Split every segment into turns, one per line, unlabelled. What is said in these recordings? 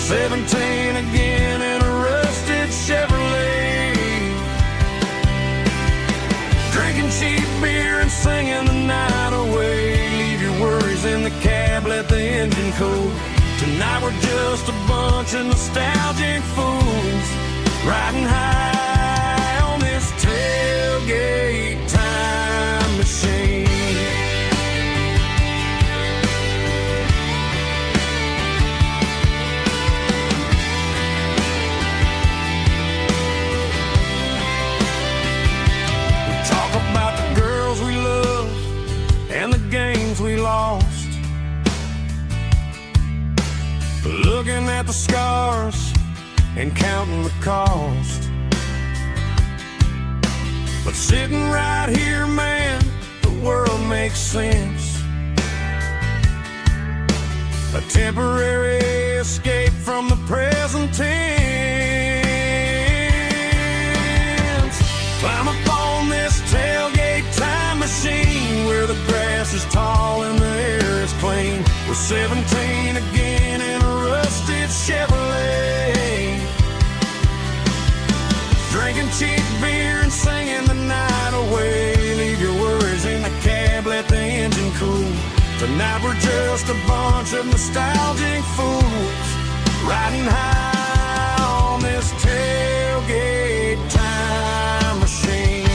17 again in a rusted Chevrolet, drinking cheap beer and singing the night away. Leave your worries in the cab, let the engine cool. Tonight we're just a bunch of nostalgic fools, riding high on this tailgate time machine. We lost, looking at the scars and counting the cost. But sitting right here, man, the world makes sense. A temporary escape from the present tense. Climb up on this tailgate time machine where the grass is tall and the air is clean. We're 17 again in a rusted Chevrolet, drinking cheap beer and singing the night away. Leave your worries in the cab, let the engine cool. Tonight we're just a bunch of nostalgic fools, riding high on this tailgate time machine.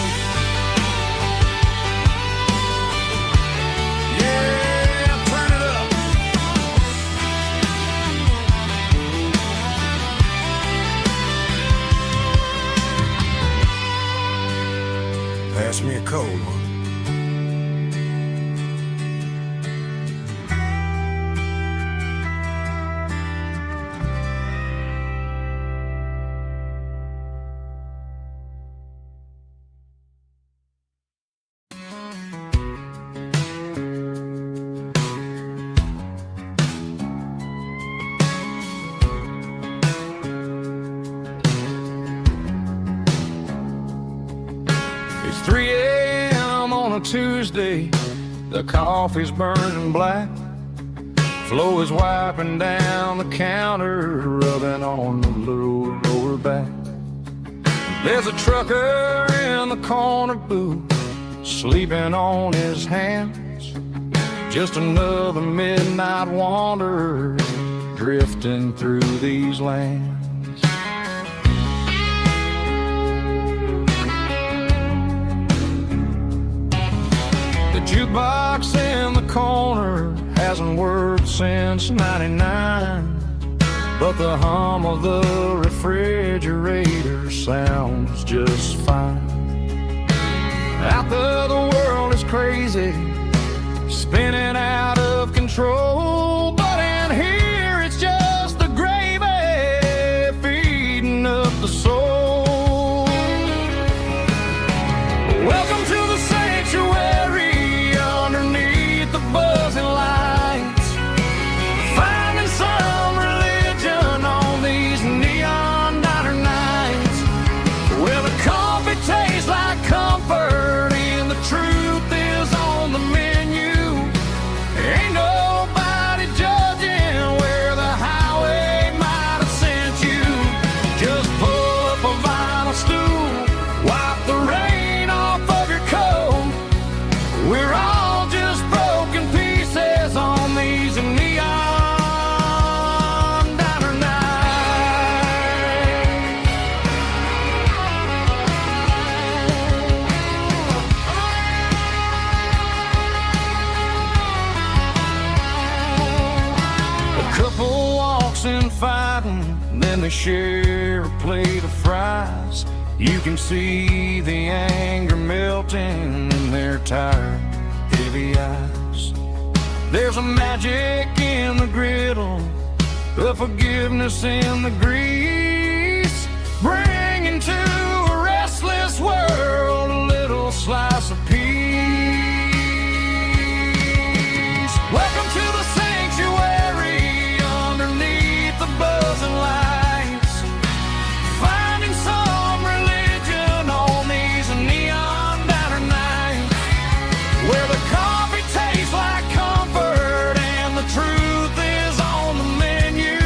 Pass me a cold one. It's 3 a.m. on a Tuesday, the coffee's burning black. Flo is wiping down the counter, rubbing on the little lower back. There's a trucker in the corner booth, sleeping on his hands. Just another midnight wanderer, drifting through these lands. The jukebox in the corner hasn't worked since '99, but the hum of the refrigerator sounds just fine. Out there the world is crazy, spinning out of control, but in here it's just the gravy feeding up the soul. Welcome to the sanctuary, buzzing lights, finding some religion on these neon diner nights, where the coffee tastes like comfort and the truth is on the menu. Ain't nobody judging where the highway might have sent you. Just pull up a vinyl stool, wipe the rain off of your coat. We're all on these neon diner nights. A couple walks in fighting, then they share a plate of fries. You can see the anger melting in their tired, heavy eyes. There's a magic in the griddle, a forgiveness in the grease, bringing to a restless world a little slice of peace. Welcome to the sanctuary underneath the buzzing lights, finding some religion on these neon diner nights, where the coffee tastes like comfort and the truth is on the menu.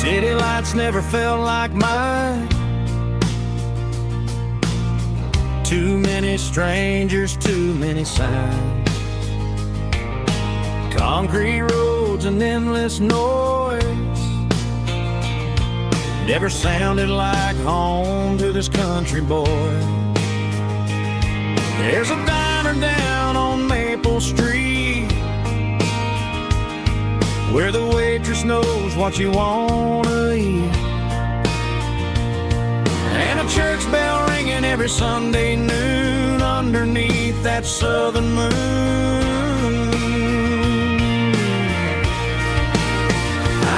City lights never felt like mine. Too many strangers, too many signs. Concrete roads and endless noise never sounded like home to this country boy. There's a diner down on Maple Street where the waitress knows what you wanna eat, and a church bell ringing every Sunday noon underneath that southern moon.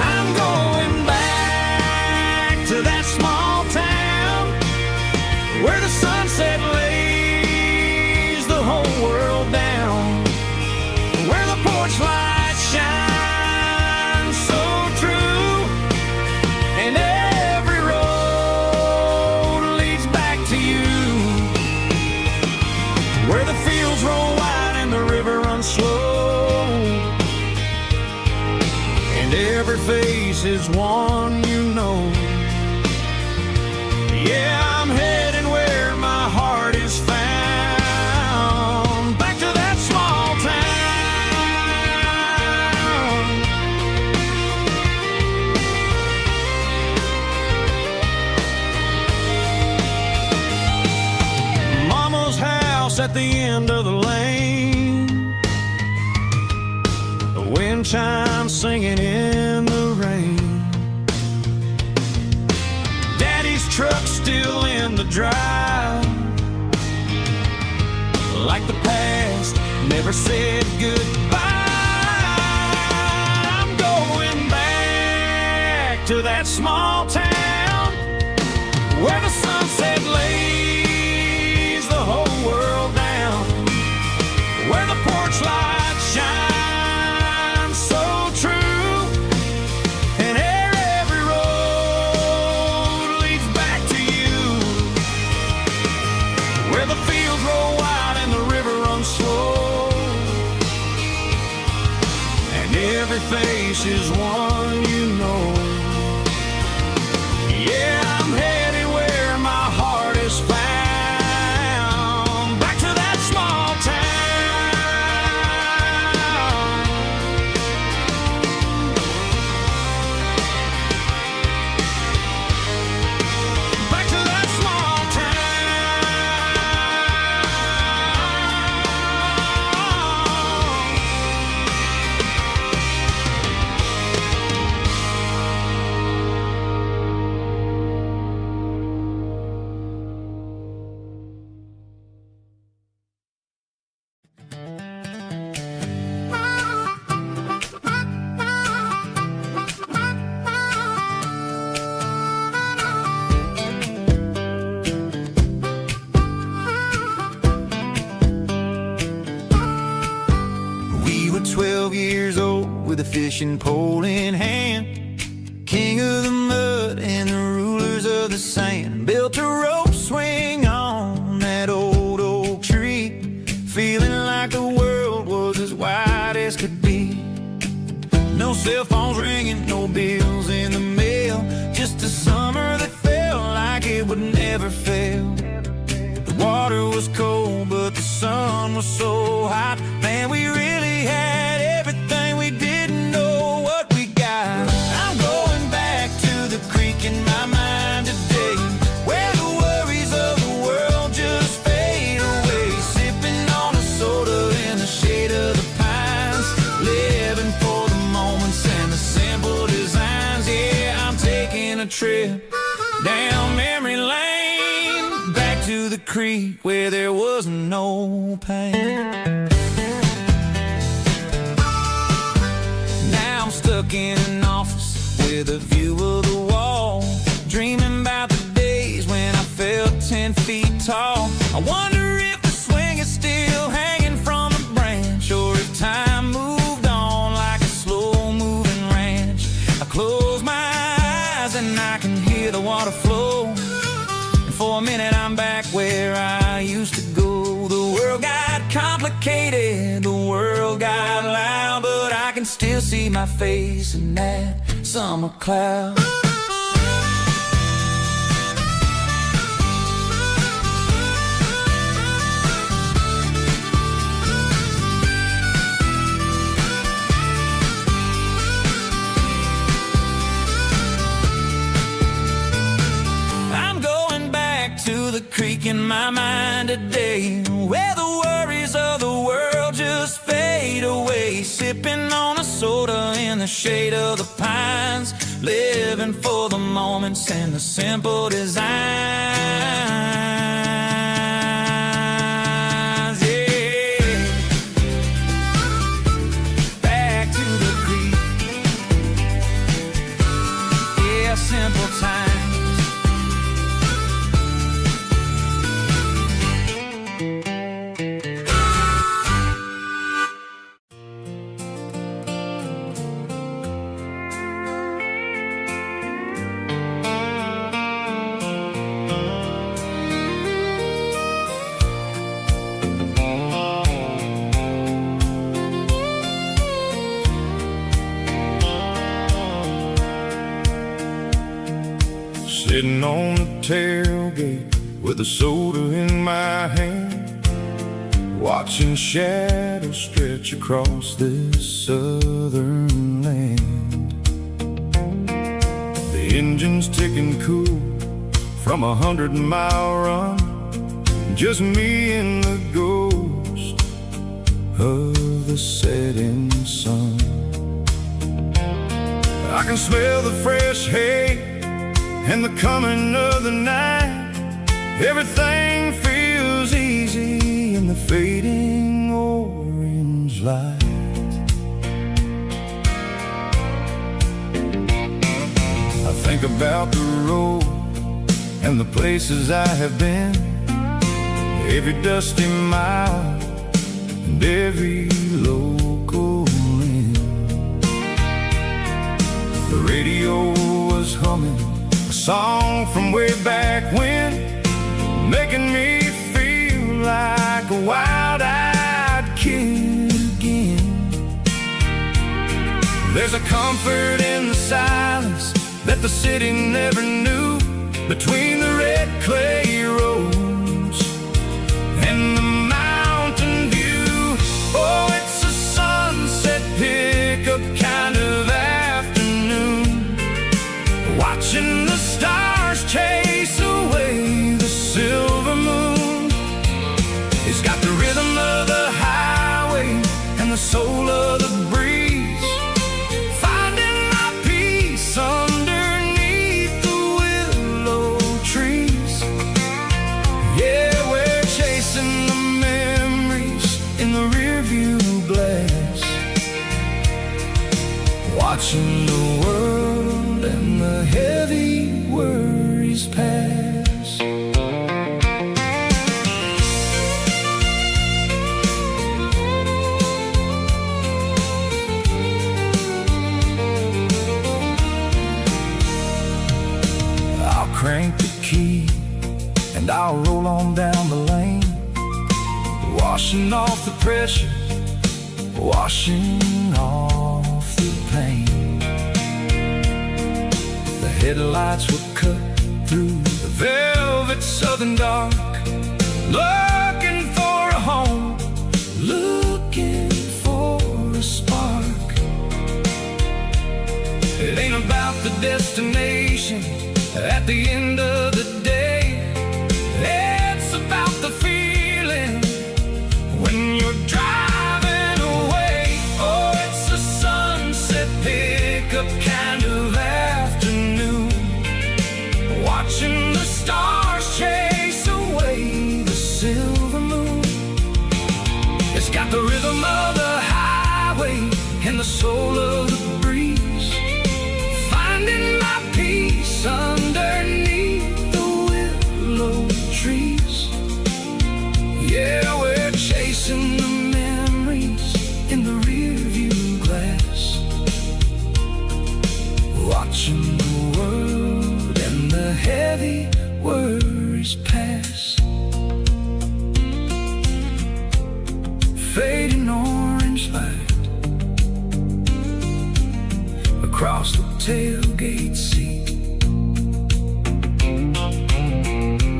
I'm going back to that small town where the sunset lays the whole world down, where the porch lights shine slow, and every face is one you know. Yeah, I'm heading where my heart is found, back to that small town. Mama's house at the end of the lane, wind chimes singing in the rain. Daddy's truck still in the drive, like the past never said goodbye. I'm going back to that small town where the sunset lays the whole world down, where the porch lights shine face is one you know. Yeah, I'm headed where my heart is found, back to that small town. Back to that small We were 12 years old with a fishing pole in hand, king of the mud and the rulers of the sand. Built a rope swing on that old oak tree, feeling like the world was as wide as could be. No cell phones ringing, no bills in the mail, just a summer that felt like it would never fail. The water was cold, but the sun was so hot. Man, we really had everything, we didn't know what we got. I'm going back to the creek in my mind today, where the worries of the world just fade away. Sipping on a soda in the shade of the pines, living for the moments and the simple designs. Yeah, I'm taking a trip down memory lane, back to the creek where there was no pain. Now I'm stuck in an office with a view of the wall, dreaming about the days when I felt 10 feet tall. I wonder if the swing is still hanging from the branch, or if time moved on like a slow-moving ranch. I close my eyes and I can hear the water flow, and for a minute I'm back where I used to go. The world got complicated, the world got loud, but I can still see my face in that summer cloud. week in my mind today, where the worries of the world just fade away. Sipping on a soda in the shade of the pines, living for the moments and the simple designs. Yeah, back to the creek. Yeah, simple times.
Sitting on the tailgate with a soda in my hand, watching shadows stretch across this southern land. The engine's ticking cool from 100-mile run, just me and the ghost of the setting sun. I can smell the fresh hay and the coming of the night. Everything feels easy in the fading orange light. I think about the road and the places I have been, every dusty mile and every local inn. The radio was humming a song from way back when, making me feel like a wild-eyed kid again. There's a comfort in the silence that the city never knew, between the red clay roads and the mountain view. Oh, it's a sunset pickup kind of afternoon, watching the stars chase away the silver moon. It's got the rhythm of the highway and the soul of the breeze, finding my peace underneath the willow trees. Yeah, we're chasing the memories in the rearview glass, watching the world and the heavy worries pass. I'll crank the key and I'll roll on down the lane, washing off the pressure, washing off the pain. The headlights were cut through the velvet southern dark, looking for a home, looking for a spark. It ain't about the destination at the end of the day, it's about the feeling when you're driving away. Oh, it's a sunset pickup kind of afternoon, watching the stars chase away the silver moon. It's got the rhythm of the highway and the soul of the breeze, finding my peace underneath the willow trees. Yeah, we're chasing the memories in the rearview glass, watching the world and the heavy worries pass. Fading orange light across the tailgate seat.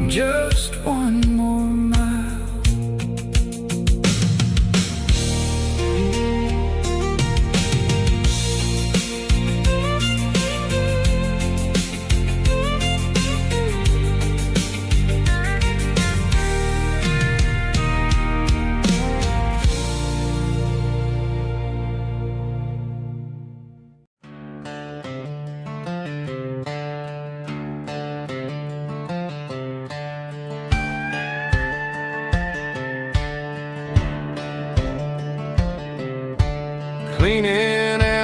Just one more mile.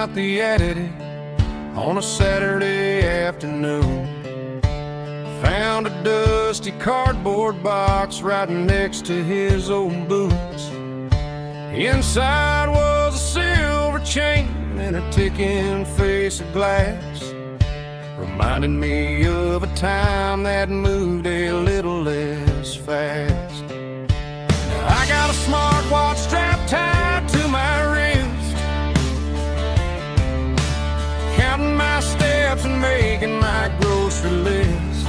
out the edit on a Saturday afternoon. Found a dusty cardboard box right next to his old boots. Inside was a silver chain and a ticking face of glass, reminding me of a time that moved a little less fast. Now I got a smartwatch strapped tied to my wrist, counting my steps and making my grocery list.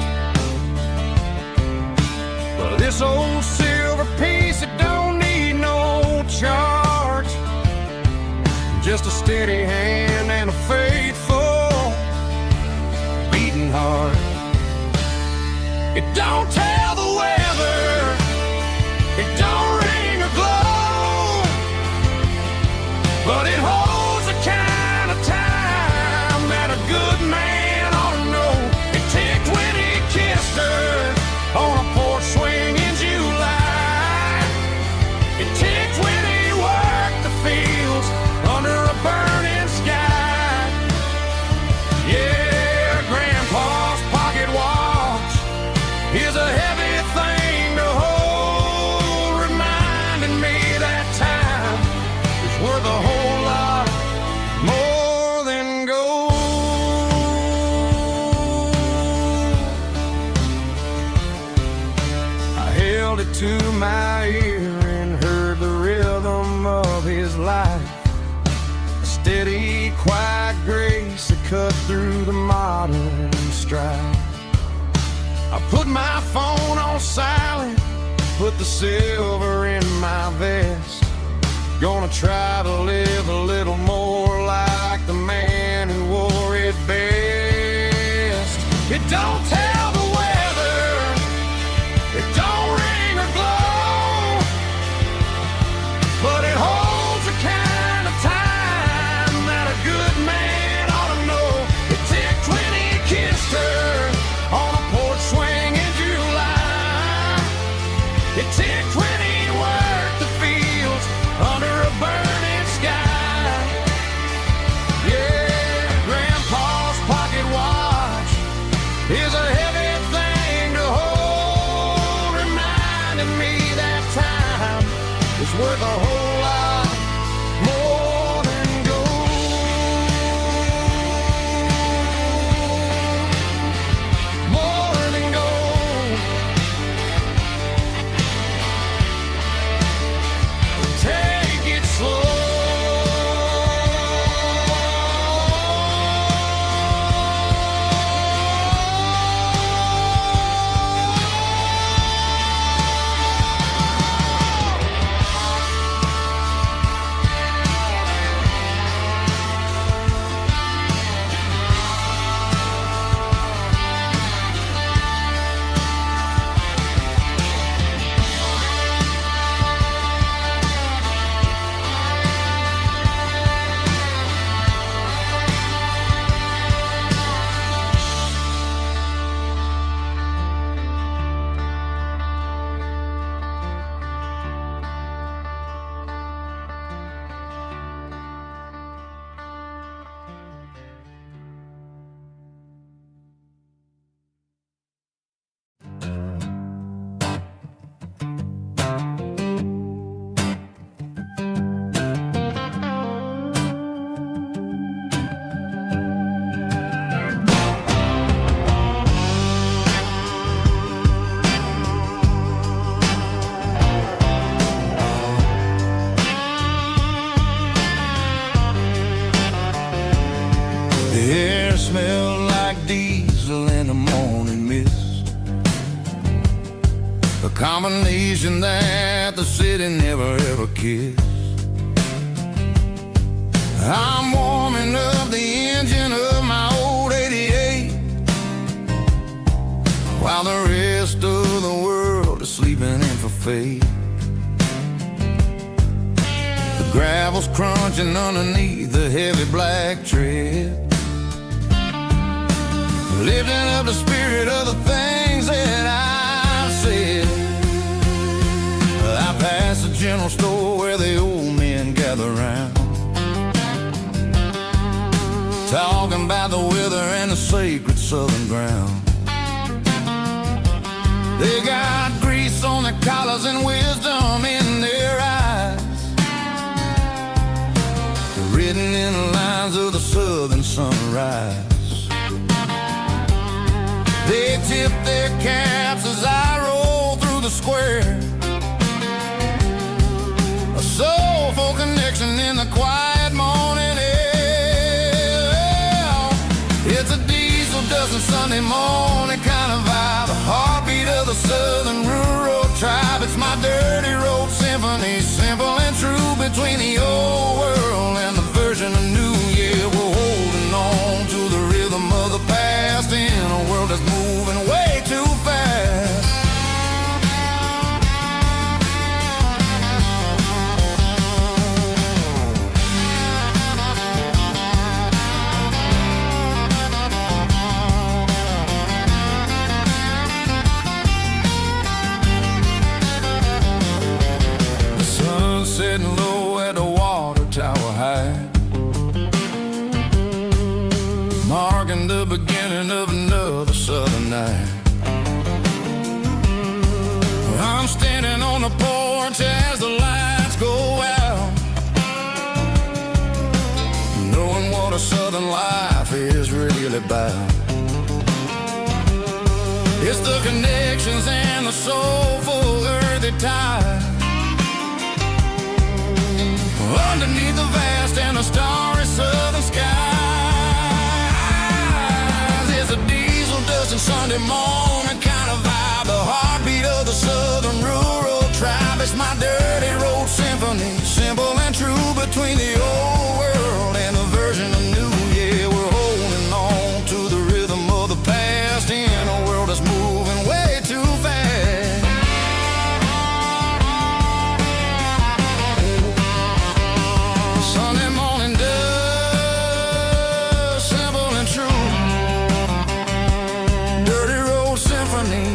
Well, this old silver piece, it don't need no charge, just a steady hand and a faithful beating heart. It don't tell the weather, it don't ring or glow, but it holds the kind of time that a good man ought to know. It ticked when he kissed her on a porch swing in July. It ticked when he worked the fields under a burning sky. Yeah, Grandpa's pocket watch is a heavy thing to hold, reminding me that time is worth a whole lot more than gold. I held it to my ear and heard the rhythm of his life, a steady, quiet grace that cut through the modern strife. I put my phone on silent, put the silver in my vest. Gonna try to live a little more like the man who wore it best. It don't tell the weather, it don't ring or glow, but it holds the kind of time that a good man ought to know. It ticked when he kissed her on a porch swing in July. It ticked when he worked the fields under a burning sky. Yeah, Grandpa's pocket watch is a heavy thing to hold, reminding me that time is worth a whole lot more than gold. More than gold. Take it slow. The air smelled like diesel in the morning mist, a combination that the city never ever kissed. I'm warming up the engine of my old 88, while the rest of the world is sleeping in for fate. The gravel's crunching underneath the heavy black tread, lifting up the spirit of the things that I've said. I passed the general store where the old men gather round,
talking about the weather and the sacred southern ground. They got grease on their collars and wisdom in their eyes, written in the lines of the southern sunrise. They tip their caps as I roll through the square, a soulful connection in the quiet morning air. It's a diesel dozen Sunday morning kind of vibe, the heartbeat of the southern rural tribe. It's my dirty road symphony, simple and true, between the old world and the version of new. Yeah, we're holding on to the rhythm of the past in a world that's moving way too fast. The sun setting low at the water tower high, marking the beginning of another southern night. I'm standing on the porch as the lights go out, knowing what a southern life is really about. It's the connections and the soulful earthy tide, underneath the vast and the starry southern skies. It's a diesel dusting Sunday morning kind of vibe, the heartbeat of the southern rural tribe. It's my dirty road symphony, simple and true, between the old world and the version of new. Yeah, we're holding on to the rhythm of the past in a world that's moving way too fast. Sunday morning dust, simple and true, dirty road symphony.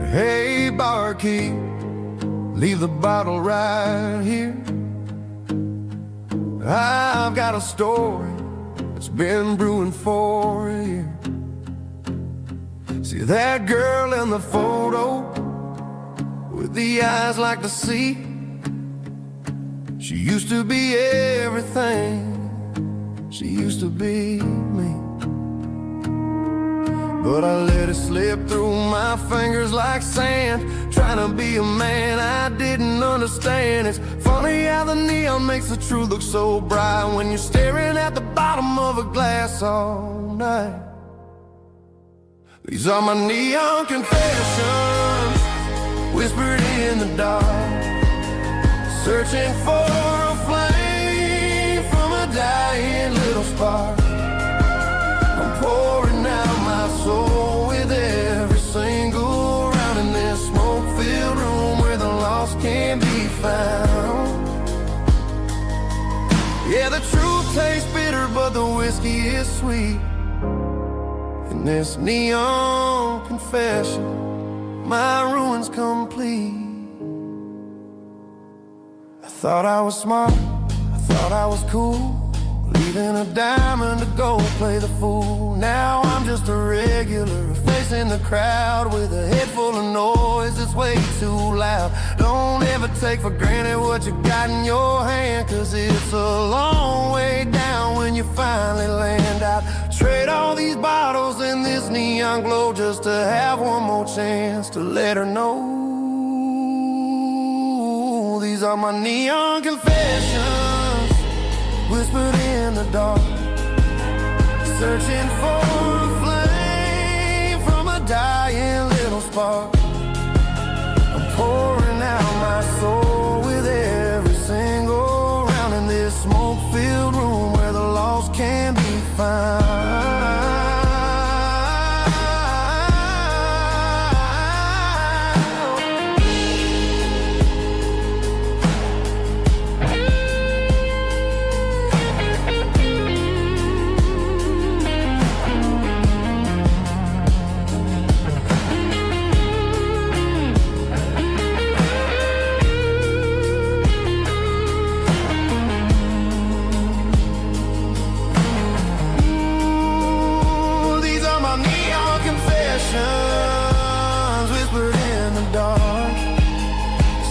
Hey, barkeep, leave the bottle right here. I've got a story that's been brewing for a year. See that girl in the photo with the eyes like the sea? She used to be everything, she used to be me. But I let it slip through my fingers like sand, trying to be a man I didn't understand. It's funny how the neon makes the truth look so bright when you're staring at the bottom of a glass all night. These are my neon confessions, whispered in the dark, searching for a flame from a dying little spark. I'm pouring out my soul with every single round in this smoke-filled room where the lost can be found. Yeah, the truth tastes bitter, but the whiskey is sweet. In this neon confession, my ruin's complete. I thought I was smart, I thought I was cool, leaving a diamond to go play the fool. Now I'm just a
a crowd with a head full of noise that's way too loud. Don't ever take for granted what you got in your hand, 'cause it's a long way down when you finally land out. Trade all these bottles and this neon glow just to have one more chance to let her know. These are my neon confessions, whispered in the dark, searching for a flame from a dying little spark. I'm pouring out my soul with every single round in this smoke-filled room where the lost can be found. Whispered in the dark,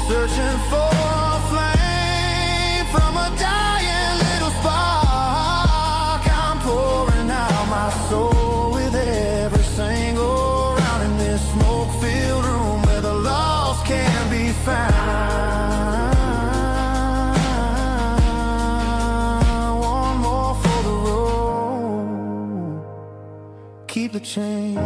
searching for a flame from a dying little spark. I'm pouring out my soul with every single round in this smoke-filled room where the lost can be found. One more for the road, keep the change.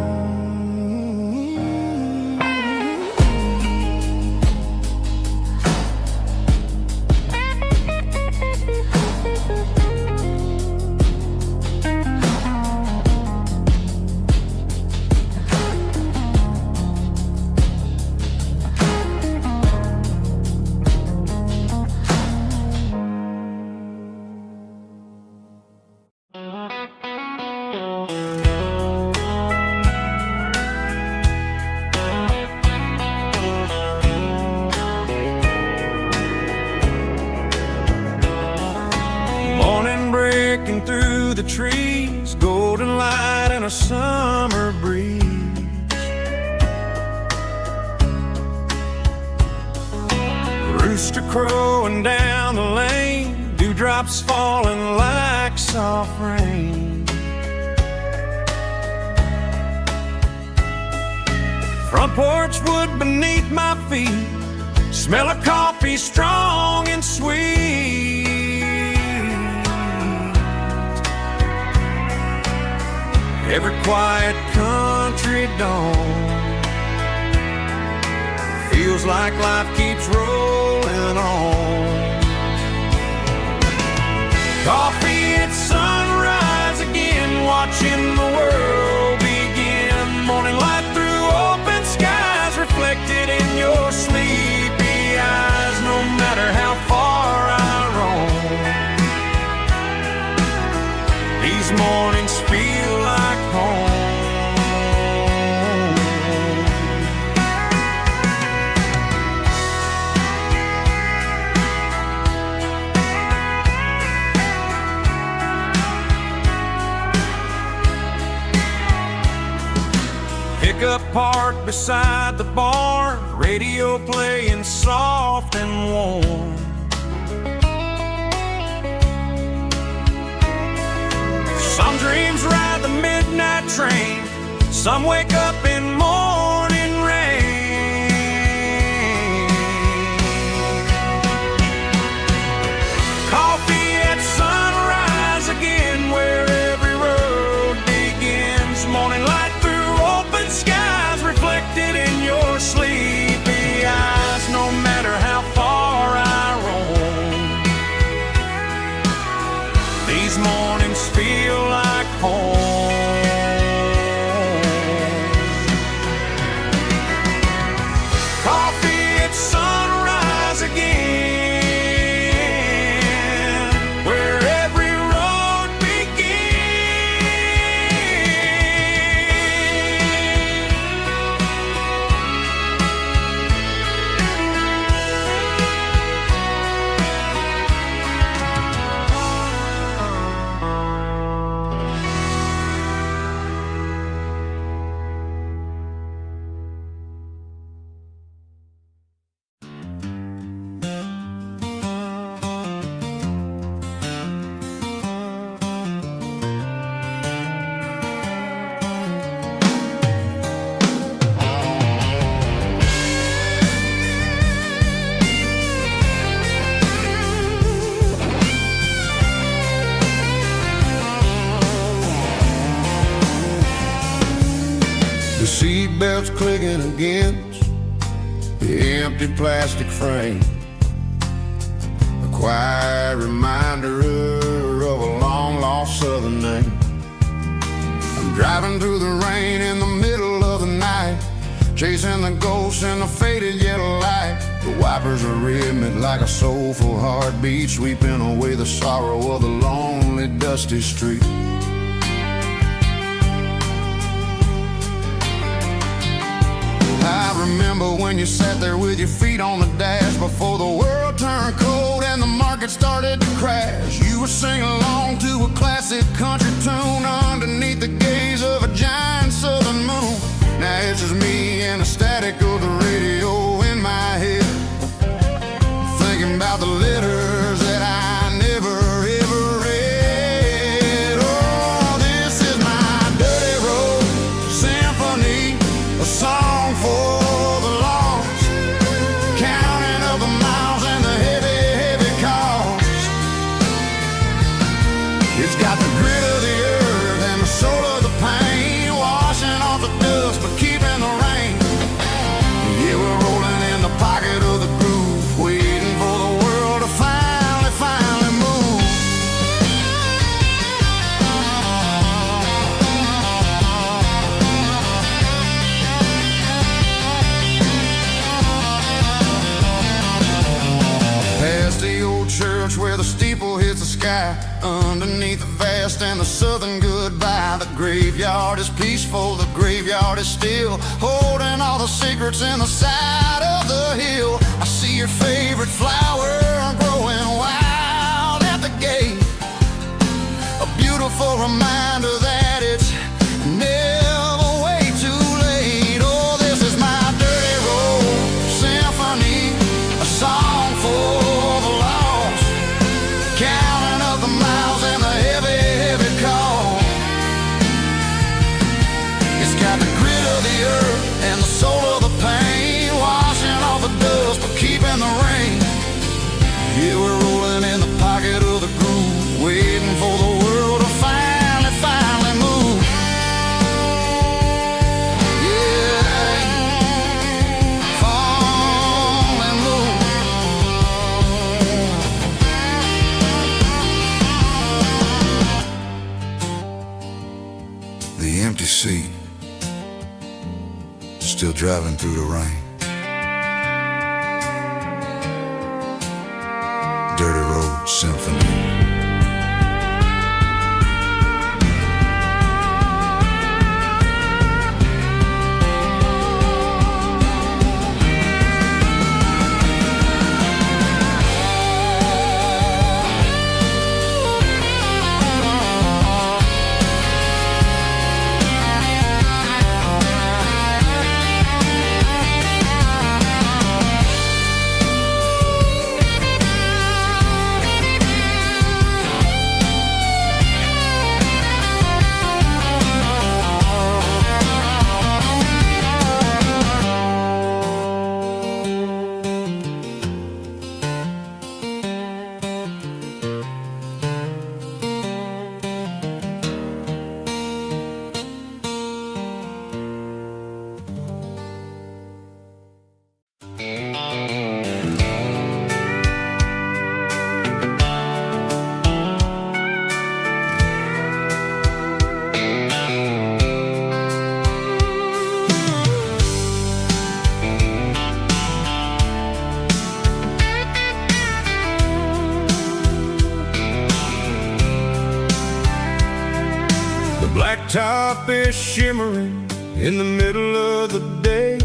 Breaking through the trees, golden light and a summer breeze. Rooster crowing down the lane, dewdrops falling like soft rain. Front porch wood beneath my feet, smell of coffee strong and sweet. Every quiet country dawn feels like life keeps rolling on. Coffee at sunrise again, watching the world begin. Morning light through open skies, reflected in your sleepy eyes. No matter how far I roam, these mornings feel like home. Pickup parked beside the barn, radio playing soft and warm. Some dreams ride the midnight train, some wake up in morning rain. Coffee at sunrise again, where every road begins. Morning light through open skies, reflected in your sleepy eyes. No matter how far I roam, these mornings feel like home.
The seatbelt's clicking against the empty plastic frame, a quiet reminder of a long-lost southern name. I'm driving through the rain in the middle of the night, chasing the ghosts in the faded yellow light. The wipers are rhythmic like a soulful heartbeat, sweeping away the sorrow of the lonely, dusty street. I remember when you sat there with your feet on the dash, before the world turned cold and the market started to crash. You were singing along to a classic country tune underneath the gaze of a giant southern moon. Now it's just me and the static of the radio in my head, thinking about the letters that I never ever read. Oh, this is my dirty road symphony, a song for the lost, counting up the miles and the heavy, heavy cost. It's got the grit of the earth and the soul of the pain, washing off the dust but keeping the rain. Yeah, we're rolling in the pocket of the groove, waiting for the world to finally move. Past the old church where the steeple hits the sky, underneath the vast and the southern goodbye. The graveyard is peaceful, the graveyard is still, holding all the secrets in the side of the hill. I see your favorite flower growing wild at the gate, a beautiful reminder that it's never way too late. Oh, this is my dirty road symphony, a song for the lost, counting up the miles and the heavy, heavy call. It's got the grit of the earth and the soul of the pain, washing off the dust but keeping the rain. Yeah, we're rolling in the pocket of the groove, waiting for the world to finally move. Yeah, finally move. The empty seat, still driving through the rain. Dirty road symphony. Blacktop is shimmering in the middle of the day.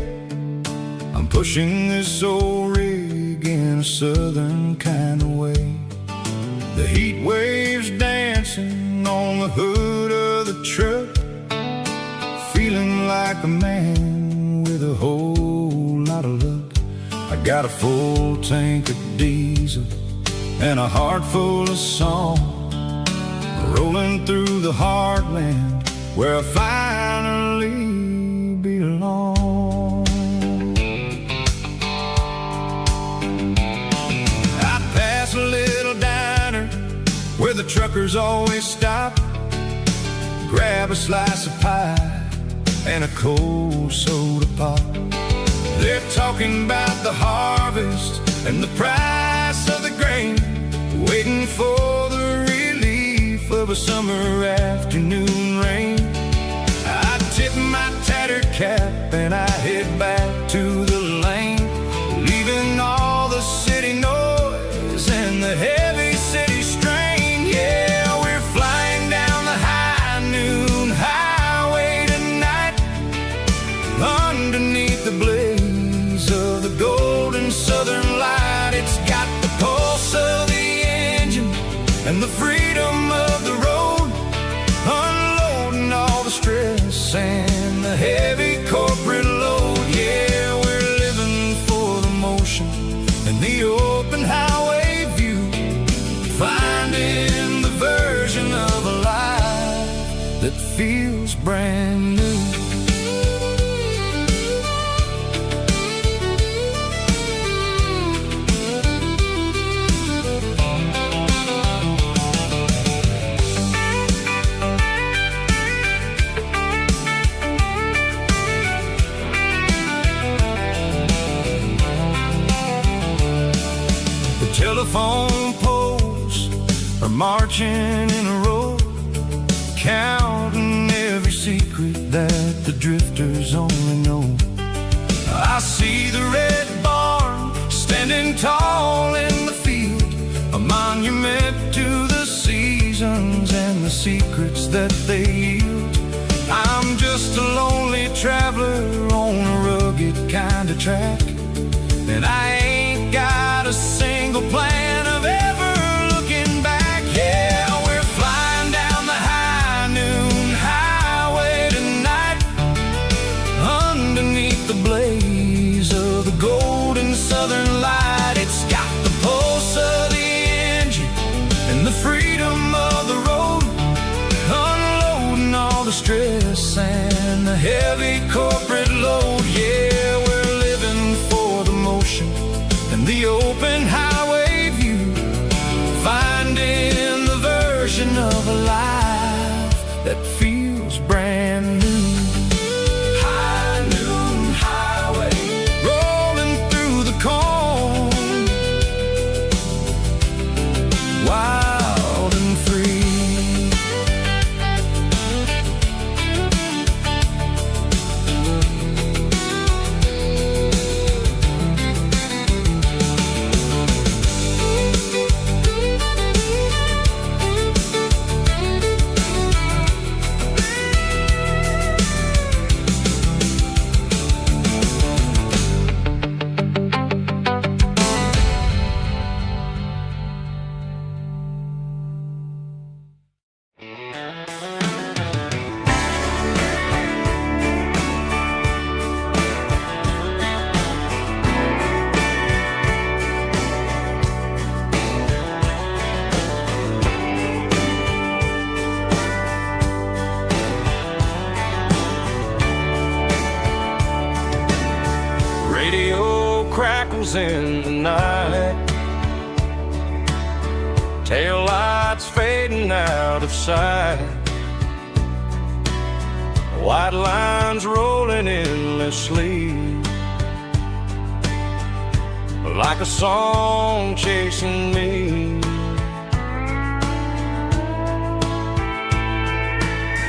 I'm pushing this old rig in a southern kind of way. The heat waves dancing on the hood of the truck, feeling like a man with a whole lot of luck. I got a full tank of diesel and a heart full of song, rolling through the heartland where I finally belong. I pass a little diner where the truckers always stop, grab a slice of pie
and a cold soda pop. They're talking about the harvest and the price of the grain, waiting for the relief of a summer afternoon rain. I tip my tattered cap and I head back to the lane, leaving all the city noise and the heavy city strain. Yeah, we're flying down the high noon highway tonight, underneath the blaze of the golden southern light. It's got the pulse of the engine and the freedom of the road, unloading all the stress and the heavy corporate load. Yeah, we're living for the motion and the open highway view, finding the version of a life that feels brand new. Telephone poles are marching in a row, counting every secret that the drifters only know. I see the red barn standing tall in the field, a monument to the seasons and the secrets that they yield. I'm just a lonely traveler on a rugged kind of track, and I ain't got a single plan of ever looking back. Yeah, we're flying down the high noon highway tonight, underneath the blaze of the golden southern light. It's got the pulse of the engine and the freedom of the road, unloading all the stress and the heavy corporate load. Yeah, we're living for the motion and the open highway view, finding the version of a life that feels brand new. High noon highway, rolling through the corn, wild and free. Radio crackles in the night, tail lights fading out of sight, white lines rolling endlessly, like a song chasing me.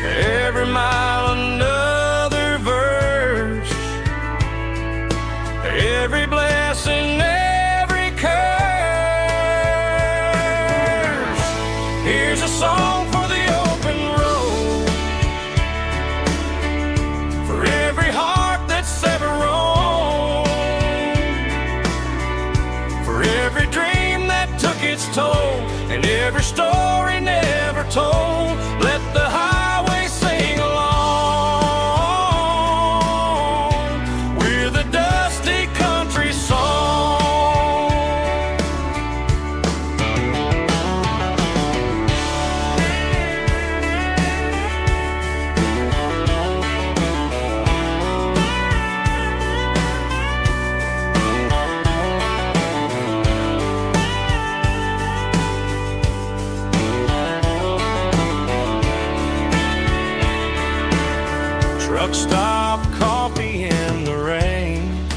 Every mile another verse, every blessing, every curse. Here's a song for the open road, for every heart that's ever roamed, for every dream that took its toll, and every story never told. Let the highway sing along with a dusty country song. Truck stop coffee in the rain,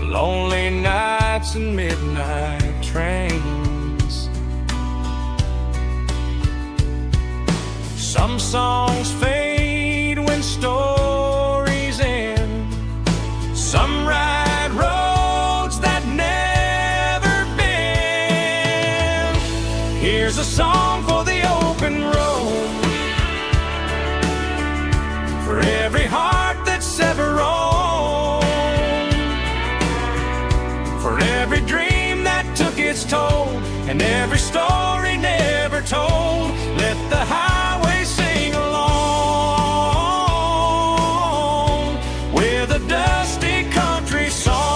lonely nights and midnight trains. Some songs fade when stories end. Some ride roads that never bend. Here's a song for the open road, for every heart that's ever roamed, for every dream that took its toll, and every story never told. Let the highway sing along with a dusty country song.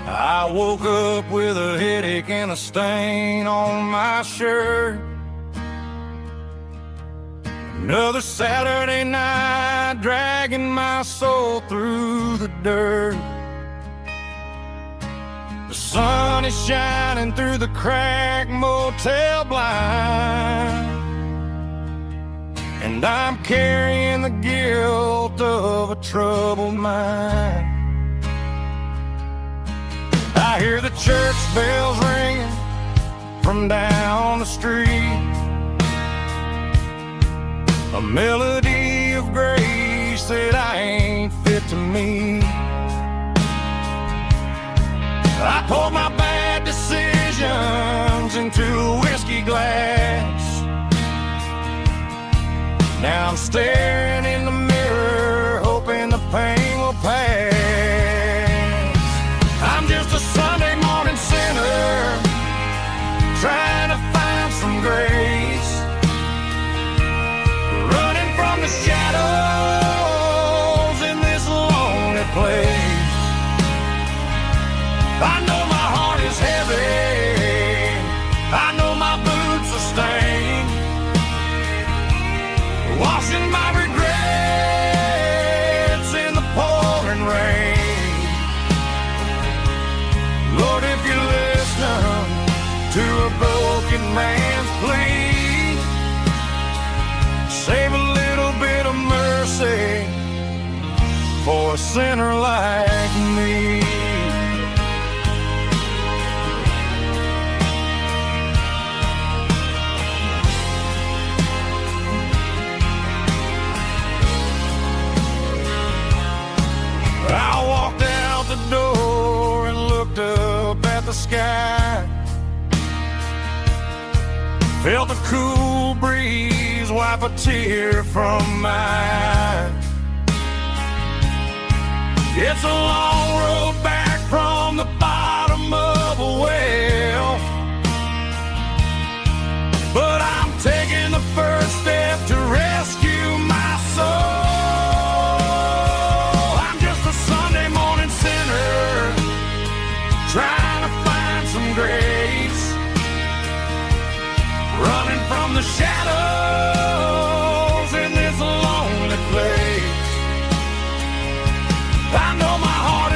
I woke up with a headache and a stain on my shirt. Another Saturday night dragging my soul through the dirt. The sun is shining through the cracked motel blind, and I'm carrying the guilt of a troubled mind. I hear the church bells ringing from down the street, a melody of grace that I ain't fit to meet. I poured my bad decisions into a whiskey glass. Now I'm staring in the mirror, hoping the pain will pass. I'm just a Sunday morning sinner, trying to find some grace, running from the shadows in this lonely place. I know my heart is heavy, I know my boots are stained, washing my regrets in the pouring rain. Lord, if you listen to a broken man's plea, save a little bit of mercy for a sinner like me. I walked out the door and looked up at the sky, felt the cool breeze wipe a tear from my eye. It's a long road back from the bottom of a well, but I'm taking the first step to rescue my soul. I'm just a Sunday morning sinner, trying to find some grace, running from the shadows in this lonely place. I know my heart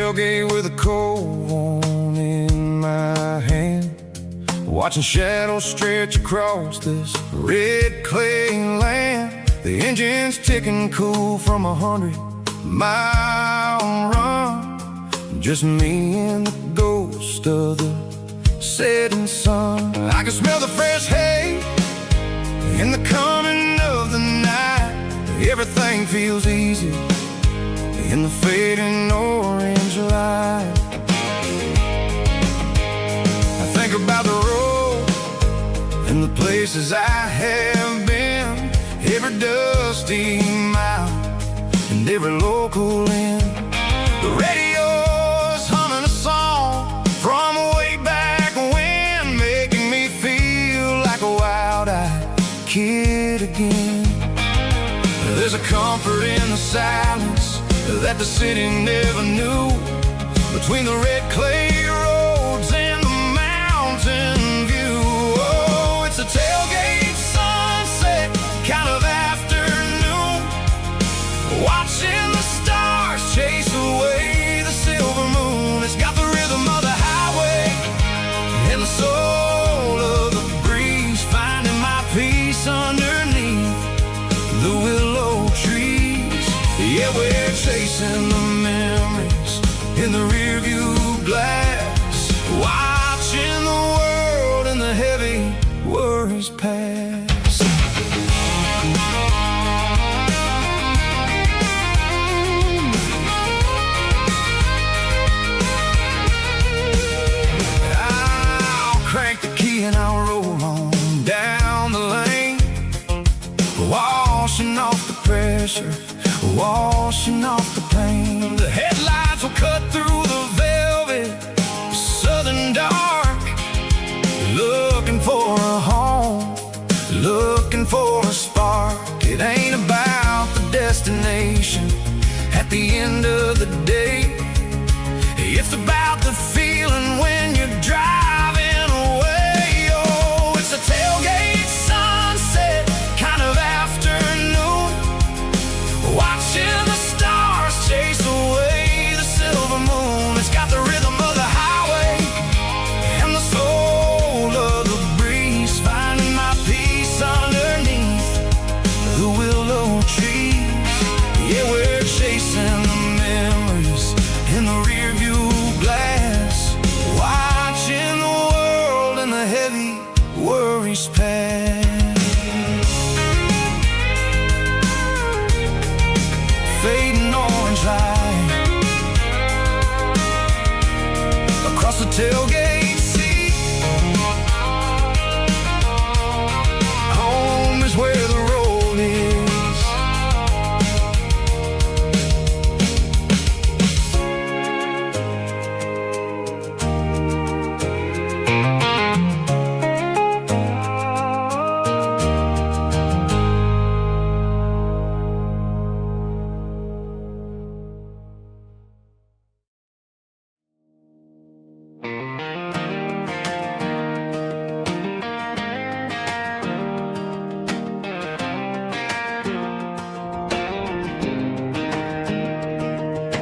tailgate with a cold one in my hand, watching shadows stretch across this red clay land. The engine's ticking cool from 100-mile run. Just me and the ghost of the setting sun. I can smell the fresh hay in the coming of the night. Everything feels easy in the fading orange light. I think about the road and the places I have been, every dusty mile and every local inn. The radio's humming a song from way back when, making me feel like a wild-eyed kid again. There's a comfort in the silence that the city never knew, between the red clay roads and the mountain view. Oh, it's a tailgate sunset kind of afternoon, watching the stars chase away the silver moon. It's got the rhythm of the highway and the soul of the breeze, finding my peace underneath the willow trees. Yeah, we're chasing the memories in the rearview glass, watching the world and the heavy worries pass. I'll crank the key and I'll roll on down the lane, washing off the pressure, washing off the pain. The headlights will cut through the velvet southern dark, looking for a home, looking for a spark. It ain't about the destination at the end of the day, it's about the feeling when you're driving away. Oh, it's a tailgate sunset kind of afternoon, watching the stars chase away the silver moon. It's got the rhythm of the highway and the soul of the breeze, finding my peace underneath the willow trees. Yeah, we're chasing the memories in the rearview glass, watching the world and the heavy worries pass. Fading orange light across the tailgate seat. Home is where the road is.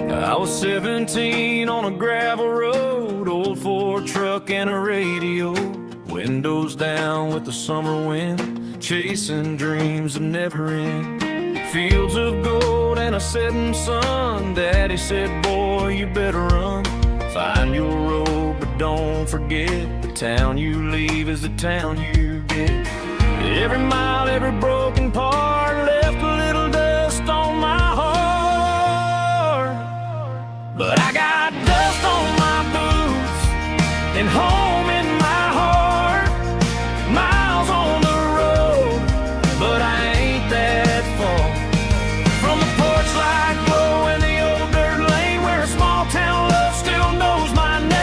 I was 17 on a gravel road, old Ford truck and a radio, windows down with the summer wind, chasing dreams that never end. Fields of gold and a setting sun. Daddy said, boy, you better run. Find your road, but don't forget, the town you leave is the town you get. Every mile, every broken part left a little dust on my heart, but I got dust on my boots and home in my heart. Miles on the road, but I ain't that far from the porch light glow and the old dirt lane where a small town love still knows my name.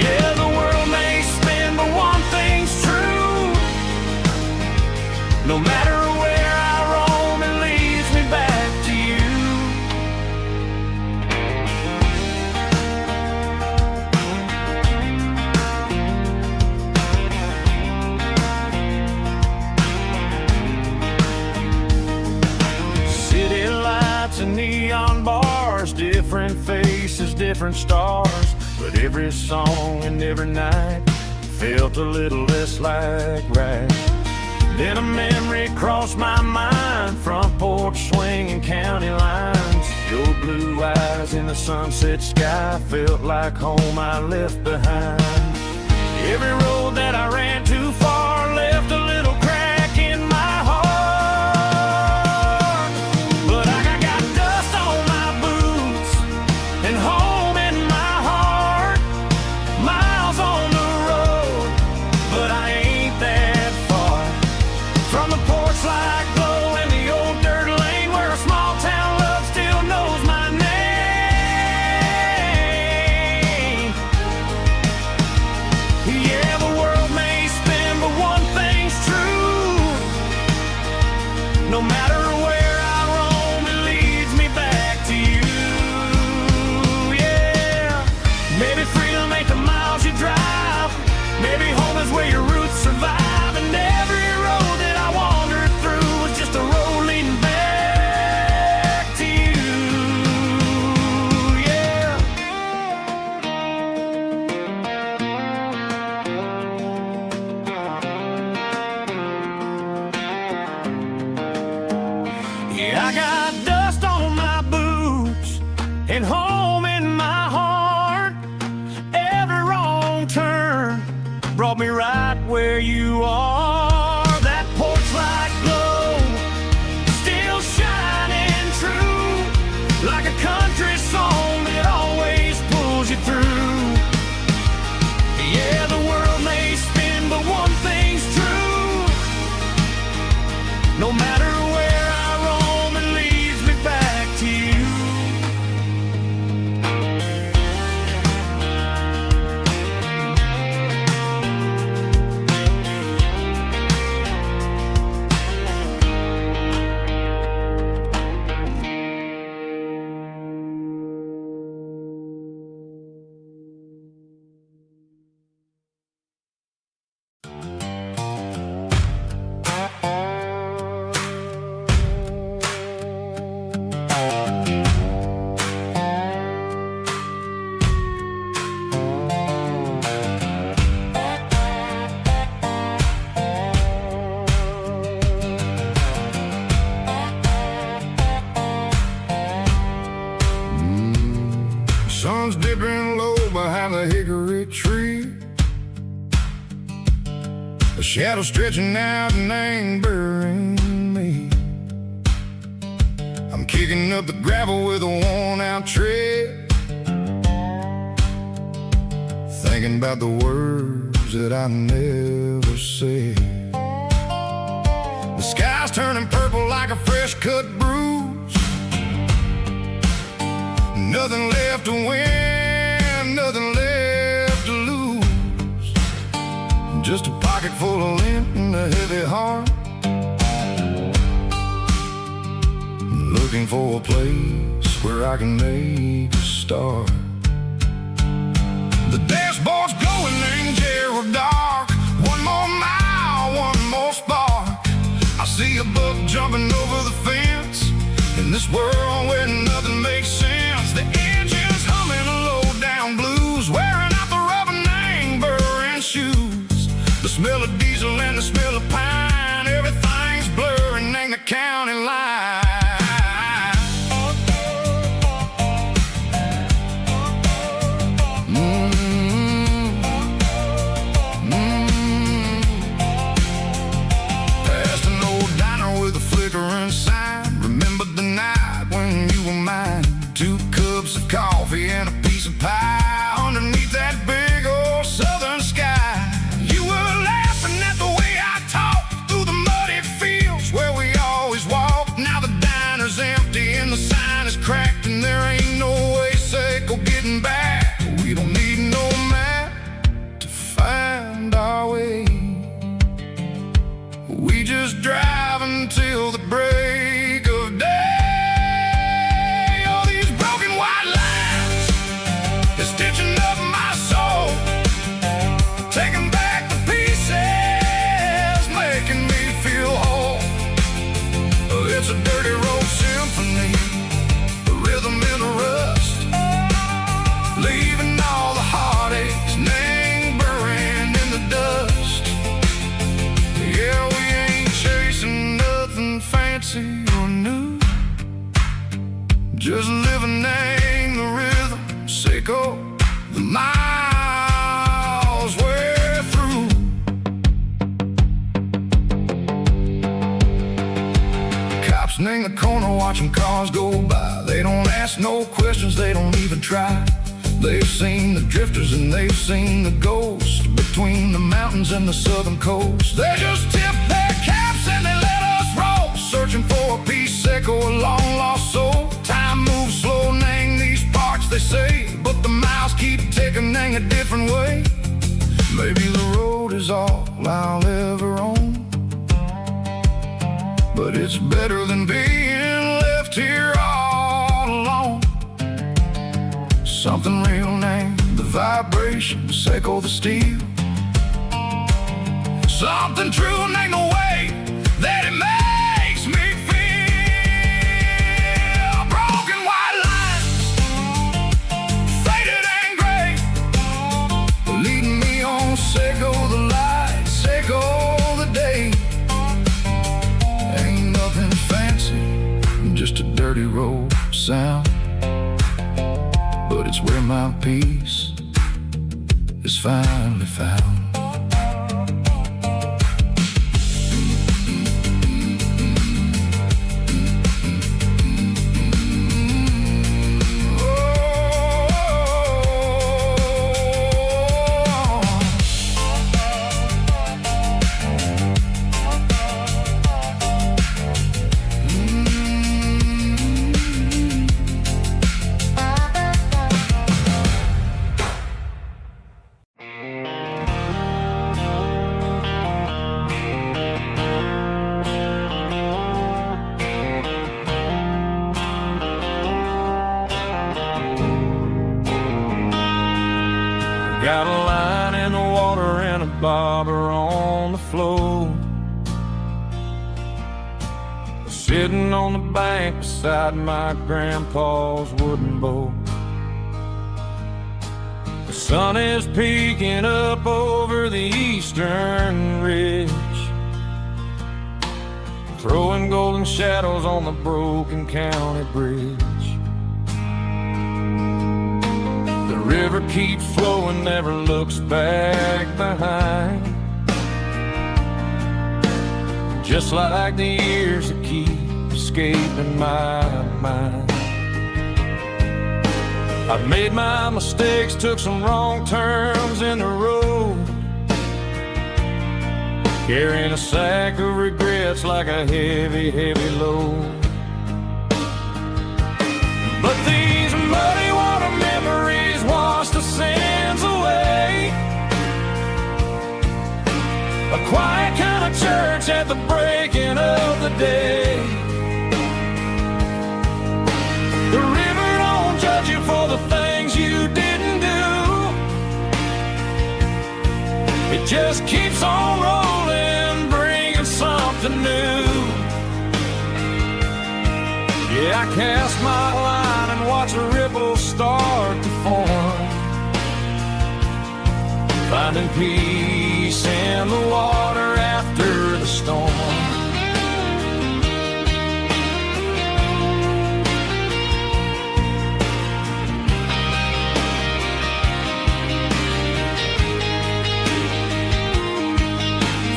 Yeah, the world may spin, but one thing's true: no matter where I roam, it leads me back to you. different stars, but every song and every night felt a little less like right. Then a memory crossed my mind, front porch swinging county lines. Your blue eyes in the sunset sky felt like home I left behind. Every road that I ran too far left a little crack in my heart. But I got dust on my boots and home in my heart. Miles on the road, but I ain't that far from the porch light glow and the old dirt lane where a small town love still knows my name. Yeah, the world may spin, but one thing's true. No matter where I roam, it leads me back to you. Yeah, maybe freedom ain't the miles you drive. Maybe home is where your roots survive. And every road that I wandered through was just a road leading back to you. Yeah. Yeah, I got dust on my boots and home in my heart. Every wrong turn brought me right where you are. That porch light glow still shining true, like a country song that always pulls you through. Yeah, the world may spin, but one thing's true. No matter where I roam, it leads me back to you.
Sun's dipping low behind the hickory tree. A shadow stretching out and angering me. I'm kicking up the gravel with a worn-out tread, thinking about the words that I never said. The sky's turning purple like a fresh-cut bruise. Nothing left to win, nothing left to lose. Just a pocket full of lint and a heavy heart, looking for a place where I can make a start. The dashboard's glowing angel dark. One more mile, one more spark. I see a buck jumping over the fence in this world where nothing makes sense. The engine's humming low-down blues, wearing out the rubber-nang burring shoes. The smell of diesel and the smell of pine, everything's blurring, ain't the county line. Past an old diner with a flickering sign. Remember the night when you were mine. 2 cups of coffee and a piece of pie underneath that big old southern sky. You were laughing at the way I talked through the muddy fields where we always walked. Now the diner's empty and the sign is cracked, and there ain't no way safe or getting back. We don't need no map to find our way. We just drive until the break of day. Stitching up my soul, taking back the pieces, making me feel whole. It's a dirty road symphony, a rhythm in the rust. is living in the rhythm, Seco, the miles we're through. Cops in the corner watching cars go by. They don't ask no questions, they don't even try. They've seen the drifters and they've seen the ghosts between the mountains and the southern coast. They just tip their caps and they let us roll, searching for a piece, Seco, a long lost soul. Time moves slow, nang these parts, they say, but the miles keep ticking, nang a different way. Maybe the road is all I'll ever own, but it's better than being left here all alone. Something real named the vibration, Seco the steel. Something true named the way that it makes me feel. Broken white lines, faded and gray, leading me on, Seco the light, Seco the day. Ain't nothing fancy, just a dirty road sound, but it's where my peace is finally found.
Got a line in the water and a bobber on the floor, sitting on the bank beside my grandpa's wooden boat. The sun is peeking up over the eastern ridge, throwing golden shadows on the broken county bridge. The river keeps flowing, never looks back behind, just like the years that keep escaping my mind. I've made my mistakes, took some wrong turns in the road, carrying a sack of regrets like a heavy, heavy load. But these muddy water memories wash the sins away. A quiet kind of church at the breaking of the day. The river don't judge you for the things you didn't do. It just keeps on rolling, bringing something new. Yeah, I cast my line and watch a ripple start to form, finding peace in the water after the storm.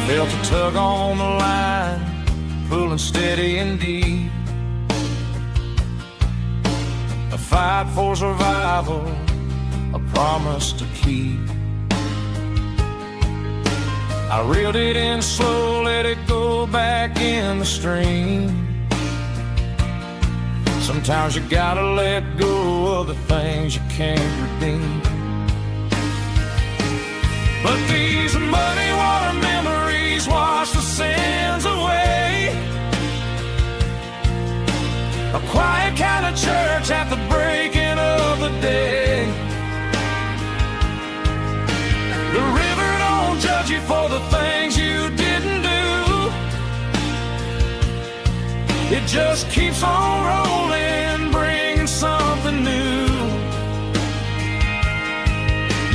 Felt a tug on the line, pulling steady and deep. A fight for survival, a promise to keep. I reeled it in slow, let it go back in the stream. Sometimes you gotta let go of the things you can't redeem. But these muddy water memories wash the sins away. A quiet kind of church at the breaking of the day. The river don't judge you for the things you didn't do. It just keeps on rolling, bringing something new.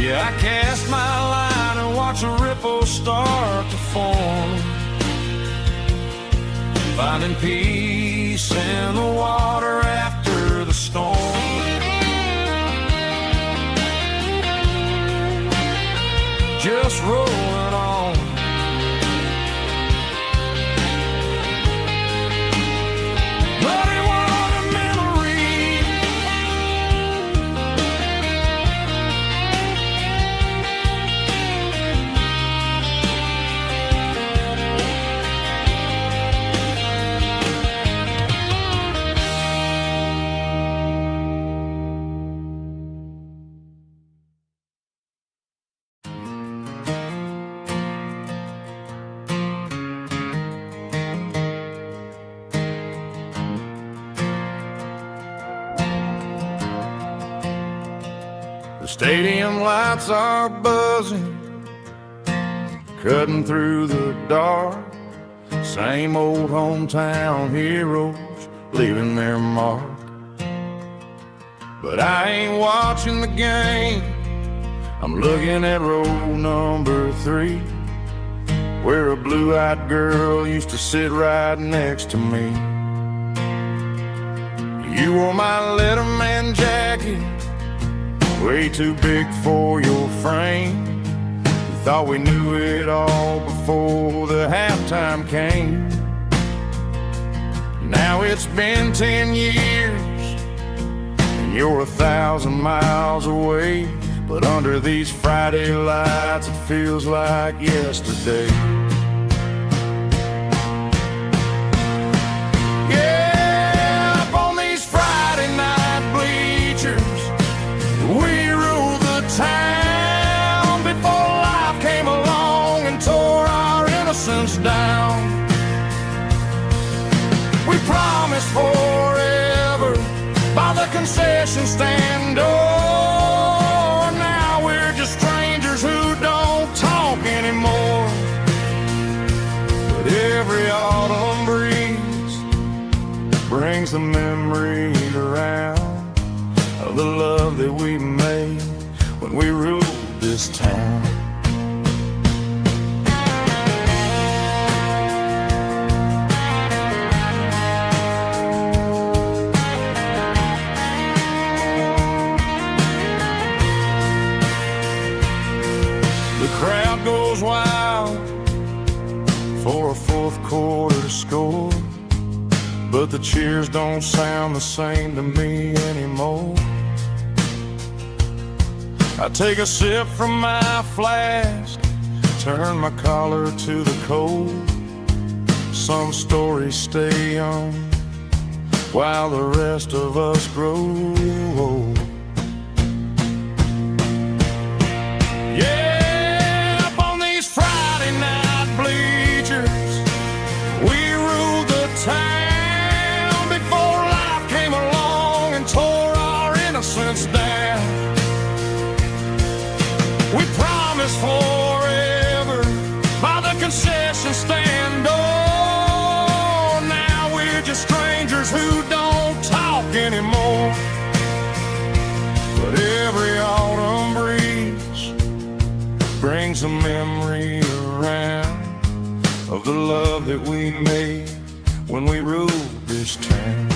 Yeah, I cast my line and watch a ripple start to form, finding peace in the water after the storm.
storm. Just rolling on. Bloody water memory. The stadium lights are buzzing, cutting through the dark. Same old hometown heroes leaving their mark. But I ain't watching the game, I'm looking at row number 3, where a blue-eyed girl used to sit right next to me. You wore my Letterman jacket, way too big for your frame. We thought we knew it all before the halftime came. Now it's been 10 years and you're 1,000 miles away, but under these Friday lights it feels like yesterday. Yeah, up on these Friday night bleachers, we ruled the town before life came along and tore our innocence down. We promised forever by the concession stand door. Now we're just strangers who don't talk anymore. But every autumn breeze brings the memories around of the love that we made when we ruled this town. The crowd goes wild for a fourth quarter score, but the cheers don't sound the same to me anymore. I take a sip from my flask, turn my collar to the cold. Some stories stay young while the rest of us grow old. Yeah, up on these Friday night bleachers, we ruled the town before life came along and tore our innocence down. We promised forever by the concession stand door. Now we're just strangers who don't talk anymore. But every autumn breeze brings a memory around of the love that we made when we ruled this town.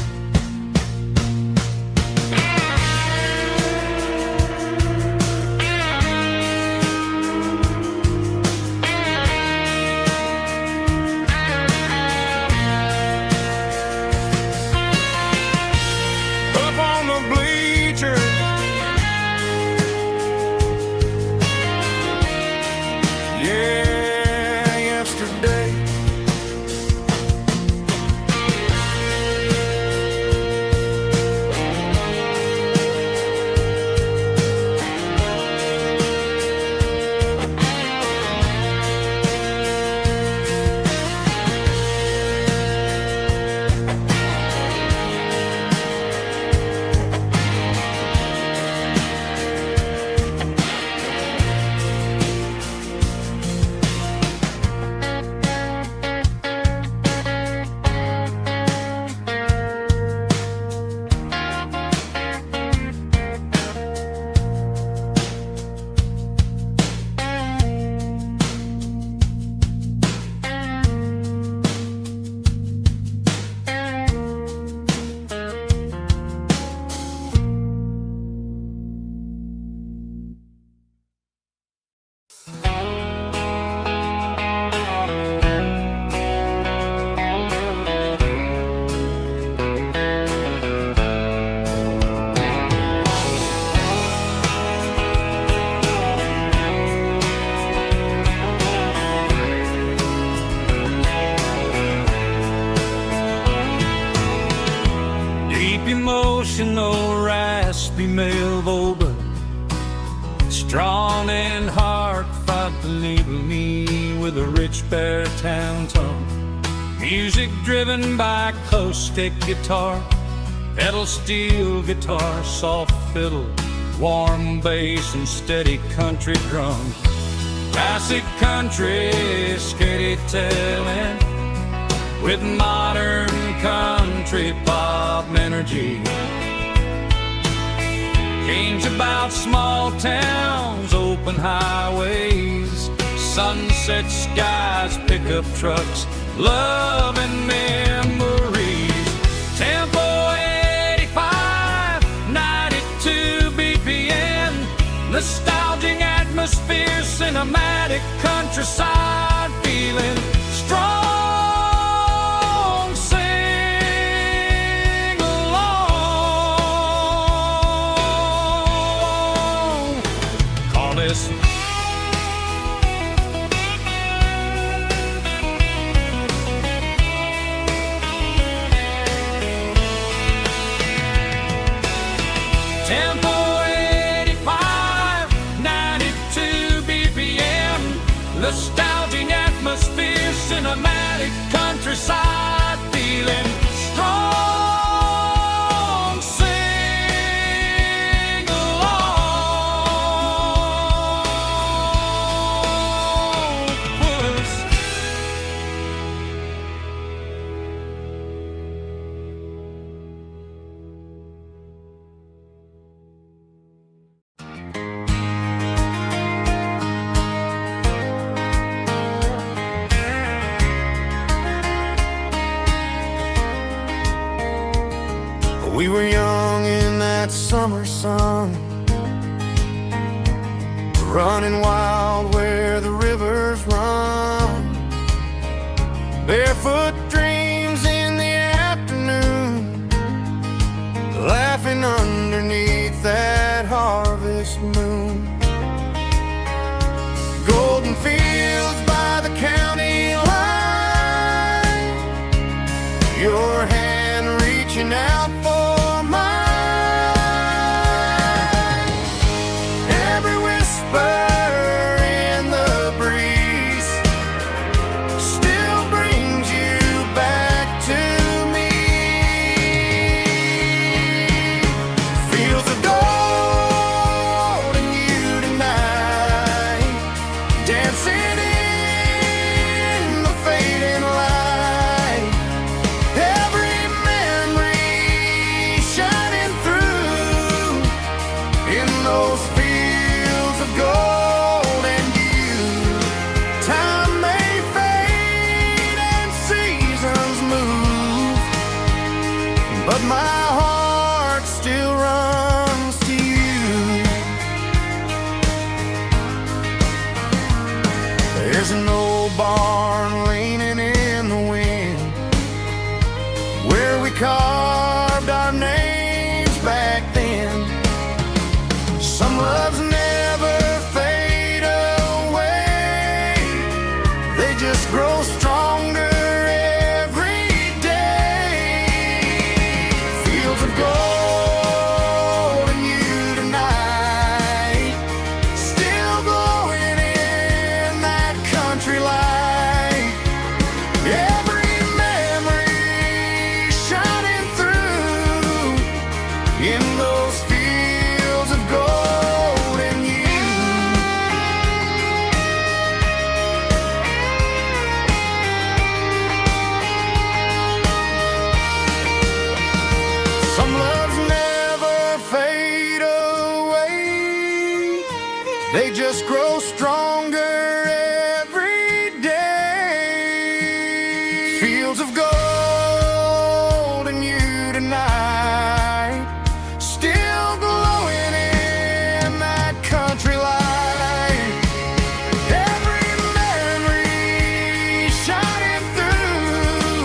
old raspy male but strong and hard fought to label me with a rich baritone tone. Music driven by close stick guitar, pedal steel guitar, soft fiddle, warm bass and steady country drums. Classic country storytelling with modern country pop energy. Games about small towns, open highways, sunset skies, pickup trucks, love and memories. Tempo 85, 92 BPM, nostalgic atmosphere, cinematic countryside feeling strong. Tempo 85, 92 BPM, nostalgic atmosphere, cinematic countryside feeling strong. Sing along with us.
We were young in that summer sun, running wild where the rivers run. Barefoot dreams in the afternoon, laughing underneath that harvest moon. Golden fields by the county line, your hand reaching out for mine. Every whisper in the breeze still brings you back to me. Fields of gold and you tonight, dancing in the fading light. Every memory shining through in those fields of gold and you. Time may fade and seasons move, but my heart still runs to you. There's an old barn leaning in the wind where we carved our names back then. Some loves never fade away, they just grow stronger every day. Fields of gold and you tonight, still glowing in that country light. Every memory shining through in those fields of gold and you. Some loves never fade away, they just grow stronger every day. Fields of gold and you tonight, still glowing in that country light. Every memory shining through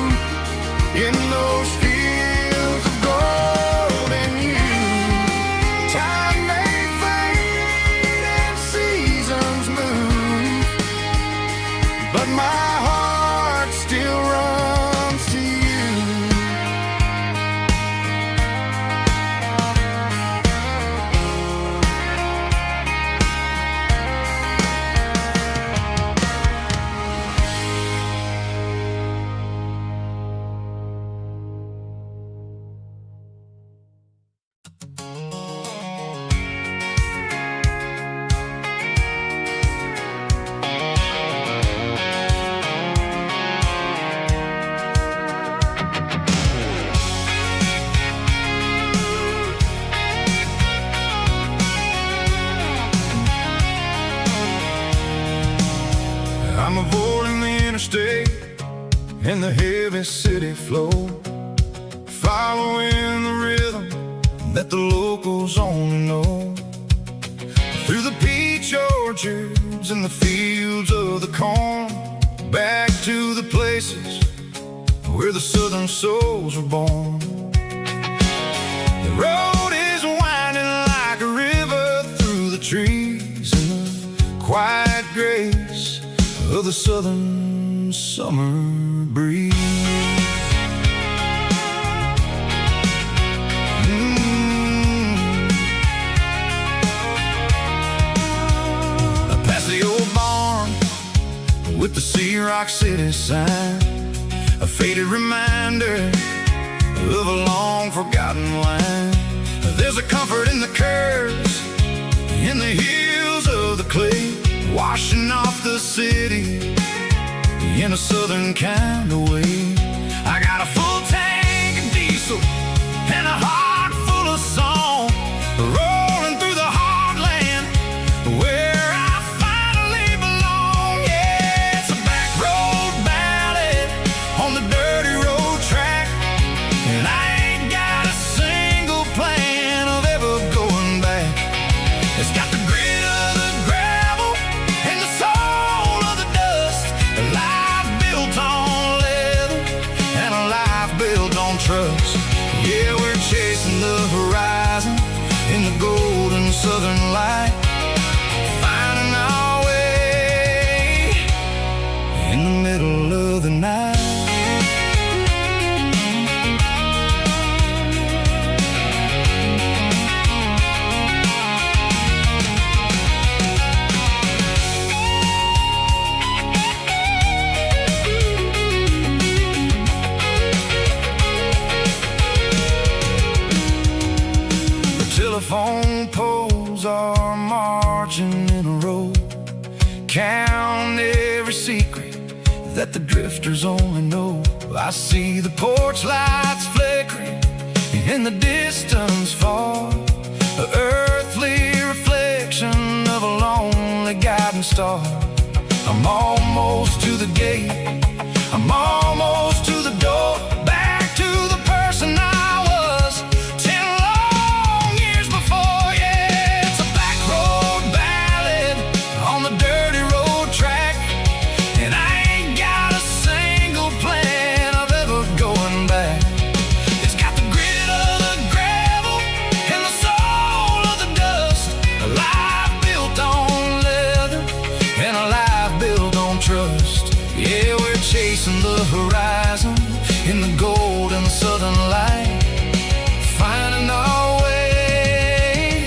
in those fields of gold and you. Time may fade and seasons move,
stay in the heavy city flow, following the rhythm that the locals only know. Through the peach orchards and the fields of the corn, back to the places where the southern souls were born. The road is winding like a river through the trees in the quiet grace of the southern summer breeze. Past the old barn with the Sea Rock City sign, a faded reminder of a long forgotten line. There's a comfort in the curves, in the hills of the clay, washing off the city in a southern kind of way. I got a full tank of diesel and a heart full of song, rolling through the heartland where I finally belong. Yeah, it's a back road ballad on the dirty road track, and I ain't got a single plan of ever going back. It's got the grit of the gravel and the soul of the dust, a life built on leather and a life built on trust. Yeah, we're chasing the horizon in the golden southern light, finding our way in the middle of the night. Telephone poles are marching in a row, count every secret that the drifters only know. I see the porch lights flickering in the distance far, an earthly reflection of a lonely guiding star. I'm almost to the gate, I'm almost to the door, back to the person I was 10 long years before. Yeah, it's a back road ballad on the dirty road track, and I ain't got a single plan of ever going back. It's got the grit of the gravel and the soul of the dust, a life built on leather and a life built on trust. Yeah, we're chasing the horizon in the golden southern light, finding our way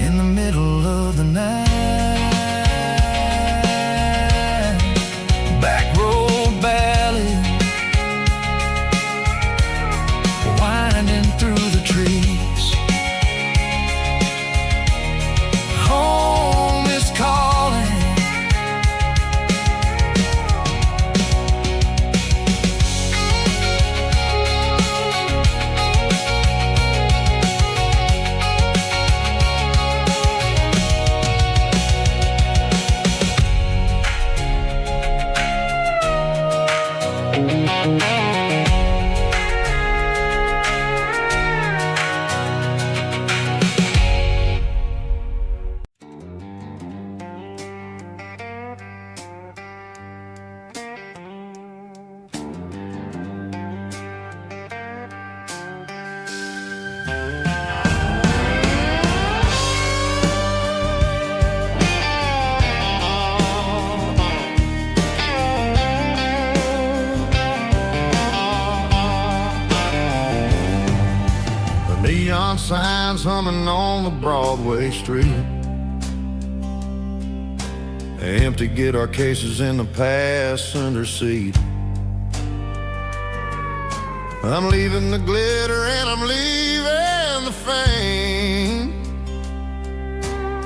in the middle of the night. Back road ballad, winding through the trees. Home is calling.
Neon signs humming on the Broadway street, empty guitar cases in the passenger seat. I'm leaving the glitter and I'm leaving the fame,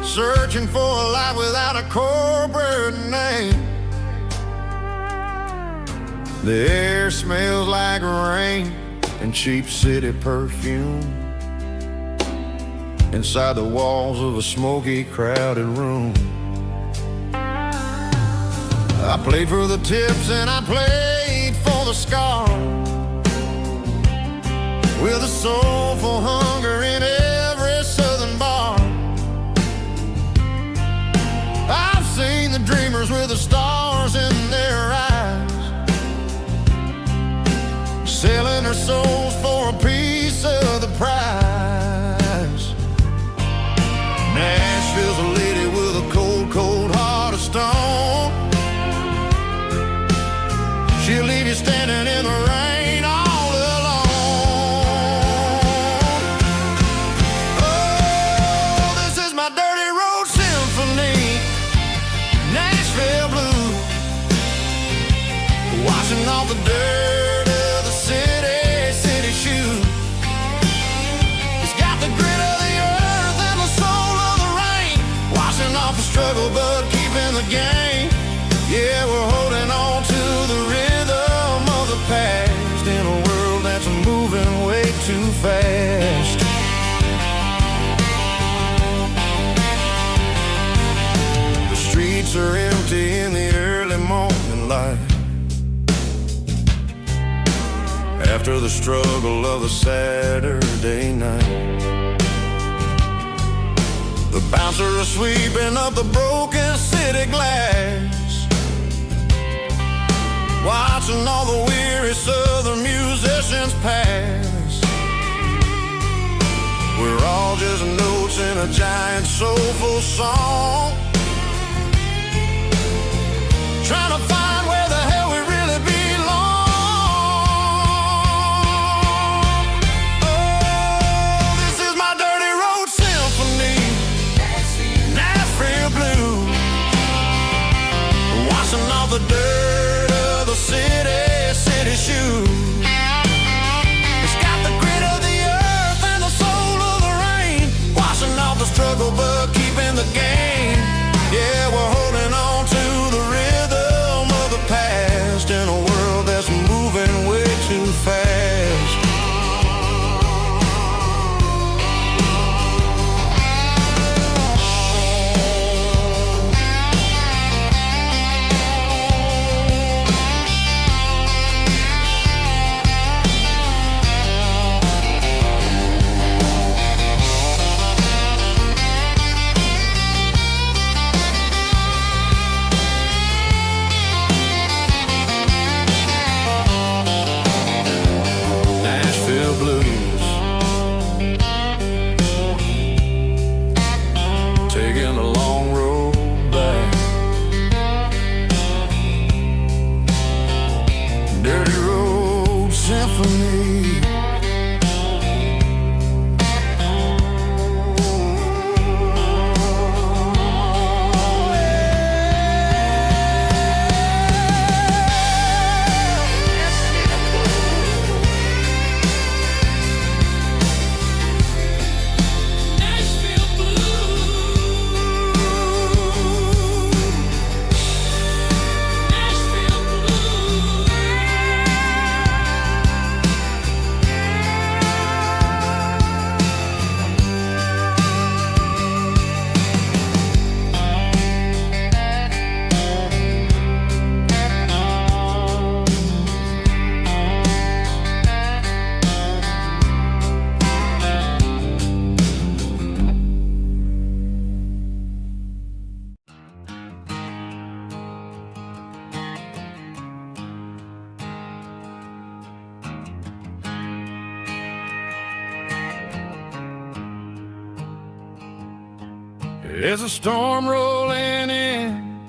searching for a life without a corporate name. The air smells like rain and cheap city perfume inside the walls of a smoky, crowded room. I played for the tips and I played for the scar, with a soulful hunger in every southern bar. I've seen the dreamers with the stars in their eyes, selling their souls for a piece of the prize. Nashville's a lady with a cold, cold heart of stone. She'll leave you standing in the rain all alone. Oh, this is my dirty road symphony, Nashville blues, washing off the dirt of the city shoes. It's got the grit of the earth and the soul of the rain, washing off the struggle but keeping the game. Yeah, we're holding on to the rhythm of the past in a world that's moving way too fast. The streets are empty in the early morning light, after the struggle of the Saturday night. The bouncers are sweeping up the broken city glass, watching all the weary southern musicians pass. We're all just notes in a giant soulful song, trying to find where the hell we really belong. Oh, this is my dirty road symphony, Nashville blues, washing off the dirt of the city shoes. It's got the grit of the earth and the soul of the rain, washing off the struggle but keeping the game. Yeah, we're holding on to the rhythm of the past in a world that's moving way too fast. Nashville blues, taking a long road back. Dirty road symphony. There's a storm rolling in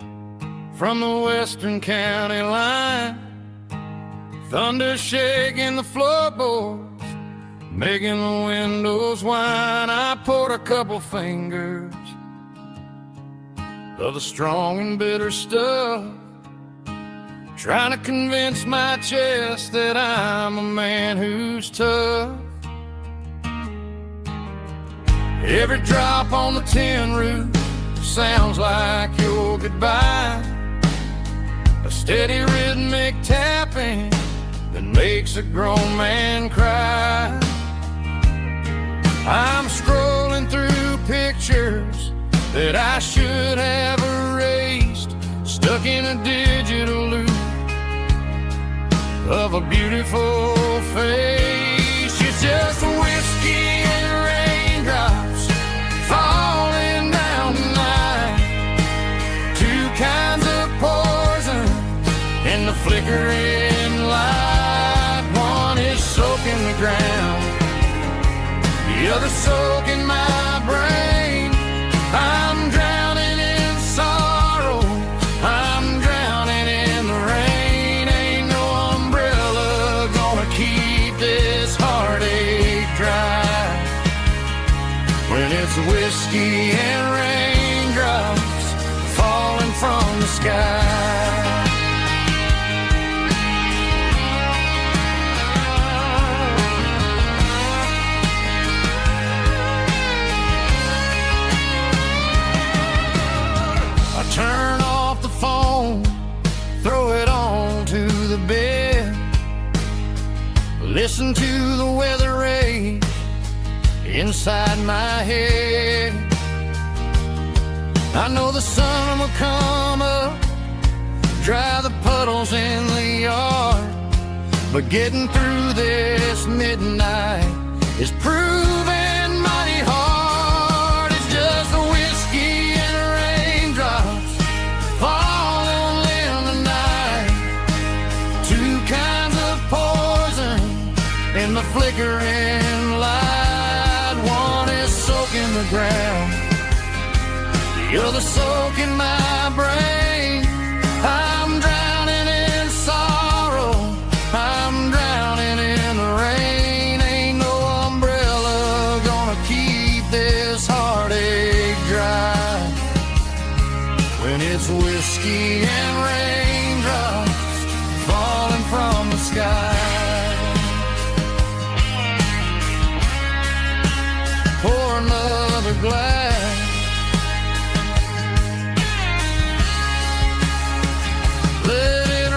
from the western county line, thunder shaking the floorboards, making the windows whine. I poured a couple fingers of the strong and bitter stuff, trying to convince my chest that I'm a man who's tough. Every drop on the tin roof sounds like your goodbye, a steady rhythmic tapping that makes a grown man cry. I'm scrolling through pictures that I should have erased, stuck in a digital
of a beautiful face. It's just whiskey and raindrops falling down tonight. Two kinds of poison in the flickering light. One is soaking the ground, the other soaking my brain. I'm drowning in sorrow, I'm drowning in the rain. Ain't no umbrella gonna keep this heartache dry when it's whiskey and raindrops falling from the sky. Turn off the phone, throw it on to the bed. Listen to the weather rage inside my head. I know the sun will come up, dry the puddles in the yard, but getting through this midnight is proving mighty hard. It's just the whiskey and raindrops falling in the night. Two kinds of poison in the flickering light. One is soaking the ground, the other soaking my brain. I'm drowning in sorrow, I'm drowning in the rain. Ain't no umbrella gonna keep this heartache dry when it's whiskey and raindrops falling from the sky. Pour another glass, let it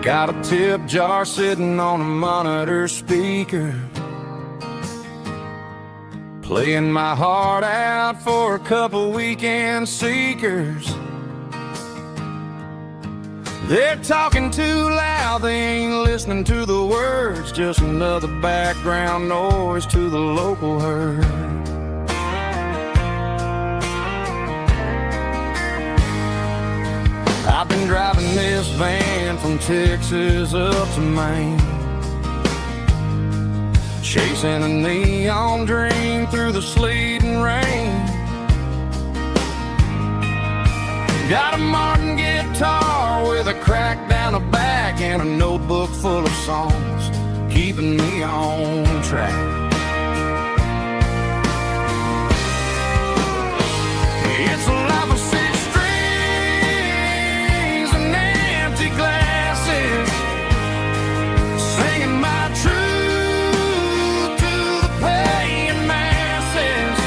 got a tip jar sitting on a monitor speaker, playing my heart out for a couple weekend seekers. They're talking too loud, they ain't listening to the words, just another background noise to the local herd. I've been driving this van from Texas up to Maine, chasing a neon dream through the sleet and rain. Got a Martin guitar with a crack down the back and a notebook full of songs, keeping me on track. It's a life of six strings and empty glasses, singing my truth to the paying masses.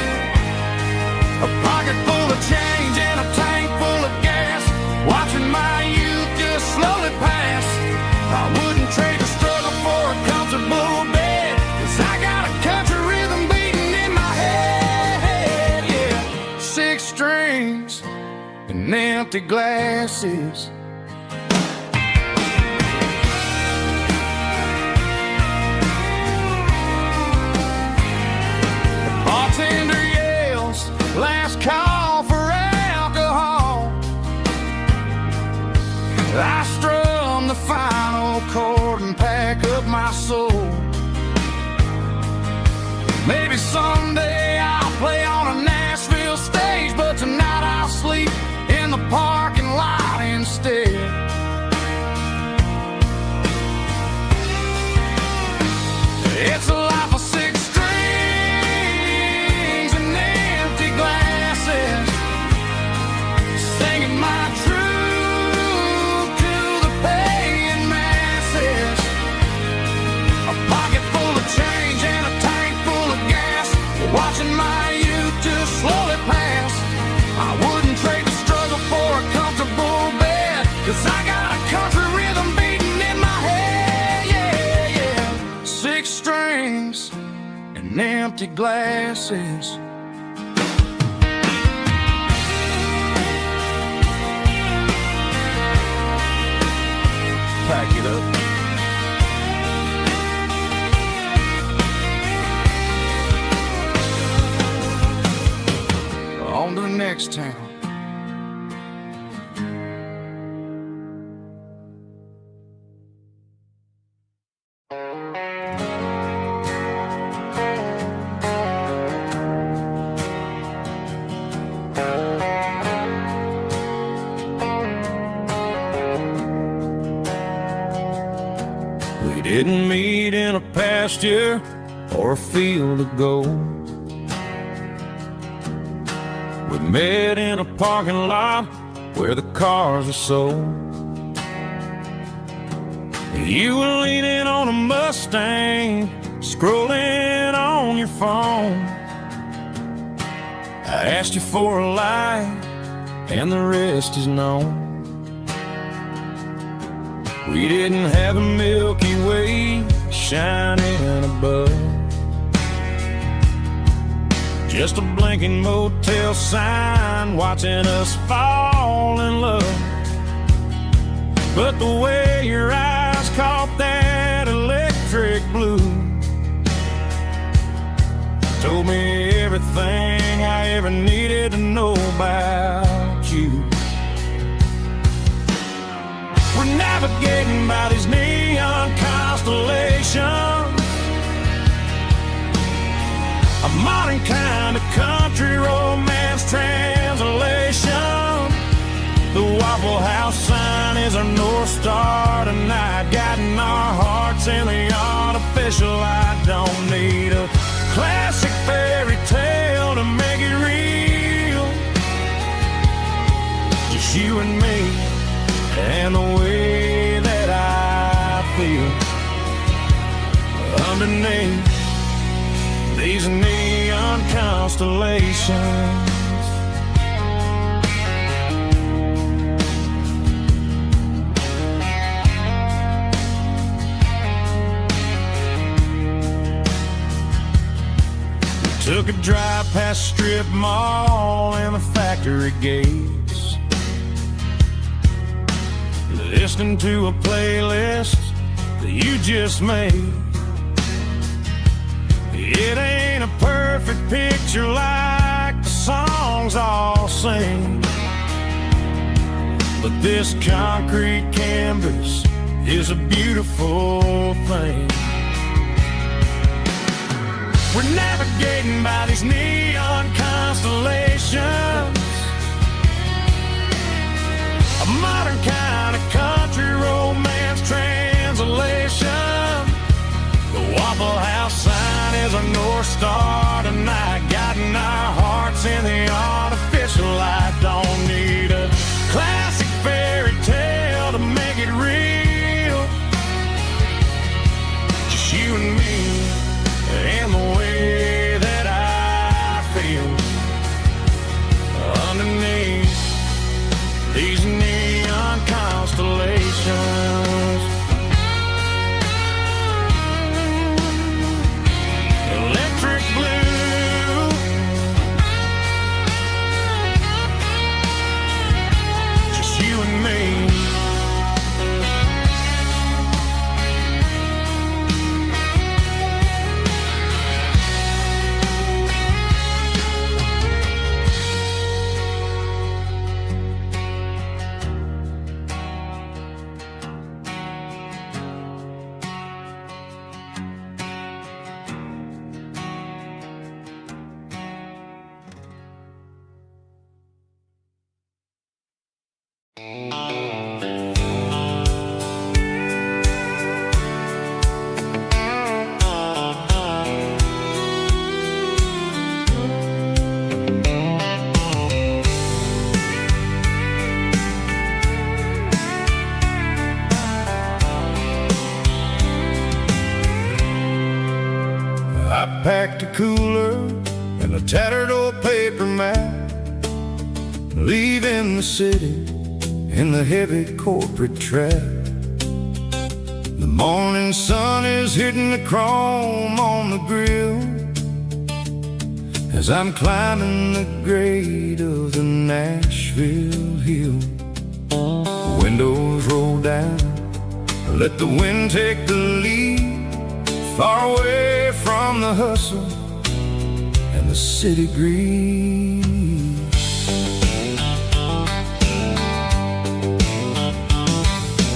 A pocket full of change and a tank full of gas, watching my youth just slowly pass. I wouldn't trade a struggle for a comfortable bed, 'cause I got a country rhythm beating in my head. Yeah, six strings and empty glasses. The bartender yells, last call for alcohol. back up my soul. Maybe someday I'll play on a Nashville stage, but tonight I'll sleep in the parking lot instead. It's a life of six strings and empty glasses, singing my truth to the paying masses. A pocket full of change and a tank full of gas, watching my youth just slowly pass. I wouldn't trade the struggle for a comfortable bed, 'cause I got a country rhythm beating in my head. Yeah, yeah. Six strings and empty glasses. Pack it up. On to the next town. We didn't meet in a pasture or a field of gold. We met in a parking lot where the cars are sold. You were leaning on a Mustang, scrolling on your phone. I asked you for a light, and the rest is known. We didn't have a Milky Way shining above, just a blinking motel sign watching us fall in love. But the way your eyes caught that electric blue told me everything I ever needed to know about you. We're navigating by these neon constellations, a modern kind of country romance translation. The Waffle House sign is our North Star tonight, guiding our hearts in the artificial. I don't need a classic fairy tale to make it real, just you and me and the way that I feel underneath these neon constellations. We took a drive past strip mall and the factory gates, listening to a playlist that you just made. It ain't a perfect picture like the songs all sing, but this concrete canvas is a beautiful thing. We're navigating by these neon constellations, a modern kind of country romance translation. The Waffle House sign is our North Star tonight, guiding our hearts in the artificial light. Don't need a classic fairy tale to make it real, just you and me and the way that I feel underneath these neon constellations. Electric blue,
I packed a cooler and a tattered old paper map, leaving the city in the heavy corporate trap. The morning sun is hitting the chrome on the grill as I'm climbing the grade of the Nashville hill. Windows roll down, let the wind take the lead, far away from the hustle and the city breeze.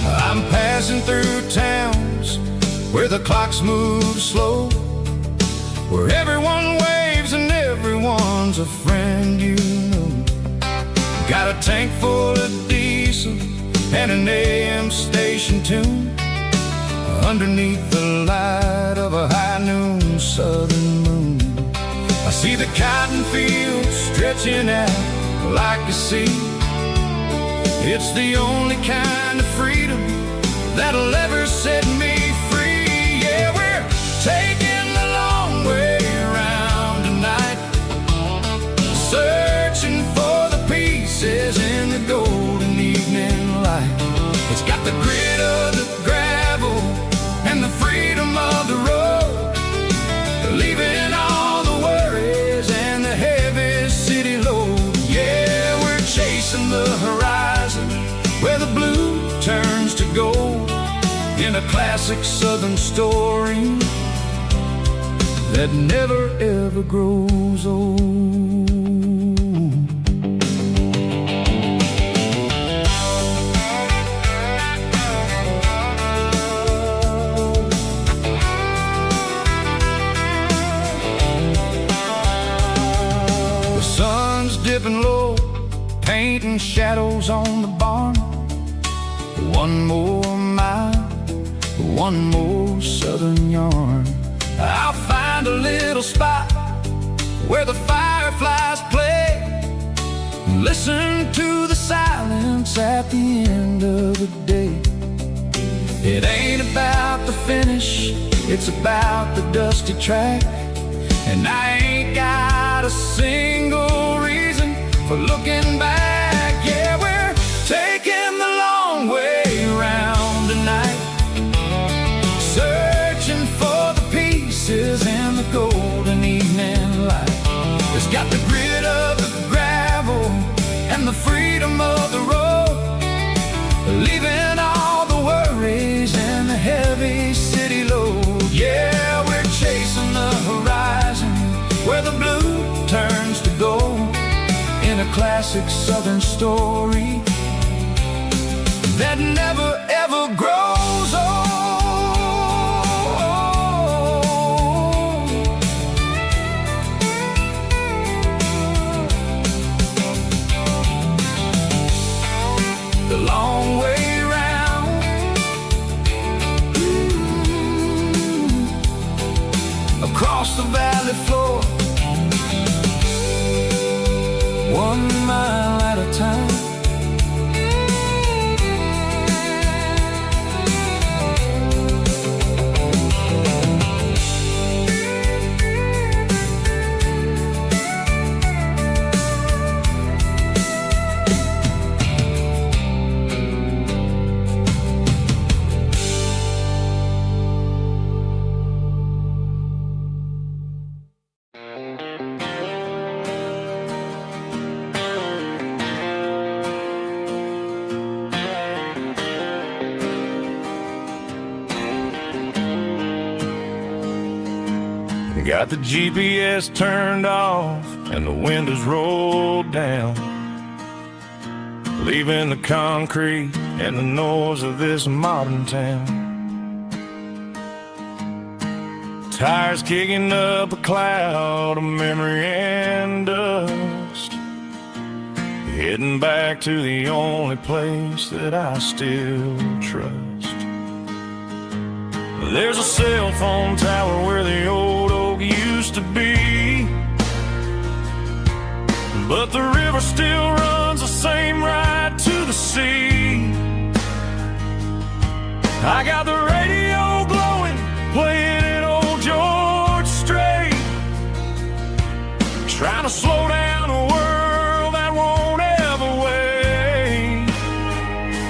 I'm passing through towns where the clocks move slow, where everyone waves and everyone's a friend you know. Got a tank full of diesel and an AM station tune underneath the light of a high noon southern moon. I see the cotton fields stretching out like a sea. It's the only kind of freedom that'll ever set me free. Yeah, we're taking the long way around tonight, searching for the pieces in the golden evening light. It's got the grit of the gravel and the freedom of the road, leaving all the worries and the heavy city load. Yeah, we're chasing the horizon where the blue turns to gold, in a classic southern story that never ever grows old. Dipping low, painting shadows on the barn. One more mile, one more southern yarn. I'll find a little spot where the fireflies play, listen to the silence at the end of the day. It ain't about the finish, it's about the dusty track. And I ain't got a single reason for looking back. Yeah, we're taking the long way around tonight, searching for the pieces in the golden evening light. It's got the grit of the gravel and the freedom of the road, leaving all the worries and the heavy city load. Yeah, we're chasing the horizon where the blue turns to gold, in a classic southern story that never ever grows old. The long way round, across the valley floor, 1 mile at a time. Got the GPS turned off and the windows rolled down, leaving the concrete and the noise of this modern town. Tires kicking up a cloud of memory and dust. heading back to the only place that I still trust. There's a cell phone tower where the old oak used to be, but the river still runs the same right to the sea. I got the radio glowing, playing an old George Strait, trying to slow down a world that won't ever wait.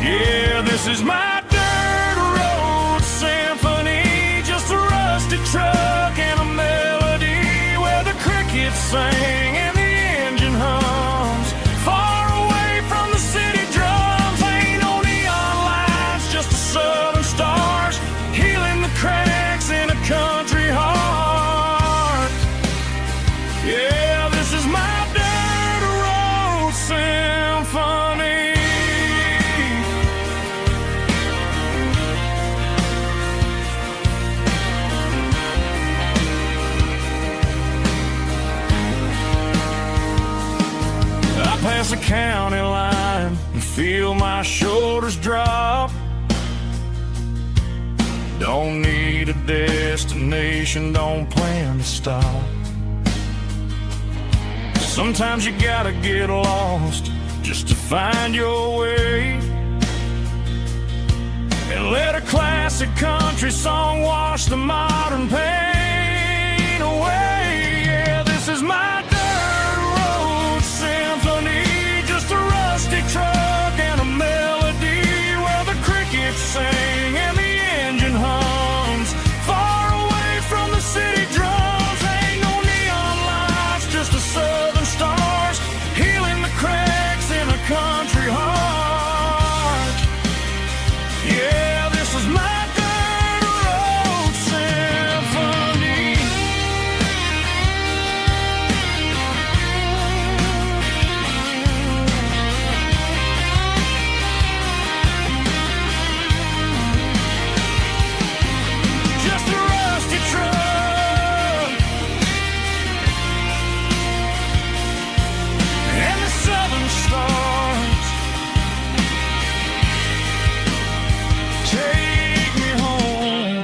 Yeah, this is my dirt road symphony, just a rusty truck and a melody where the crickets sing and the engine hums. Far away from the city drums, ain't no neon lights, just the southern stars healing the cracks in a country heart. Yeah, this is my dirt road symphony. I pass the county line and feel my shoulders drop. Don't need a destination, don't plan to stop. Sometimes you gotta get lost just to find your way, and let a classic country song wash the modern pain away. Yeah, this is my dirt road symphony, just a rusty truck and a melody where the crickets sing and the engine hums. Far away from the city drums, ain't no neon lights, just the southern stars healing the cracks in a country heart. Yeah, this is my dirt road symphony. Just a rusty truck and the southern stars take me home.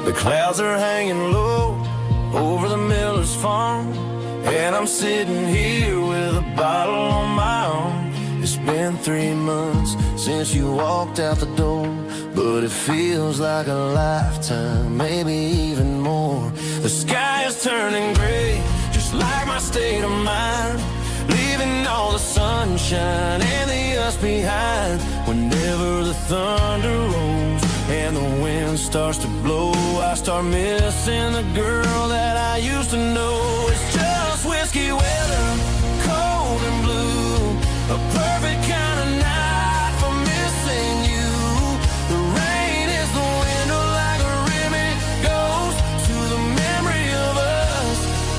The clouds are hanging low over the miller's farm, and I'm sitting here with a bottle on my arm. It's been 3 months since you walked out the door, but it feels like a lifetime, maybe even more. The sky is turning gray, just like my state of mind, leaving all the sunshine and the us behind. Whenever the thunder rolls and the wind starts to blow, I start missing the girl that I used to know. It's just whiskey weather, cold and blue, a perfect kind of night for missing you. The rain is the window like a ribbon goes to the memory of us.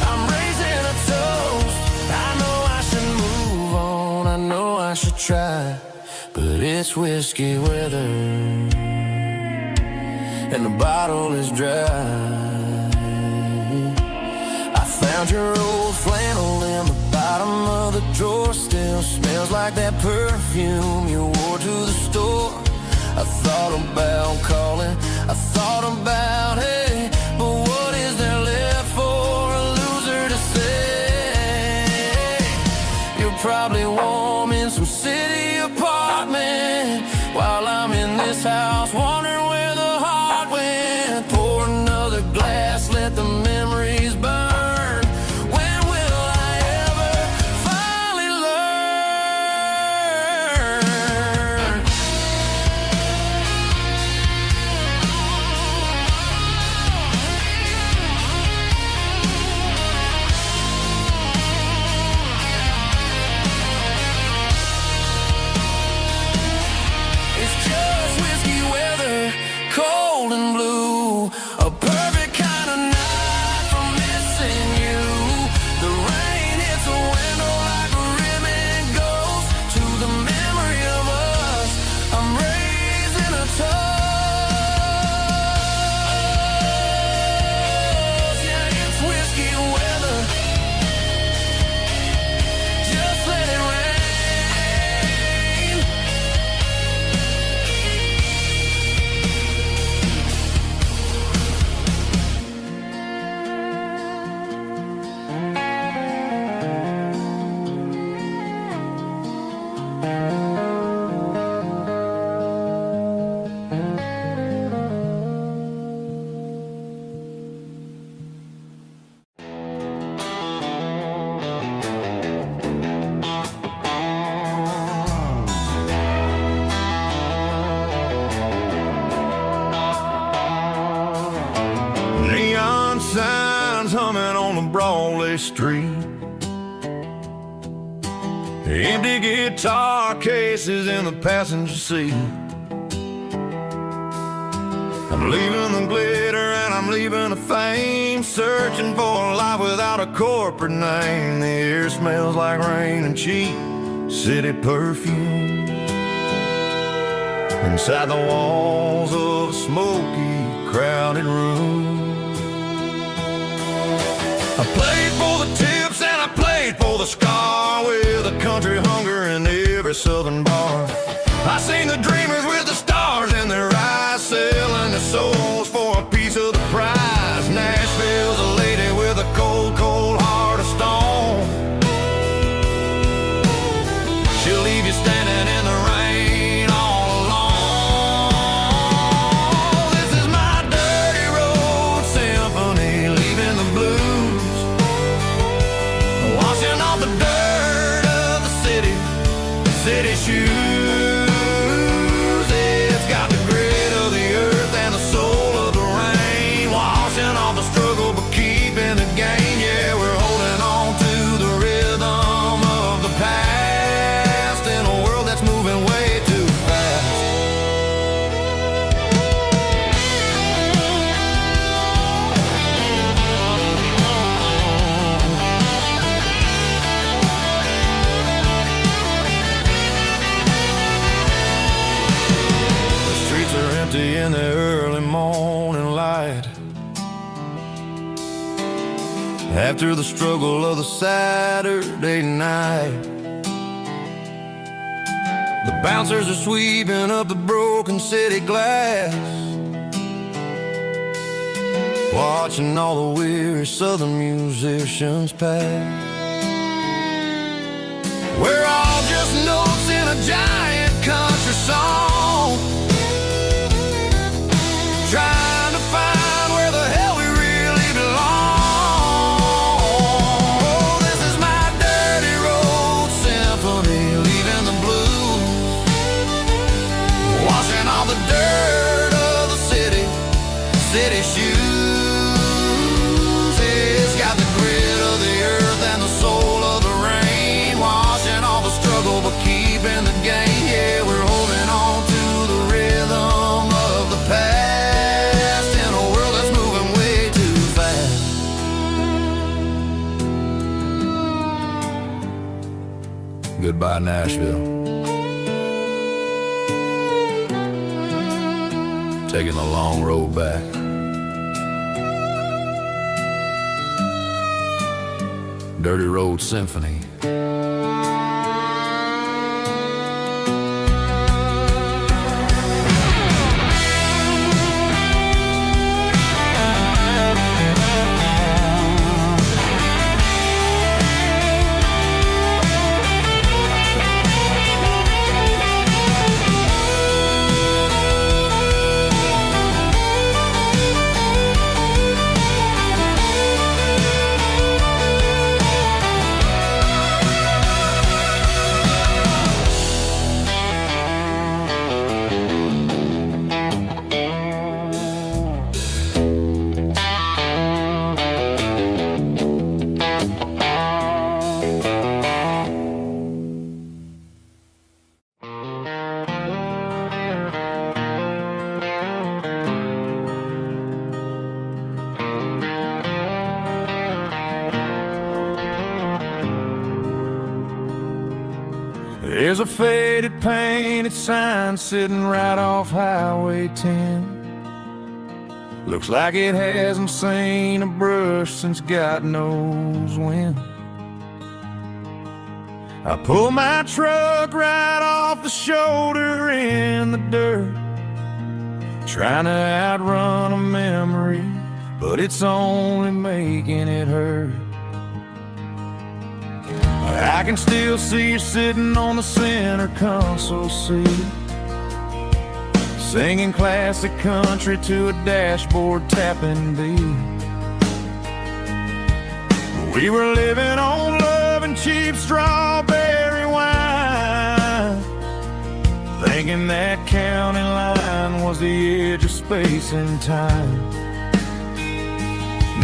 I'm raising a toast. I know I should move on, I know I should try, but it's whiskey weather and the bottle is dry. I found your old flannel in the bottom of the drawer, still smells like that perfume you wore to the store. I thought about calling, I thought about, hey, but what is there left for a loser to say? You're probably warm in some city apartment while I'm in this house wondering where the heart went. Pour another glass, let the memories burn. When will I ever finally learn?
busy street. Empty guitar cases in the passenger seat. I'm leaving the glitter and I'm leaving the fame, searching for a life without a corporate name. The air smells like rain and cheap city perfume. Inside the walls of a smoky, crowded room. I played for the tips and I played for the scar, with a country hunger in every southern bar. I seen the dreamers with the stars in their eyes, selling their souls for a piece of the prize. Nashville's a lady with a cold, cold heart of stone. She'll leave you standing in the rain all alone. This is my dirty road symphony, leaving the blues, washing off the dirt of the city shoes. It's got the grit of the earth and the soul of the rain, washing off the struggle but keeping the gain. Yeah, we're holding on to the rhythm of the past in a world that's moving way too fast. The streets are empty in the early morning light, after the struggle of the Saturday night. The bouncers are sweeping up the broken city glass, watching all the weary southern musicians pass. We're all just notes in a giant country song, trying to find where the hell we really belong. Oh, this is my dirty road symphony, leaving the blues, washing all the dirt of the city shoes. It's got the grit of the earth and the soul of the rain, washing all the struggle but keeping the gain. Yeah, we're holding on to the rhythm of the past in a world that's moving way too fast. Goodbye, Nashville. Taking the long road back. Dirty Road Symphony. There's a faded painted sign sitting right off Highway 10. Looks like it hasn't seen a brush since God knows when. I pull my truck right off the shoulder in the dirt, trying to outrun a memory, but it's only making it hurt. I can still see you sitting on the center console seat, singing classic country to a dashboard tapping beat. We were living on love and cheap strawberry wine, thinking that county line was the edge of space and time.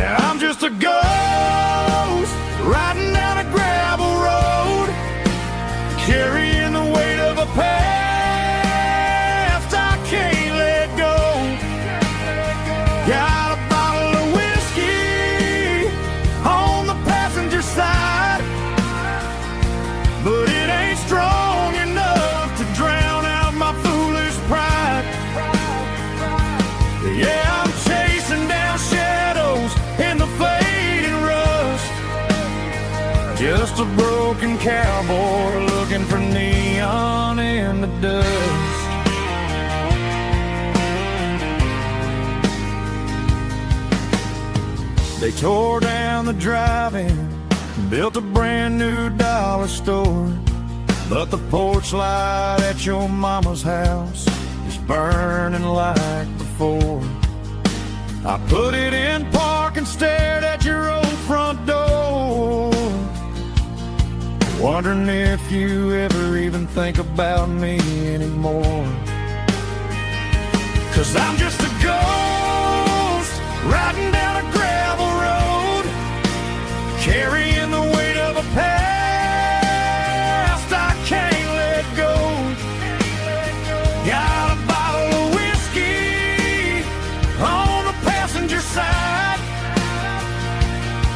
Now I'm just a ghost riding down a gravel road, carrying the weight of a past I can't let go. Got a bottle of whiskey on the passenger side, but it ain't strong enough to drown out my foolish pride. Yeah, I'm chasing down shadows in the fading rust, just a broken cowboy looking for neon in the dust. They tore down the drive-in, built a brand new dollar store, but the porch light at your mama's house is burning like before. I put it in park and stared at your old front door, wondering if you ever even think about me anymore. 'Cause I'm just a ghost riding down a gravel road, carrying the weight of a past I can't let go. Got a bottle of whiskey on the passenger side,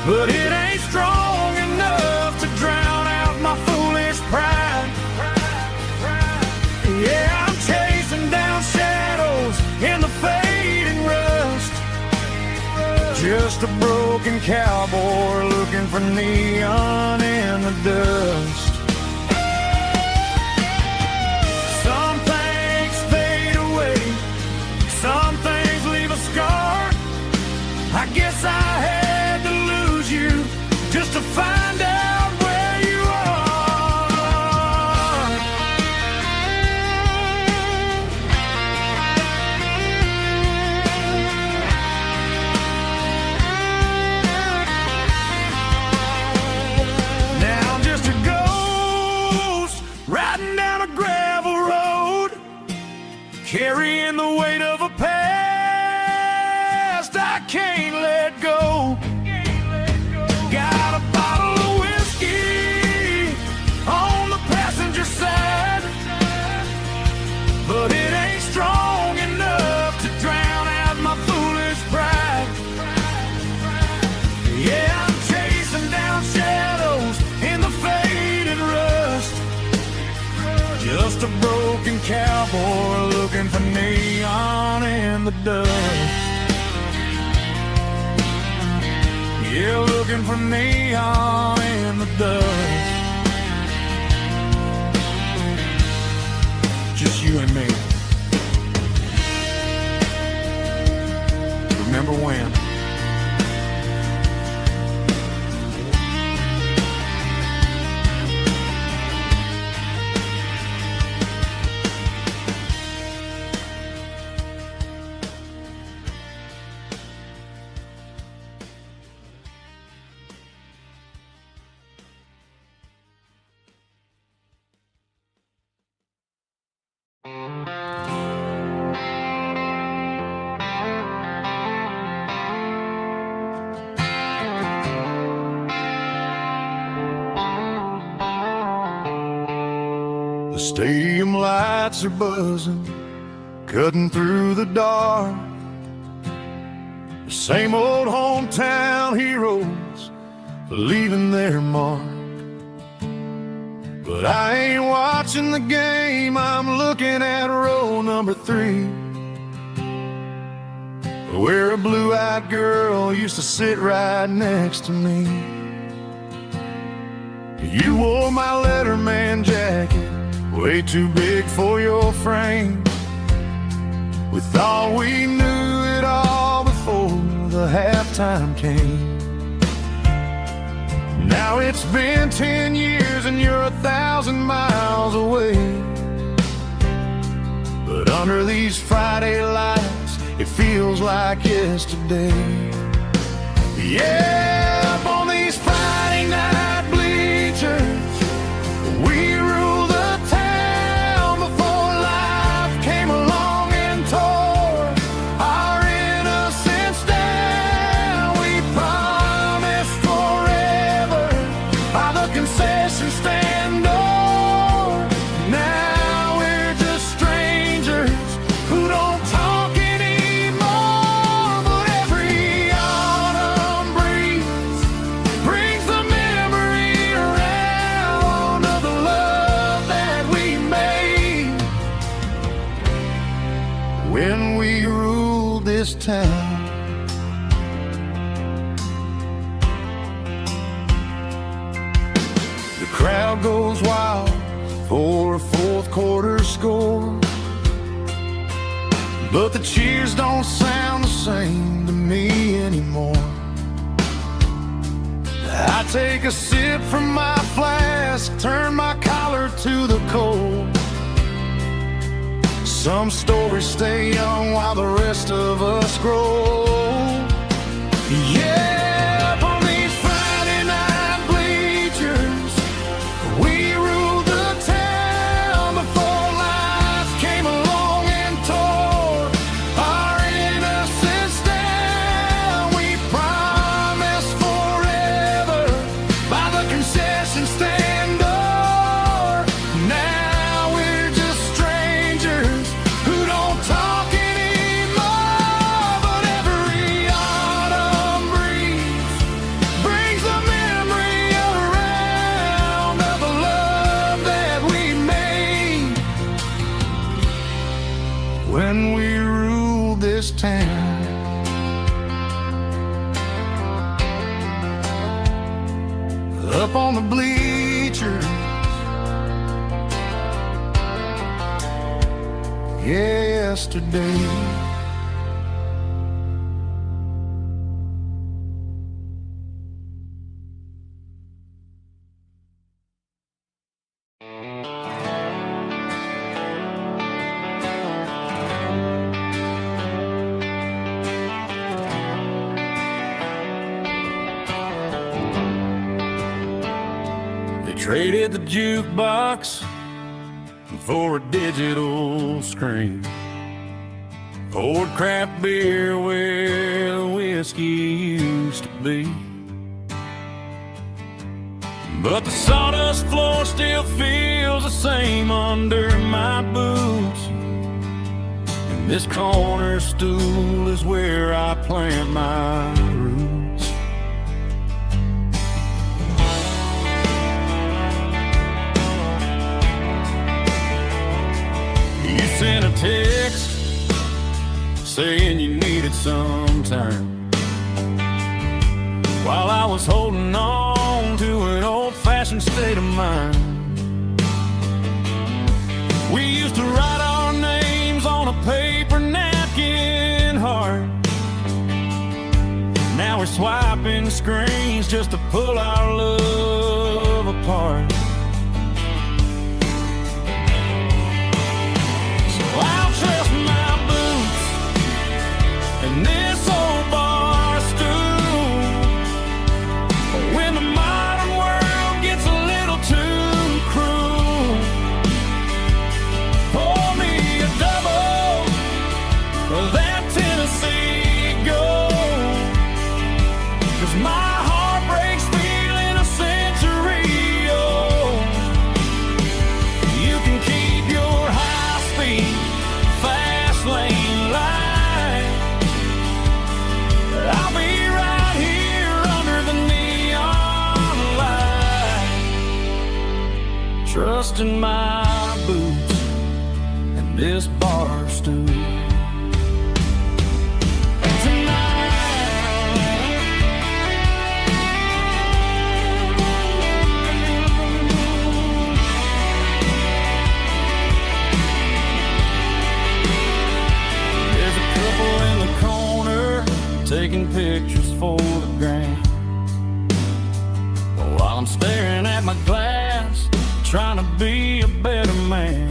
but it ain't strong enough to drown out my foolish pride. Yeah, I'm chasing down shadows in the fading rust, just a broken cowboy looking for neon in the dust. Some things fade away, some things leave a scar. I guess I had to lose you just to find out where you are. Now I'm just a ghost riding down a gravel road, carrying the weight of a past I can't let go. Got a bottle of whiskey on the passenger side, but it ain't strong enough to drown out my foolish pride. Yeah, I'm chasing down shadows in the faded rust, just a broken cowboy looking for neon in the dust. Yeah, looking for neon in the dust. Just you and me. Remember when? The stadium lights are buzzing, cutting through the dark. The same old hometown heroes leaving their mark. But I ain't watching the game, I'm looking at row number 3, where a blue-eyed girl used to sit right next to me. You wore my Letterman jacket, way too big for your frame. We thought we knew it all before the halftime came. Now it's been 10 years and you're 1,000 miles away, but under these Friday lights it feels like yesterday. Yeah, up on these Friday night bleachers, we rule the town before life came along and tore our innocence down. We when we ruled this town. The crowd goes wild for a fourth quarter score, but the cheers don't sound the same to me anymore. I take a sip from my flask, turn my collar to the cold. Some stories stay young while the rest of us grow. Yeah, up on these Friday night bleachers, we ruled the town before life came along and tore our innocence down. We promised forever by the concession stand door. Now we're just strangers who don't talk anymore. But every autumn breeze brings the memory around of the love that we made when we ruled this town. Up on the bleachers, yesterday. They traded the jukebox for a digital screen, poured craft beer where the whiskey used to be. But the sawdust floor still feels the same under my boots, and this corner stool is where I plant my roots. You sent a text saying you needed some time, while I was holding on to an old-fashioned state of mind. We used to write our names on a paper napkin heart. Now we're swiping screens just to pull our love apart. So I'll trust my boots and this old bar stool when the modern world gets a little too cruel. Pour me a double of that Tennessee Gold, 'cause my heart breaks feeling a century old. You can keep your high-speed, fast lane light. I'll be right here under the neon light, trusting my boots and this bar stool. There's a couple in the corner taking pictures for the gram, while I'm staring at my glass, trying to be a better man.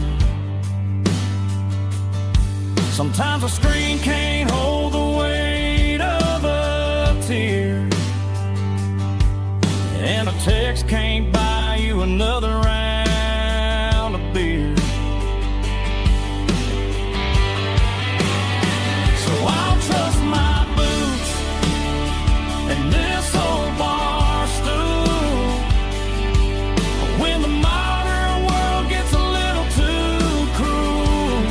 Sometimes a screen can't hold the weight of a tear, and a text can't buy you another round of beer. So I'll trust my boots and this old bar stool when the modern world gets a little too cruel.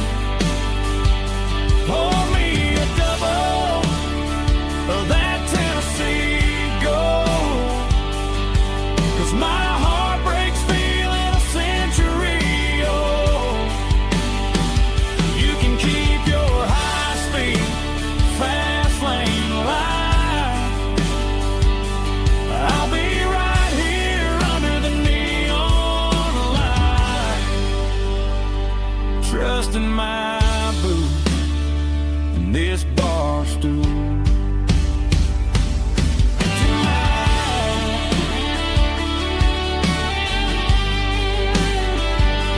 Pour me a double of that Tennessee Gold, 'cause my heart breaks feeling
rust in my boot and this bar stool.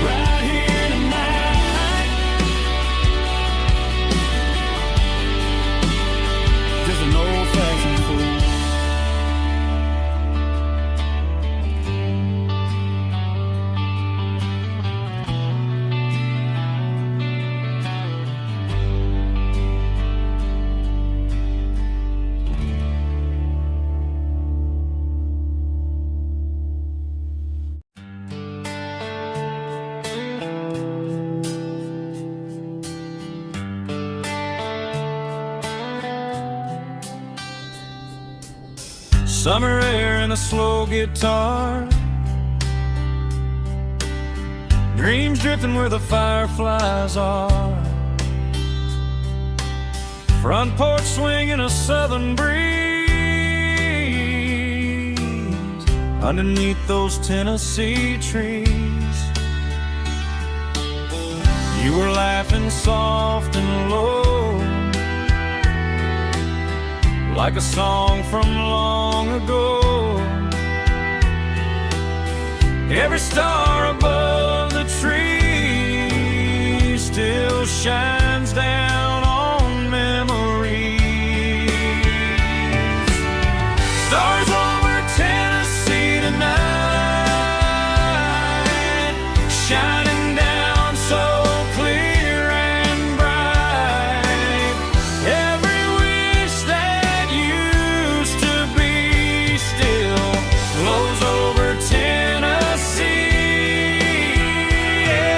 Right here tonight, just an old-fashioned fool. Summer air and a slow guitar, dreams drifting where the fireflies are, front porch swinging a southern breeze underneath those Tennessee trees. You were laughing soft and low, like a song from long ago. Every star above the tree still shines down on memories. Stars over Tennessee tonight, shining down so clear and bright. Every wish that used to be still flows over Tennessee.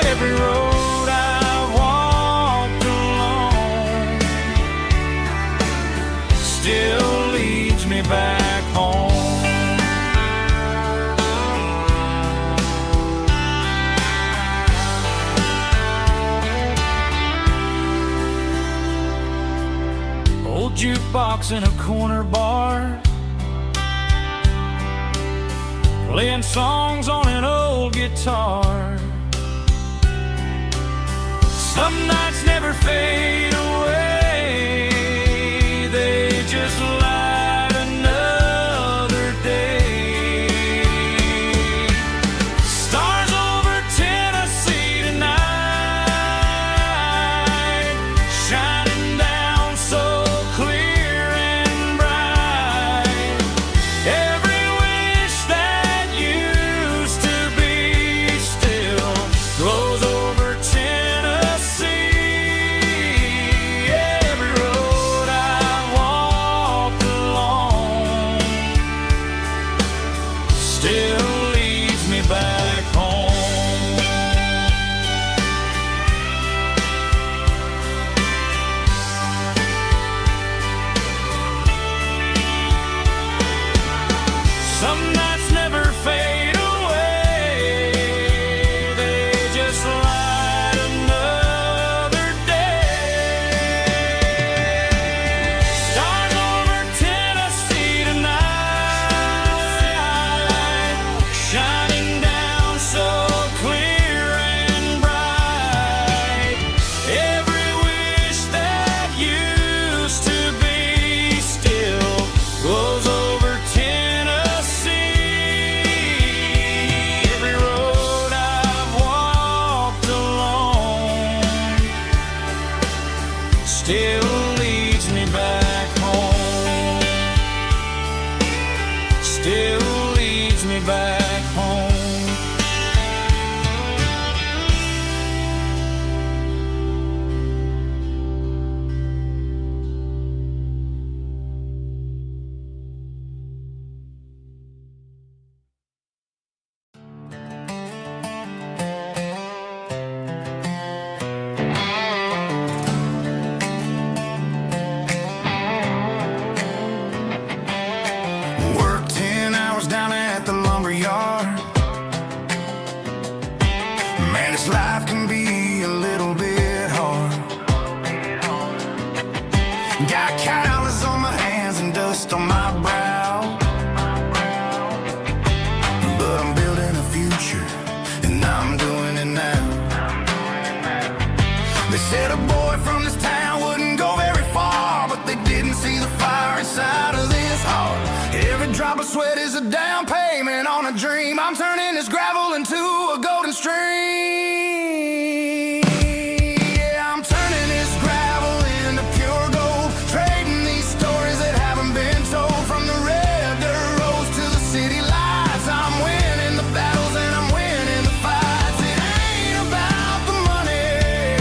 Every road I've walked along still leads me back home. Old jukebox in a corner bar, playing songs on an old guitar. Some nights never fade away, they just light another day. Stars over Tennessee tonight, shining down so clear and bright. Every wish that used to be still glows over Tennessee. Every road I walked along still leads me back home. Some nights never fade away, they just light another day. Stars over Tennessee tonight, shining down so clear and bright. Every wish that used to be still goes over Tennessee. Every road I've walked along still leads me back home. Still leads me back home.
Worked 10 hours down at the lumberyard. They said a boy from this town wouldn't go very far, but they didn't see the fire inside of this heart. Every drop of sweat is a down payment on a dream. I'm turning this gravel into a golden stream. Yeah, I'm turning this gravel into pure gold, trading these stories that haven't been told. From the red dirt roads to the city lights, I'm winning the battles and I'm winning the fights. It ain't about the money,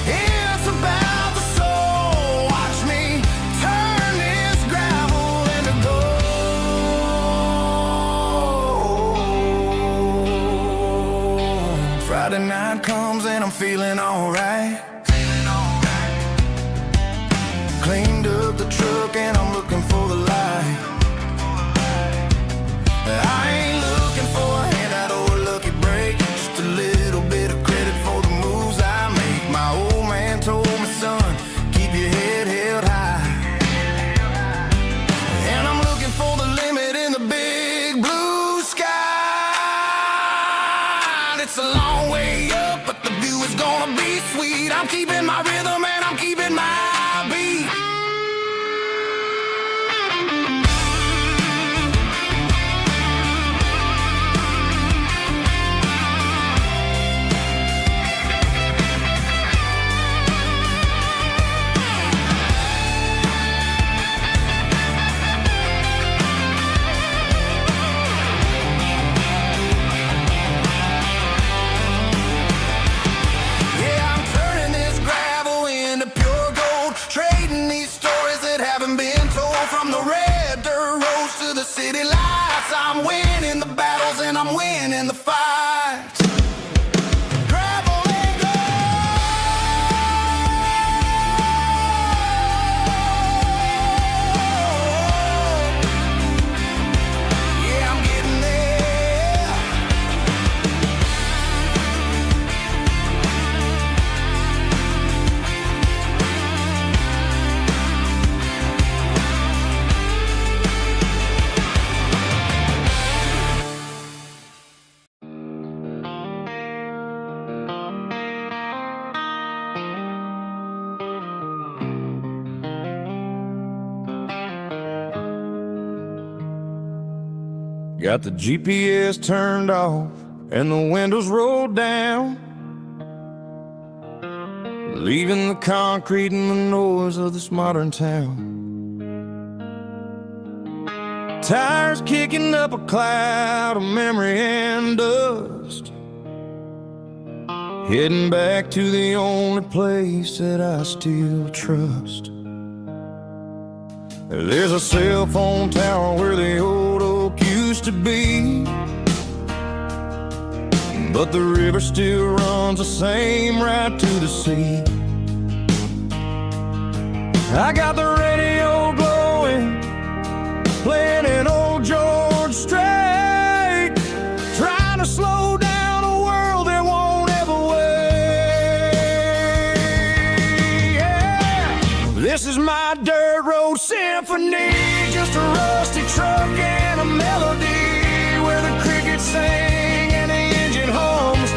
it's about the soul. Watch me turn this gravel into gold. Friday night comes and I'm feeling alright. Cleaned up the truck and I'm looking for the light. I ain't looking for a handout or a lucky break, just a little bit of credit for the moves I make. My old man told me, son, keep your head held high. And I'm looking for the limit in the big blue sky. It's a long way up, but the view is gonna be sweet. I'm keeping my rhythm and I'm keeping my beat. Yeah, I'm turning this gravel into pure gold, trading these stories that haven't been told. From the red dirt roads to the city lights, I'm winning the battles and I'm winning the fights. Gravel and gold. Yeah, I'm getting there.
Got the GPS turned off and the windows rolled down, leaving the concrete and the noise of this modern town. Tires kicking up a cloud of memory and dust, heading back to the only place that I still trust. There's a cell phone tower where the old oak used to be, but the river still runs the same right to the sea. I got the radio glowing, playing an old George Strait, trying to slow down a world that won't ever wait. Yeah. This is my dirt road symphony, just a rusty truck and a melody where the crickets sing and the engine hums,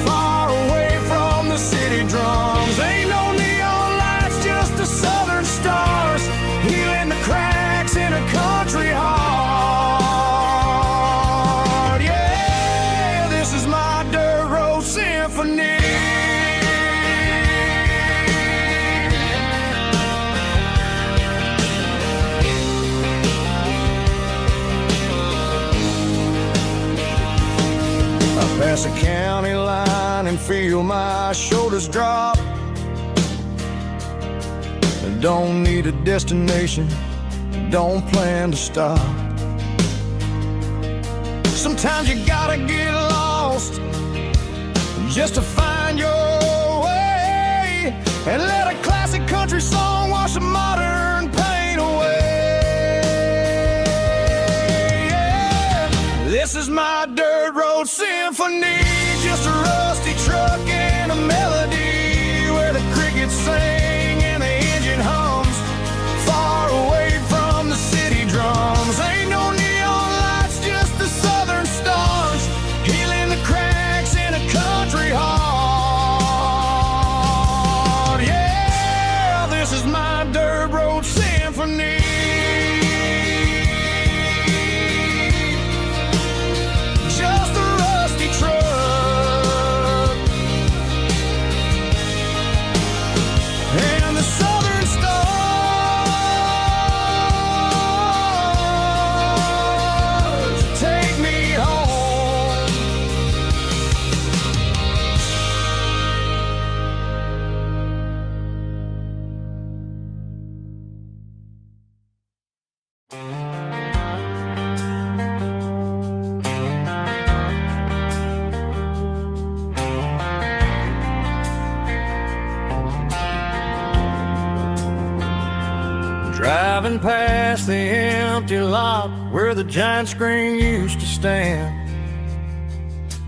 far away from the city drums. Ain't no neon lights, just the southern stars, healing the cracks in a country heart. Yeah, this is my dirt road symphony. Pass a county line and feel my shoulders drop. I don't need a destination, don't plan to stop. Sometimes you gotta get lost just to find your way, and let a classic country song wash a modern pain away. Yeah. This is my dirt road symphony, just a rusty truck and a melody where the crickets sing and the engine hums, far away from the city drums. Ain't no neon lights, just the southern stars, healing the cracks in a country heart.
Driving past the empty lot where the giant screen used to stand.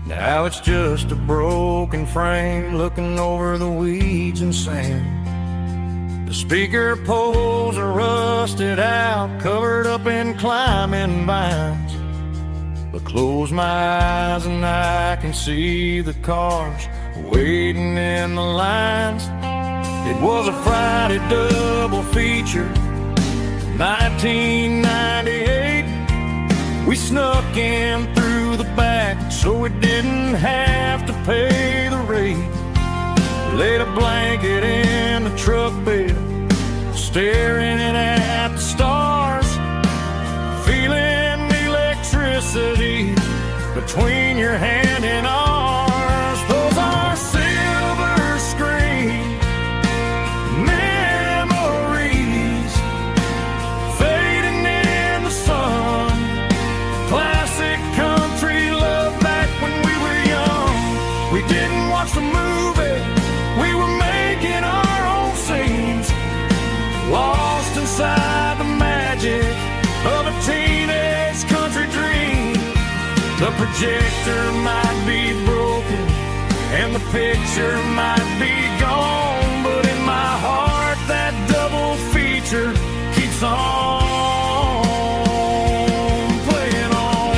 Now it's just a broken frame looking over the weeds and sand. The speaker poles are rusted out, covered up in climbing vines. But close my eyes and I can see the cars waiting in the lines. It was a Friday double feature, 1998. We snuck in through the back so we didn't have to pay the rate. Laid a blanket in the truck bed, staring at the stars, feeling the electricity between your hand and ours. Those are silver screen memories fading in the sun. Classic country love back when we were young. We didn't watch the movie, we were making our own scenes, lost inside the magic of a teenage country dream. The projector might be broken and the picture might be gone, but in my heart that double feature keeps on playing on.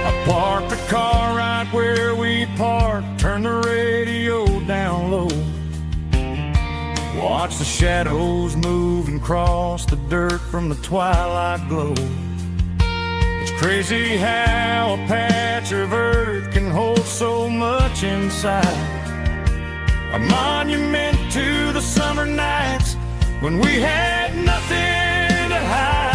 I parked the car right where we parked, turned the radio down low, watch the shadows move and cross the dirt from the twilight glow. It's crazy how a patch of earth can hold so much inside. A monument to the summer nights when we had nothing to hide.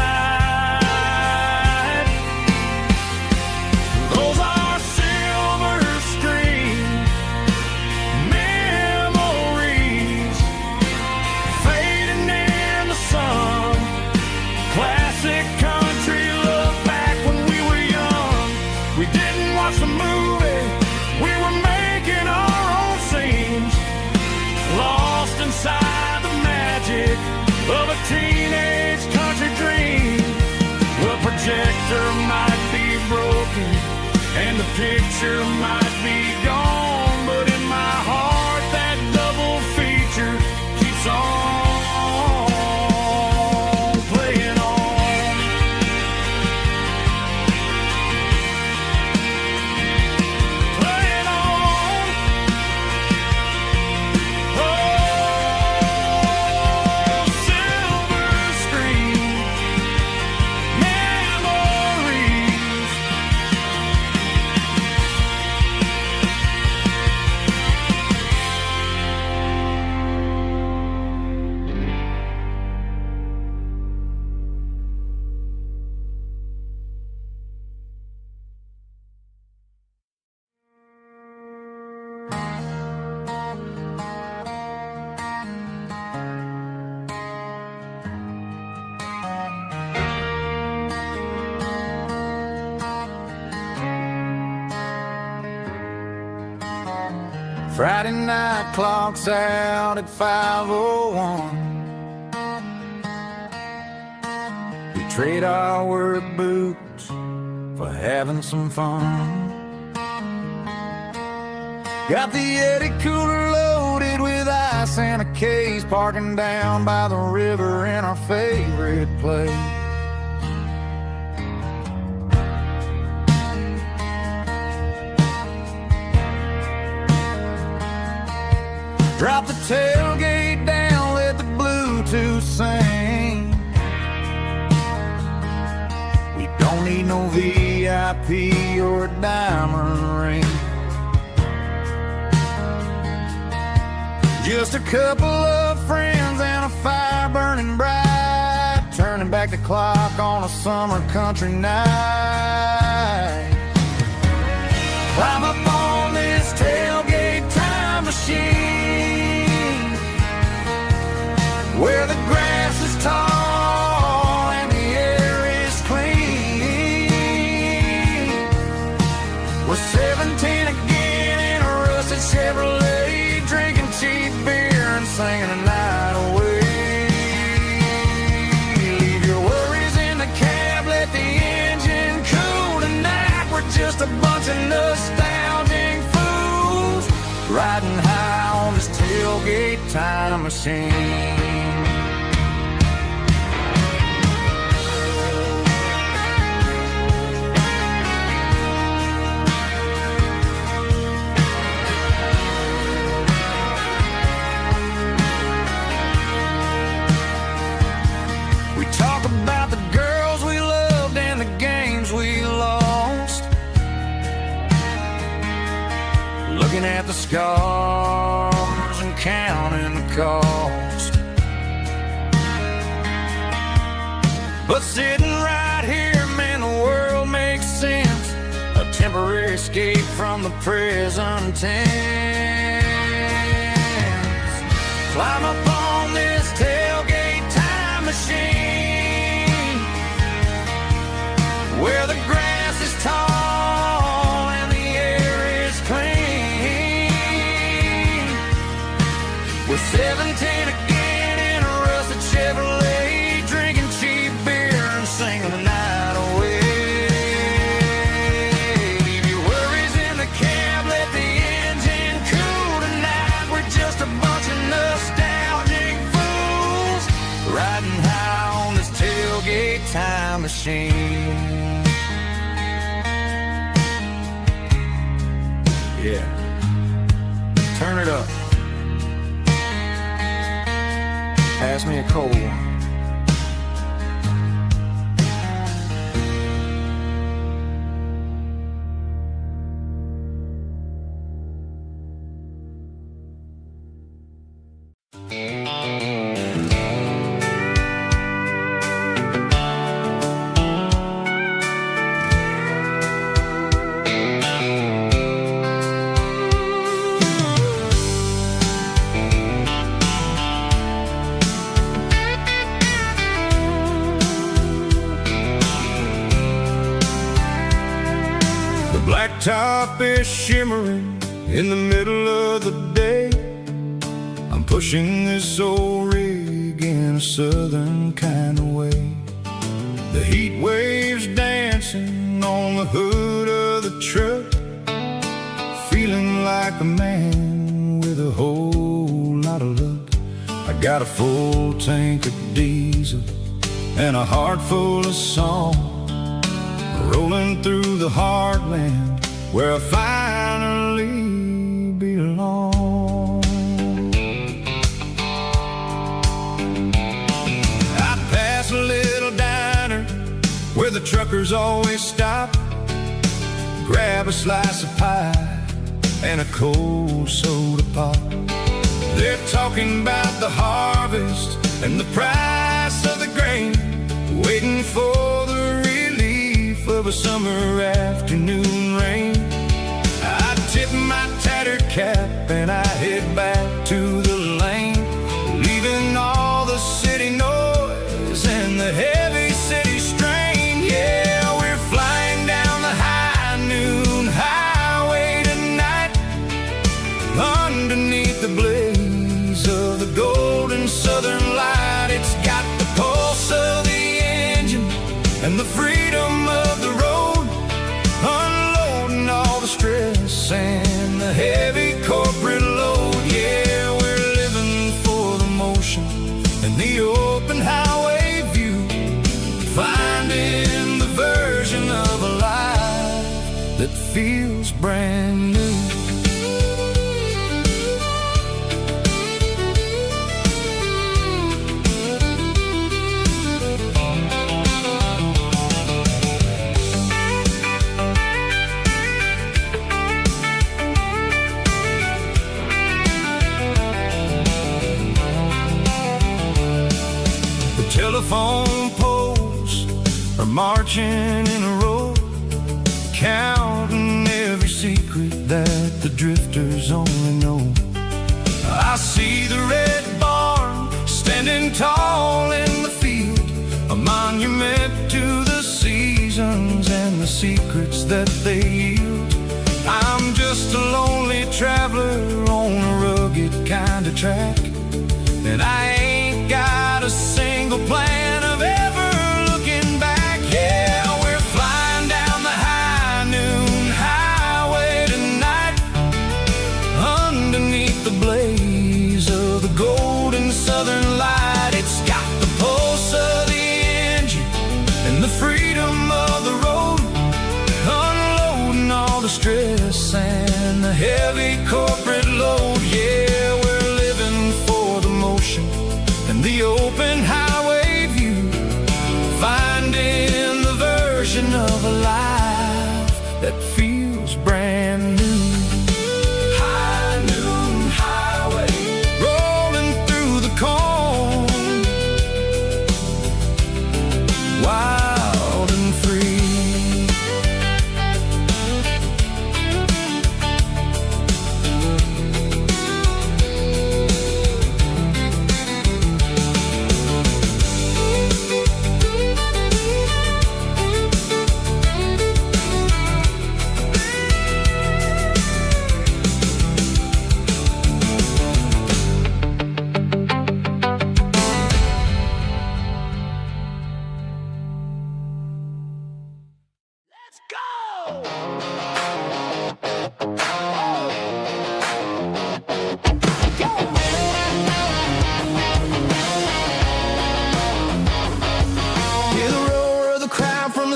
Those are silver screen memories fading in the sun. Classic country love back when we were young. We didn't watch the movie, we were making our own scenes, lost inside the magic of a teenage country dream. The projector might be broken and the picture might be gone, but in my heart that double feature keeps on playing on. Playing on. Oh, silver screen memories. Friday night clocks out at 5:01. We trade our work boots for having some fun. Got the Eddie cooler loaded with ice and a case, parking down by the river in our favorite place. Drop the tailgate down, let the Bluetooth sing. We don't need no VIP or a diamond ring. Just a couple of friends and a fire burning bright, turning back the clock on a summer country night. Climb up on this tailgate time machine, where the grass is tall and the air is clean. bunch of nostalgic fools riding high on this tailgate time machine. About the girls we loved and the games we lost, looking at the scars and counting the cost. But sitting right here, man, the world makes sense. A temporary escape from the present tense. Climb up on this tailgate time machine, where the grass is tall and the air is clean. We're 17 again in a rusted Chevrolet, drinking cheap beer and singing the night away. Leave your worries in the cab, let the engine cool tonight. We're just a bunch of nostalgic fools riding high on this tailgate time machine. Yeah, turn it up. Pass me a cold one.
Blacktop is shimmering in the middle of the day. I'm pushing this old rig in a southern kind of way. The heat waves dancing on the hood of the truck, feeling like a man with a whole lot of luck. I got a full tank of diesel and a heart full of song, rolling through the heartland where I finally belong. I pass a little diner where the truckers always stop, grab a slice of pie and a cold soda pop. They're talking about the harvest and the price of the grain, waiting for the relief of a summer afternoon rain. I tip my tattered cap and I head back to the lane, leaving all the city noise and the heavy city strain. Yeah, we're flying down the high noon highway tonight, underneath the blaze of the golden southern light. It's got the pulse of the engine and the freedom of the road, unloading all the stress and the heavy corporate load. Yeah, we're living for the motion and the open highway view, finding the version of a life that feels brand new. Telephone poles are marching in a row, counting every secret that the drifters only know. I see the red barn standing tall in the field, a monument to the seasons and the secrets that they yield. I'm just a lonely traveler on a rugged kind of track, and I ain't got a single plan of ever looking back. Yeah, we're flying down the high noon highway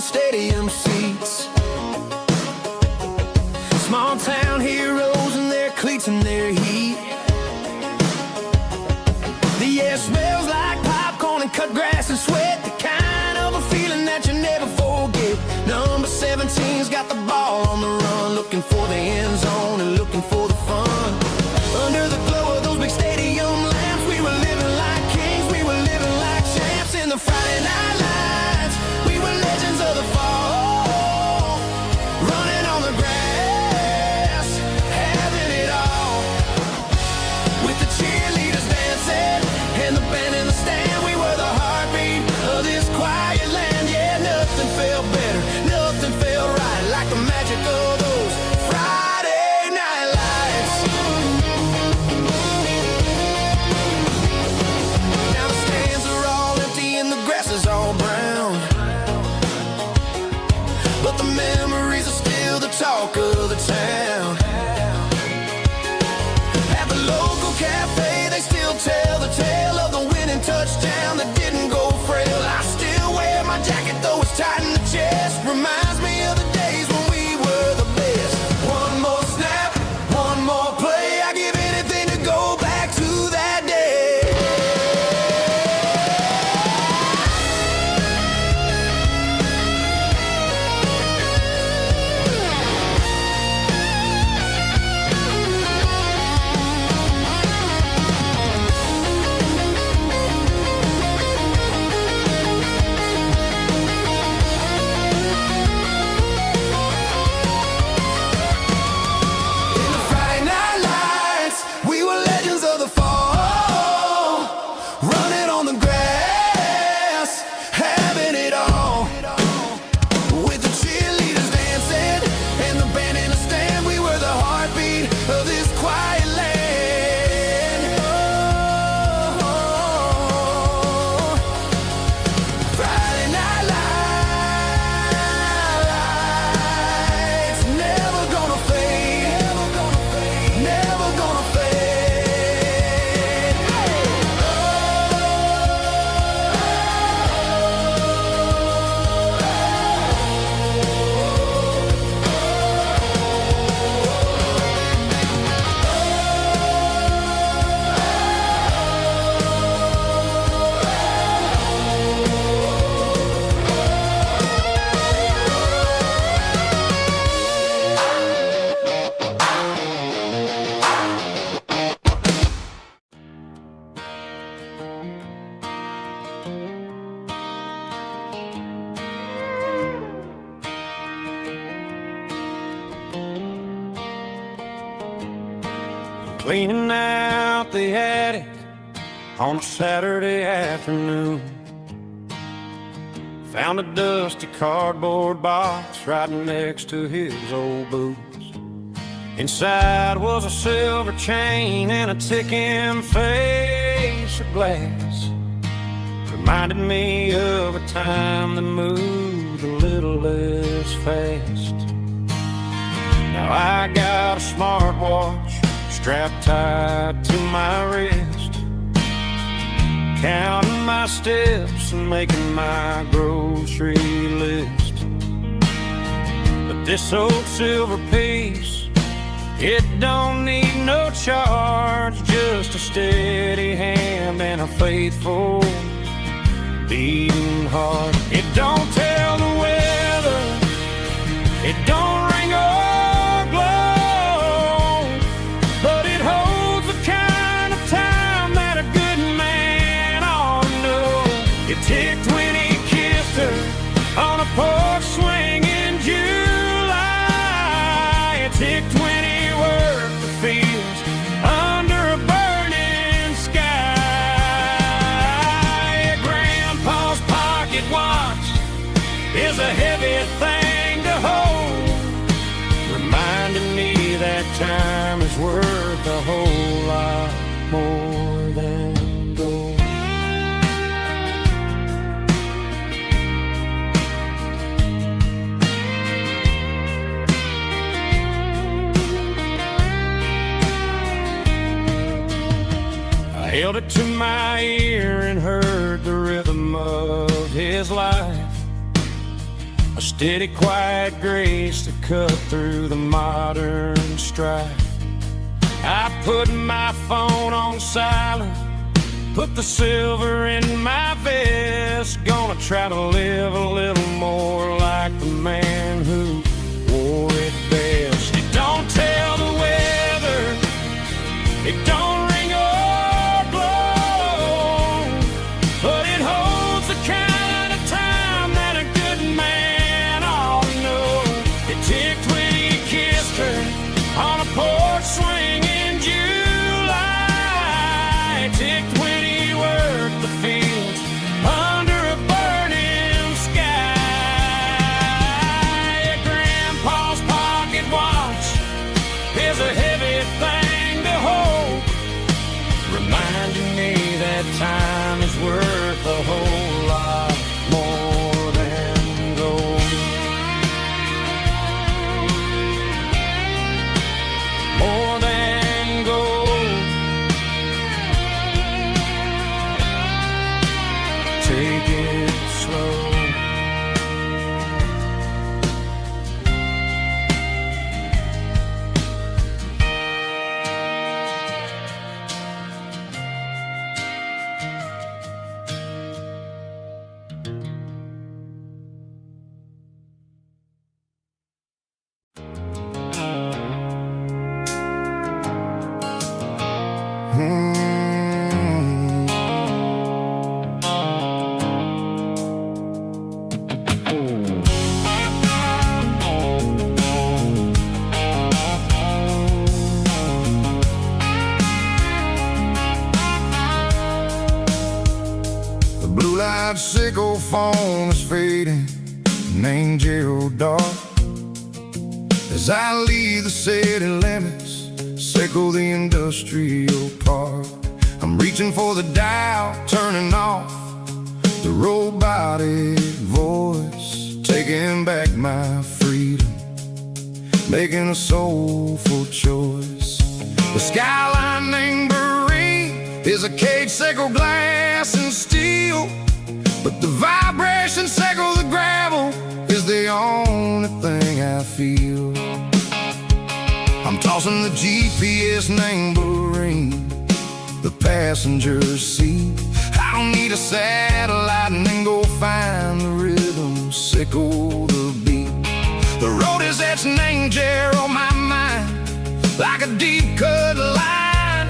the stadium seats. Small town heroes in their cleats and their heat. The air smells like popcorn and cut grass and sweat, the kind of a feeling that you never forget. Number 17's got the ball on the run, looking for the end zone and looking for the fun. Under the glow of those big stadium lamps, we were living like kings, we were living like champs. In the Friday night lights, we were legends of the fall, running on the grass, having it all. With the cheerleaders dancing and the band in the stand, we were the heartbeat of this quiet land. Yeah, nothing felt better, nothing felt right like the magic of those Friday night lights. Now the stands are all empty and the grass is all brown, but the memories are still the talk of the town. At the local cafe, they still tell the tale of the winning touchdown that didn't go frail. I still wear my jacket though it's tight in the chest. Reminds me of the days when we were the best. One more snap, one more play, I give anything to go back to that day. In the Friday night lights, we were legends of the fall, running on the grass, having it all. With the cheerleaders dancing and the band in the stand, we were the heartbeat of this quiet land. Oh, Friday night lights, never gonna fade, never gonna fade.
Cleaning out the attic on a Saturday afternoon. Found a dusty cardboard box right next to his old boots. Inside was a silver chain and a ticking face of glass. Reminded me of a time that moved a little less fast. Now I got a smartwatch strapped tight to my wrist, counting my steps and making my grocery list. But this old silver piece, it don't need no charge, just a steady hand and a faithful beating heart. It don't tell the weather, it don't ring or glow, but it holds the kind of time that a good man ought to know. It ticked when he kissed her on a porch swing in July. It ticked when he worked the fields under a burning sky. Grandpa's pocket watch is a heavy thing to hold, reminding me that time is worth a whole lot more than gold. I held it to my ear and heard the rhythm of his life. a steady, quiet grace to cut through the modern strife. I put my phone on silent, put the silver in my vest. Gonna try to live a little more like the man who wore it best. It don't tell the weather, it don't ring or blow, but it holds the kind of time that a good man ought to know. It ticked when he kissed her on a porch swing in July. It ticked when he worked the fields under a burning sky. Yeah, Grandpa's pocket watch is a heavy thing to hold, reminding me that time is worth a whole lot more than gold. More than gold. Take it slow.
The blue-light sickle foam is fading, name Gerald dark. As I leave the city limits, sickle the industrial park. I'm reaching for the dial, turning off the robotic voice, taking back my freedom, making a soulful choice. The skyline named Marine is a cage, sickle glass and steel, but the vibration sickle the gravel is the only thing I feel. I'm tossing the GPS named Marine, the passenger seat. I don't need a satellite and then go find the rhythm, sickle the beat. The road is etched named Jer on my mind, like a deep cut line,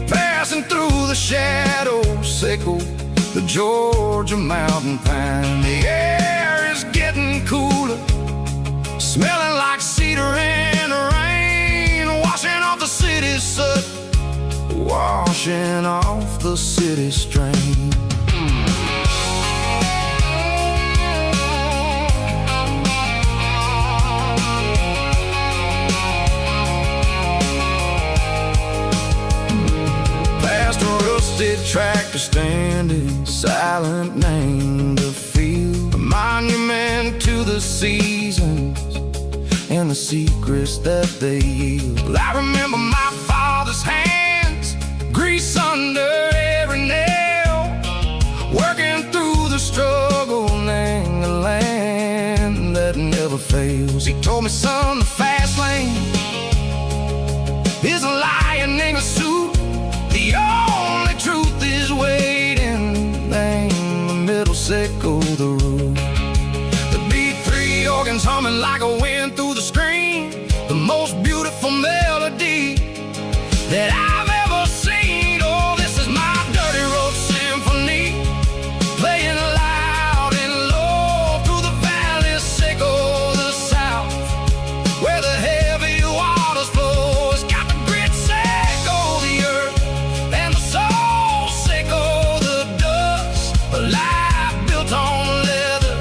passing through the shadows, sickle the Georgia mountain pine. The air is getting cooler, smelling like cedar in the rain, washing off the city's soot, washing off the city strain. Past a rusted tractor standing silent, named the field, a monument to the seasons and the secrets that they yield. I remember my father's hands, grease under every nail, working through the struggle, named the land that never fails. He told me, son, the fast lane is a lion in a suit. The only truth is waiting, name the middle, sickle the root. The B3 organs humming like a wind through the screen, the most beautiful melody that I've ever seen. Oh, this is my dirty road symphony, playing loud and low through the valley, sickle the south, where the heavy waters flow. It's got the grit, sickle the earth, and the soul, sickle the dust. A life built on leather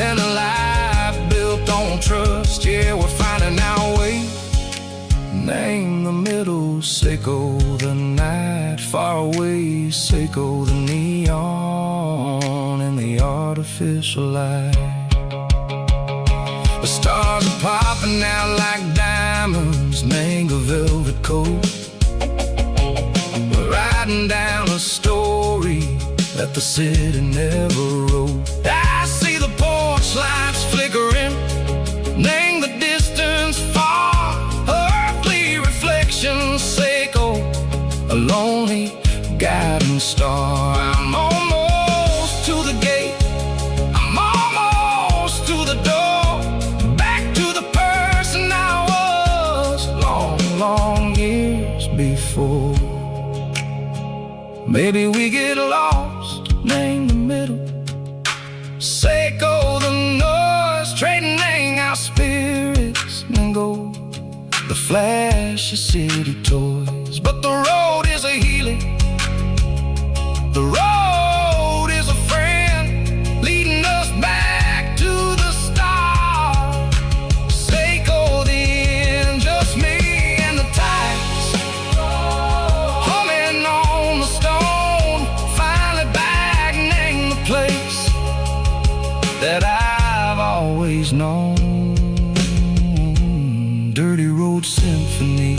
and a life built on trust. Yeah, we're finding our way, name the middle, sickle the night, far away, sickle the neon and the artificial light. The stars are popping out like diamonds, mango velvet coat. We're riding down a story that the city never wrote. I see the porch lights
Maybe we get lost in the middle. Seiko the noise, trading our spirits and gold. The flash of city toys, but the road is a healing. The road is a friend, leading us back to the start. Seiko the end, just me and the tides, humming on the stone, finally bagning the place that I've always known. Dirty road symphony,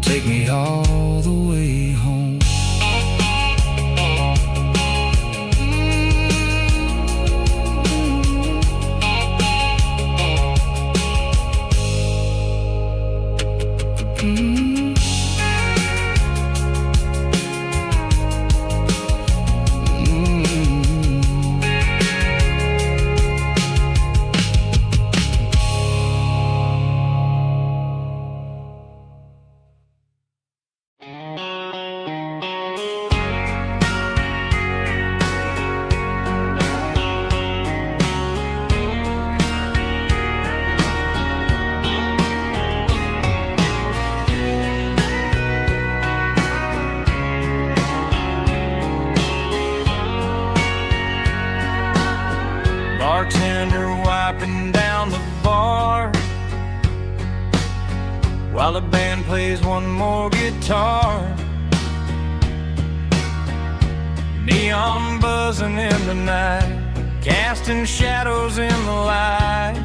take me all the way home.
Bartender wiping down the bar while the band plays one more guitar. Neon buzzing in the night, casting shadows in the light.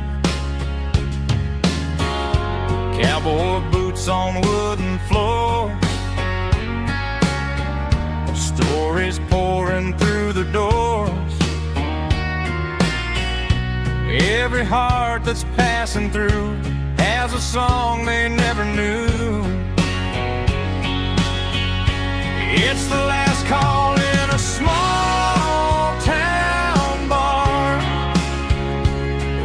Cowboy boots on wooden floors, stories pouring through the doors. Every heart that's passing through has a song they never knew. It's the last call in a small town bar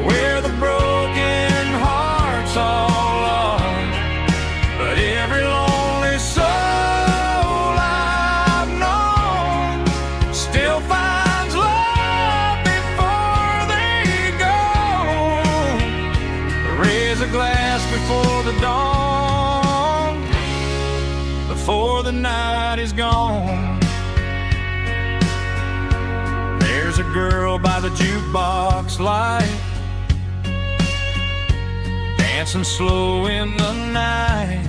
where the broken hearts all are. But every lonely soul I've known still finds love before they go. Raise a glass before the dawn, before the night is gone. There's a girl by the jukebox light, dancing slow in the night.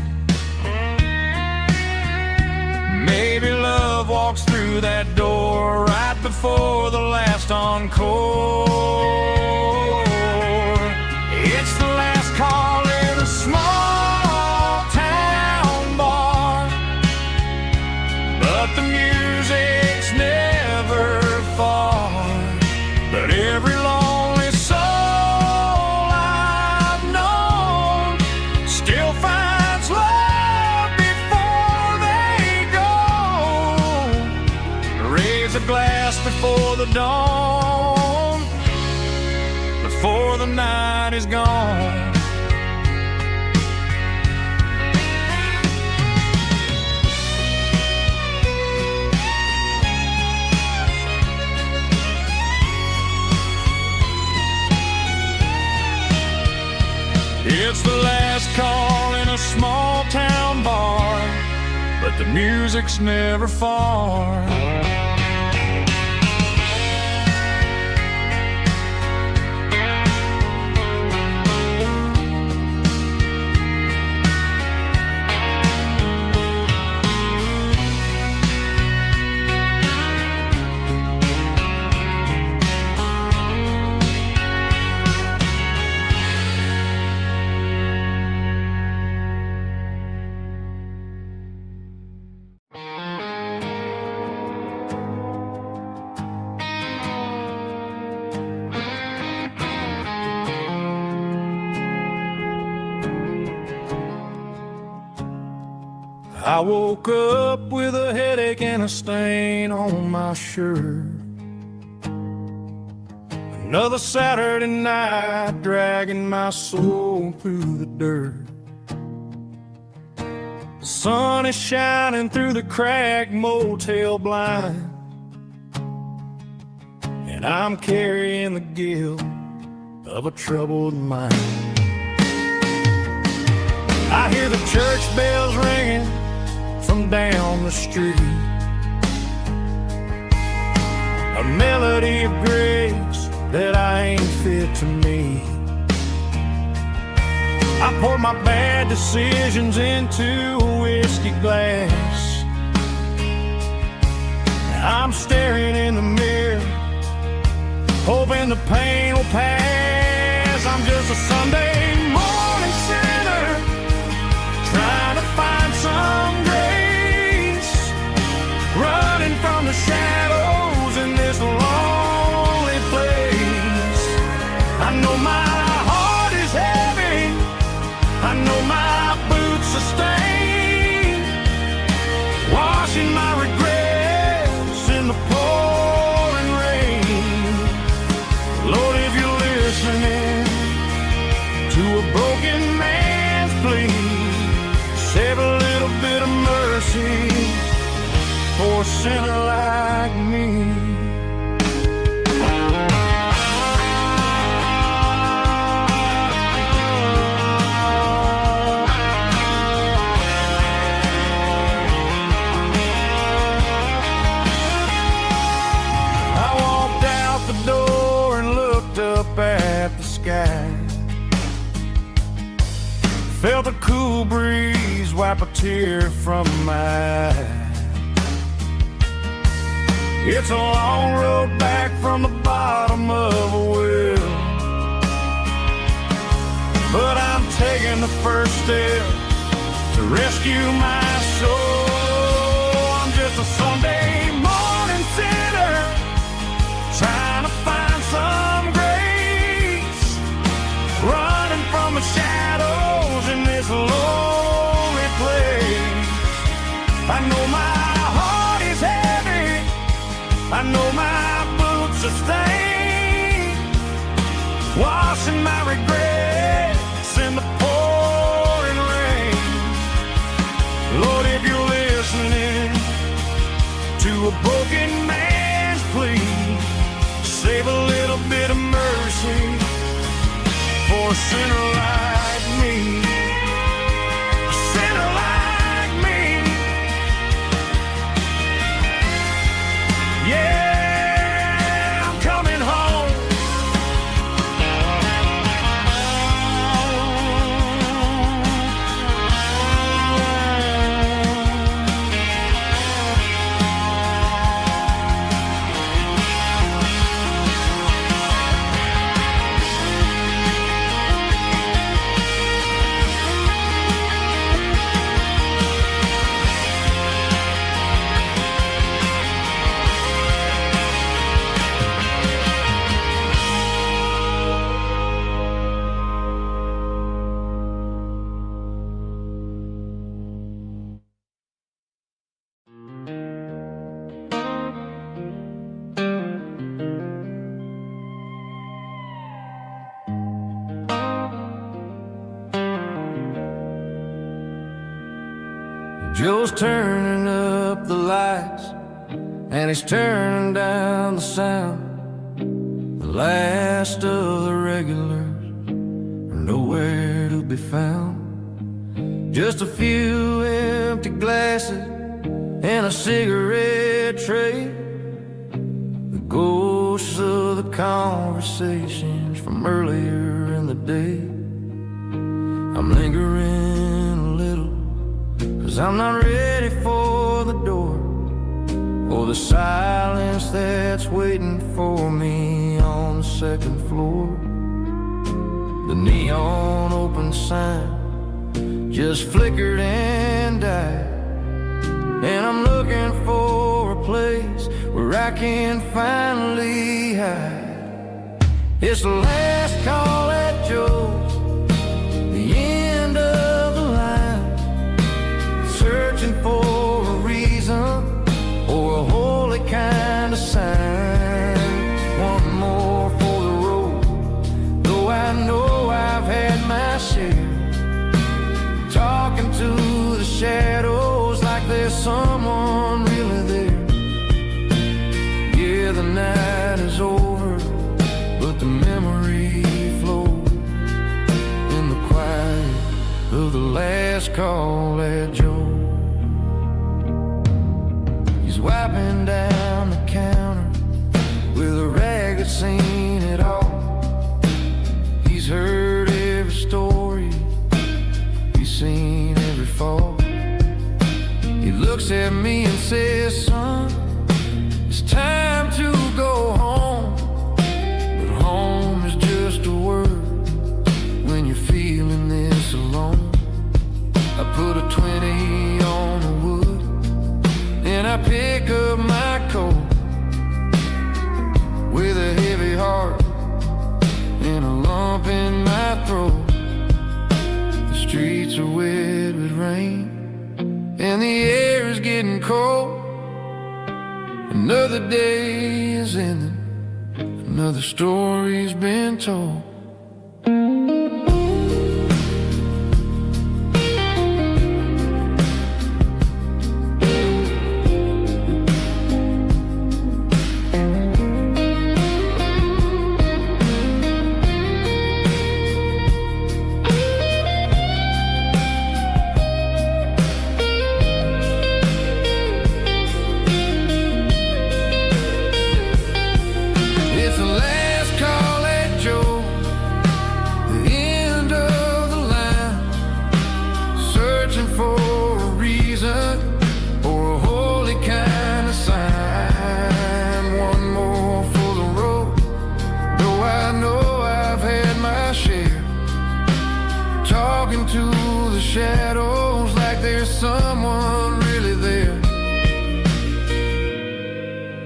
Maybe love walks through that door right before the last encore. It's the last call in a small town bar, but the music's never far. But every lonely soul I've known still finds love before they go. Raise a glass before the dawn, before the night is gone. It's the last call in a small town bar, but the music's never far. I woke up with a headache and a stain on my shirt. Another Saturday night dragging my soul through the dirt. The sun is shining through the cracked motel blind, and I'm carrying the guilt of a troubled mind. I hear the church bells ringing from down the street, a melody of grace that I ain't fit to meet. I poured my bad decisions into a whiskey glass. I'm staring in the mirror, hoping the pain will pass. I'm just a Sunday morning sinner, trying to find some grace, running from the shadows in this lonely place. I know my heart is heavy, I know my boots are stained, washing my regrets in the pouring rain. Lord, if you're listening to a broken man's plea, save a little bit of mercy for a sinner like me. At the sky, felt a cool breeze wipe a tear from my eye. It's a long road back from the bottom of a well, but I'm taking the first step to rescue my soul. I'm just a Sunday morning sinner, trying to find some grace, running from the shadows in this lonely place. I know my heart is heavy, I know my boots are stained, washing my regrets in the pouring rain. Lord, if you're listening to a broken man's plea, save a little bit of mercy for a sinner like me. A sinner like me. Yeah, I'm coming home. Joe's turning up the lights, and he's turning down the sound. The last of the regulars are nowhere to be found. Just a few empty glasses and a cigarette tray, the ghosts of the conversations from earlier in the day. I'm lingering a little, 'cause I'm not ready for the door, or the silence that's waiting for me on the second floor. The neon open sign just flickered and died, and I'm looking for a place where I can finally hide. It's the last call at Joe's, the end of the line, searching for a reason or a holy kind of sign. One more for the road, though I know I've had my share, talking to the shadows
the last call at Joe. He's wiping down the counter with a rag that's seen it all. He's heard every story, he's seen every fall. He looks at me and says, son, it's time to go home. But home is just a word when you're feeling this alone. I put a 20 on the wood, and I pick up my coat with a heavy heart and a lump in my throat. The streets are wet with rain and the air is getting cold. Another day is ending, another story's been told. Talking to the shadows like there's someone really there.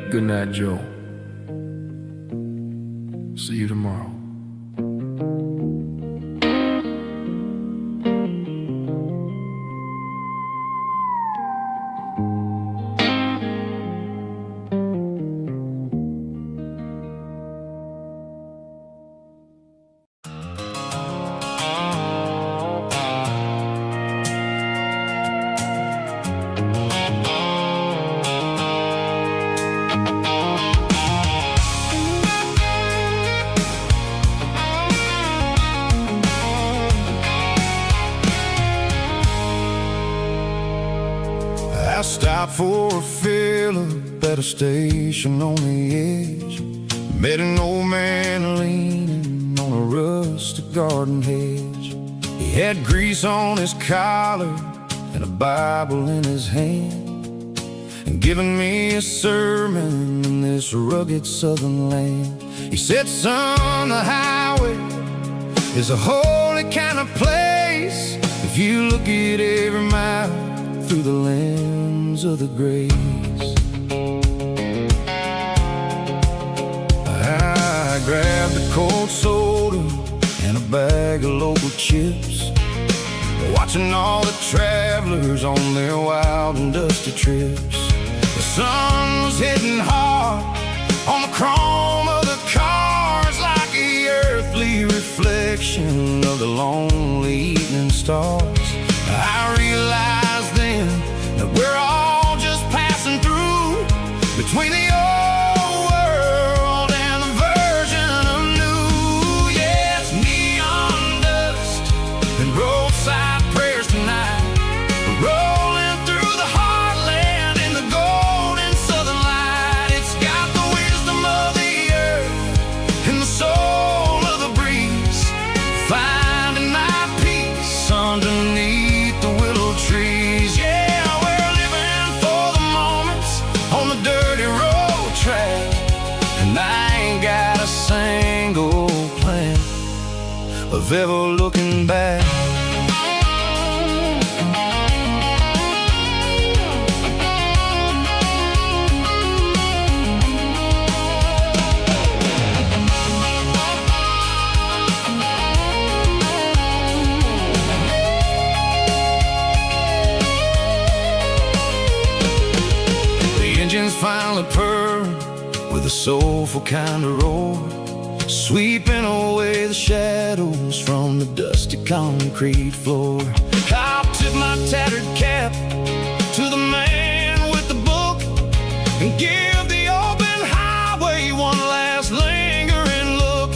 Good night, Joe. See you tomorrow. I stopped for a fill-up at a station on the edge. Met an old man leaning on a rustic garden hedge. He had grease on his collar and a Bible in his hand, and giving me a sermon in this rugged southern land. He said, son, the highway is a holy kind of place if you look at every mile through the lens of the grace. I grabbed a cold soda and a bag of local chips, watching all the travelers on their wild and dusty trips. The sun was hitting hard on the chrome of the cars, like the earthly reflection of the lonely evening stars. I realized then that we're all just passing through between the old world and the version of new. Yes, neon dust and roadside prayers tonight, rolling through the heartland in the golden southern light. It's got the wisdom of the earth and the soul of the breeze, finding my peace underneath the willow trees. Yeah, we're living for the moments on the dirty road track, and I ain't got a single plan of ever looking back. Engines finally purr with a soulful kind of roar, sweeping away the shadows from the dusty concrete floor. I'll tip my tattered cap to the man with the book and give the open highway one last lingering look.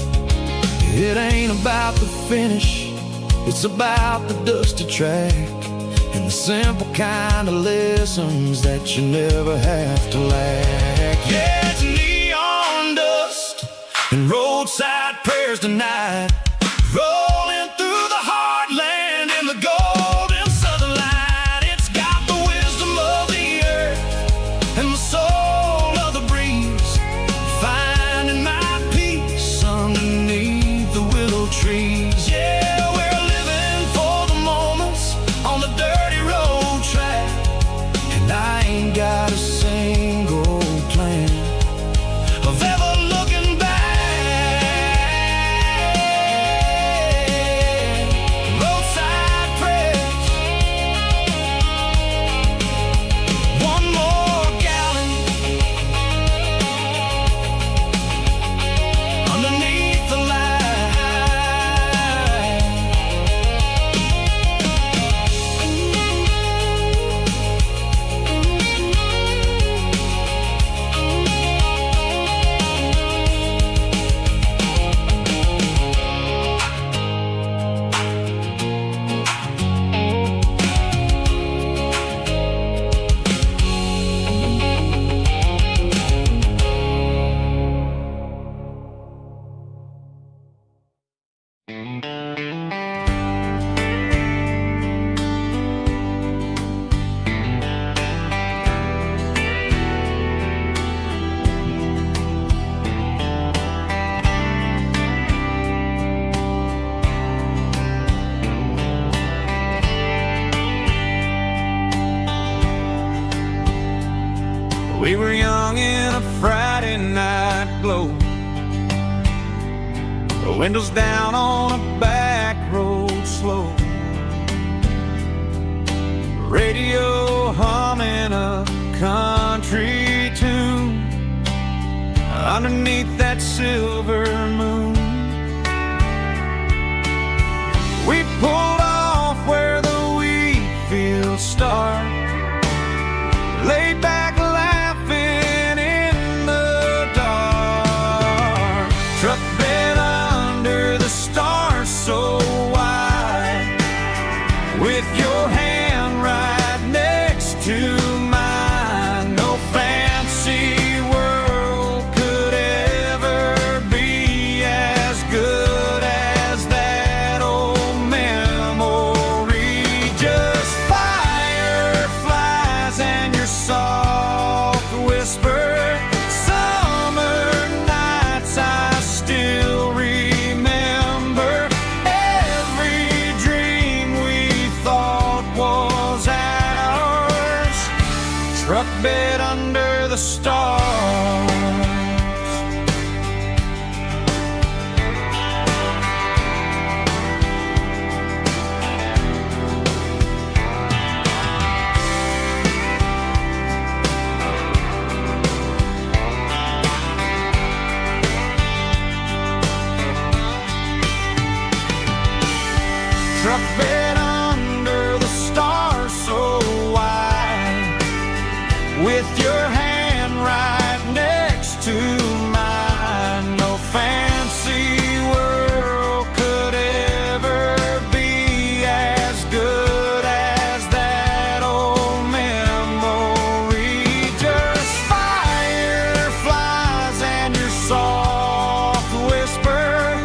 It ain't about the finish,
It's about the dusty track and the simple kind of lessons that you never have to lack. Yeah, it's neon dust and roadside prayers tonight, rolling through the heartland in the golden southern light. It's got the wisdom of the earth and the soul of the breeze, finding my peace underneath the willow trees. Yeah, we're living for the moments on the dirty road track, and I ain't got a single plan of ever looking back. Roadside prayers, one more gallon underneath the light. We were young in a Friday night glow, the windows down on a back road slow, radio humming a country tune underneath that silver moon. We pulled off where the wheat fields start, laid back laughing in the dark, truck bed under the stars so wide, with your hand right next to mine. No fancy world could ever be as good as that old memory. Just fireflies and your soft whisper, summer nights I still remember. Every dream we thought was ours, truck bed under the stars. Truck bed under the stars so wide, with your hand right next to mine. No fancy world could ever be as good as that old memory. Just fireflies and your soft whisper,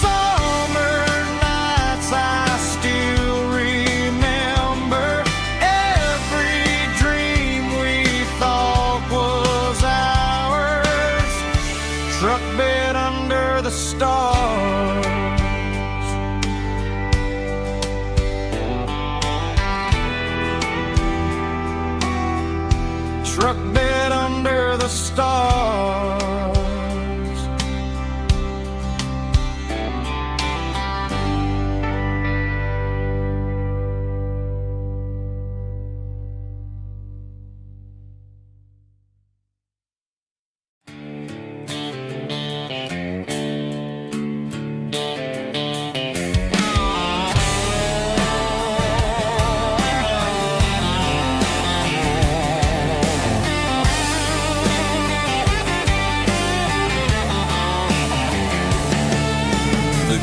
summer nights I still remember. Every dream we thought was ours, truck bed under the stars. Truck bed under the stars.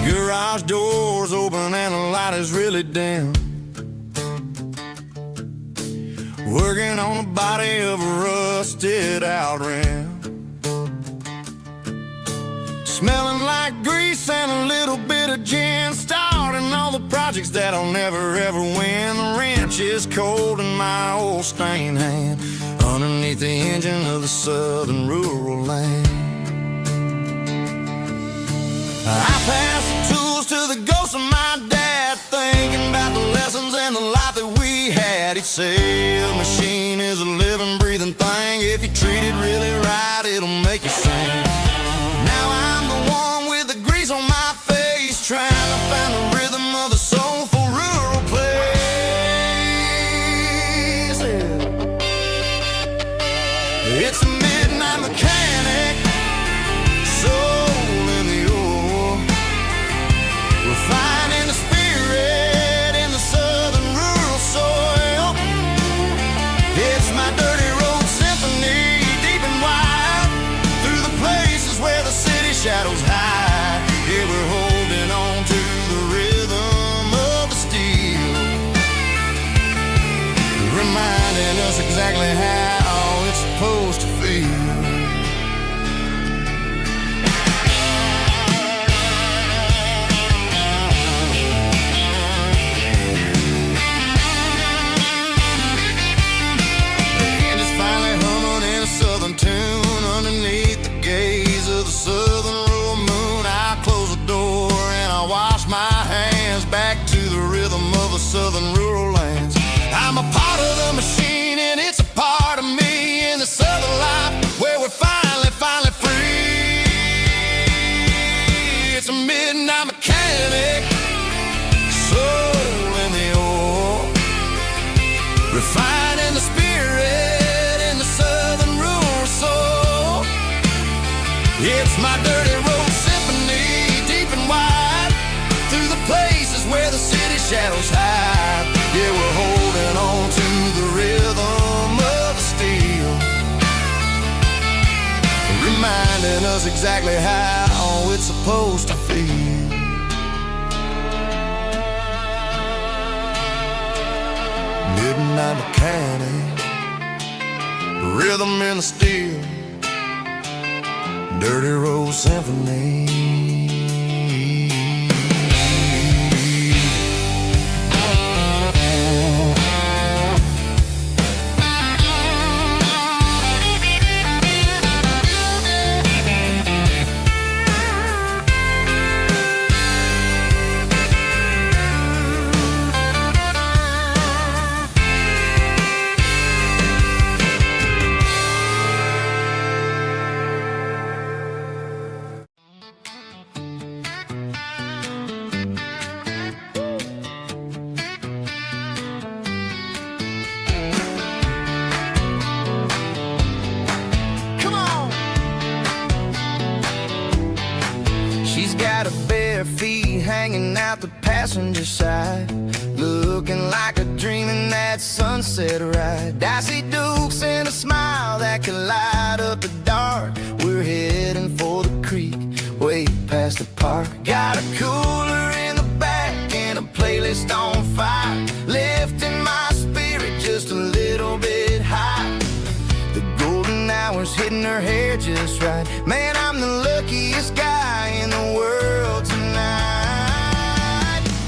Garage doors open and the light is really dim. Working on the body of a rusted out rim. Smelling like grease and a little bit of gin. Starting all the projects that I'll never ever win. The wrench is cold in my old stained hand, underneath the engine of the southern rural land. I pass the tools to the ghost of my dad, thinking about the lessons and the life that we had. He'd say a machine is a living, breathing thing. If you treat it really right, it'll make you sing. Now I'm the one with the grease on my face, trying to find the rhythm of the soulful rural place. It's a midnight mechanic, soul in the ore, refining the spirit in the southern rural soil. It's my dirty road symphony, deep and wide, through the places where the city shadows hide. Yeah, we're holding on to the rhythm of the steel, reminding us exactly how it's supposed to feel. Southern tune underneath the gaze of the southern rural moon. I close the door and I wash my hands, back to the rhythm of the southern rural lands. I'm a part of the machine and it's a part of me, in the southern life where we're finally free. It's a midnight mechanic, soul in the ore, refining the spirit. It's my dirty road symphony, deep and wide, through the places where the city shadows hide. Yeah, we're holding on to the rhythm of the steel, reminding us exactly how it's supposed to feel. Midnight mechanic, rhythm in the steel, dirty road symphony. Got her bare feet hanging out the passenger side, looking like a dream in that sunset ride. Dicey dukes and a smile that can light up the dark. We're heading for the creek, way past the park. Got a cooler in the back and a playlist on fire, lifting my spirit just a little bit high. The golden hours hitting her hair just right. Man, I'm the luckiest guy in the world tonight.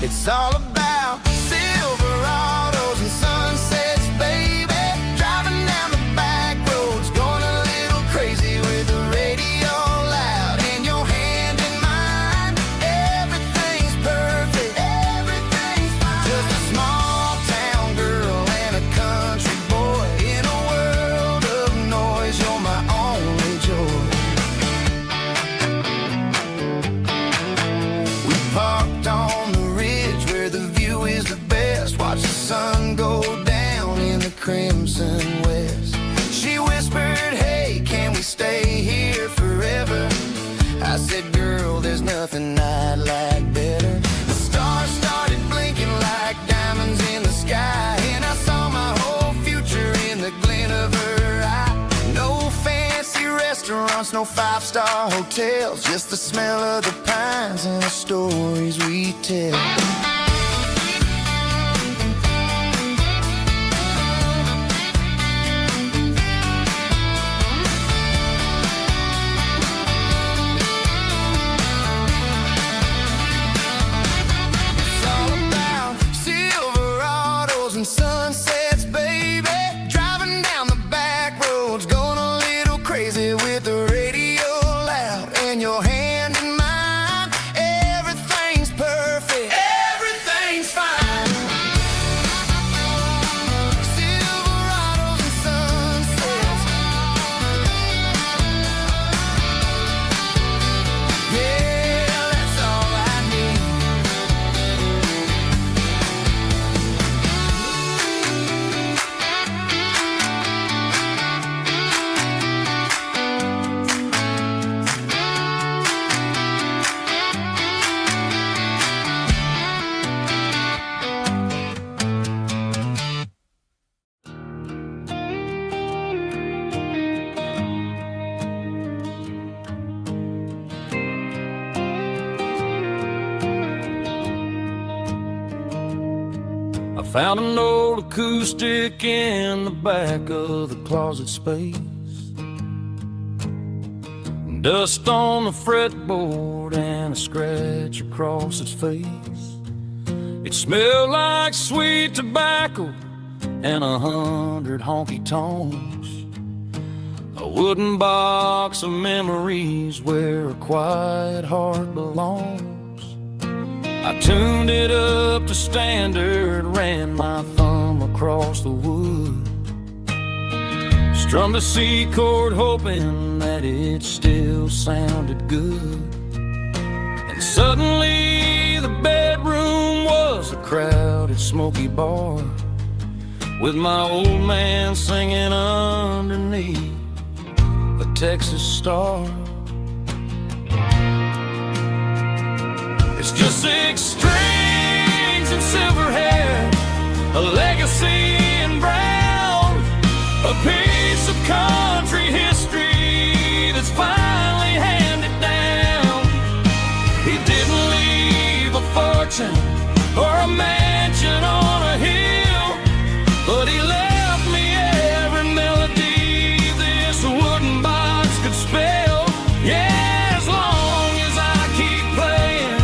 It's all about Silverados and sunsets, baby. Driving down the back roads, going a little crazy with the radio loud, and your hand in mine. Everything's perfect, everything's fine. Just a small town girl and a country boy in a world of noise. You're my only joy. We parked on the ridge where the view is the best. Watch the sun go down in the crimson west. She whispered, hey, can we stay here forever? I said, girl, there's nothing I'd like better. The stars started blinking like diamonds in the sky, and I saw my whole future in the glint of her eye. No fancy restaurants, restaurants, no five-star hotels, just the smell of the pines and the stories we tell. It's all about Silverados and sunsets, baby. Driving down the back roads, going a little crazy with the radio loud and your hand in mine. Everything's perfect, everything's fine. Silverados and sunsets, yeah, that's all I need.
I found an old acoustic in the back of the closet space. Dust on the fretboard and a scratch across its face. It smelled like sweet tobacco and 100 honky-tonks. A wooden box of memories where a quiet heart belongs. I tuned it up to standard, ran my thumb across the wood, strummed a C chord hoping that it still sounded good. And suddenly the bedroom was a crowded smoky bar, with my old man singing underneath the Texas star. It's just 6 strings and silver hair, a legacy in brown, a piece of country history that's finally handed down. He didn't leave a fortune or a mansion on a hill, but he left me every melody this wooden box could spell. Yeah, as long as I keep playing,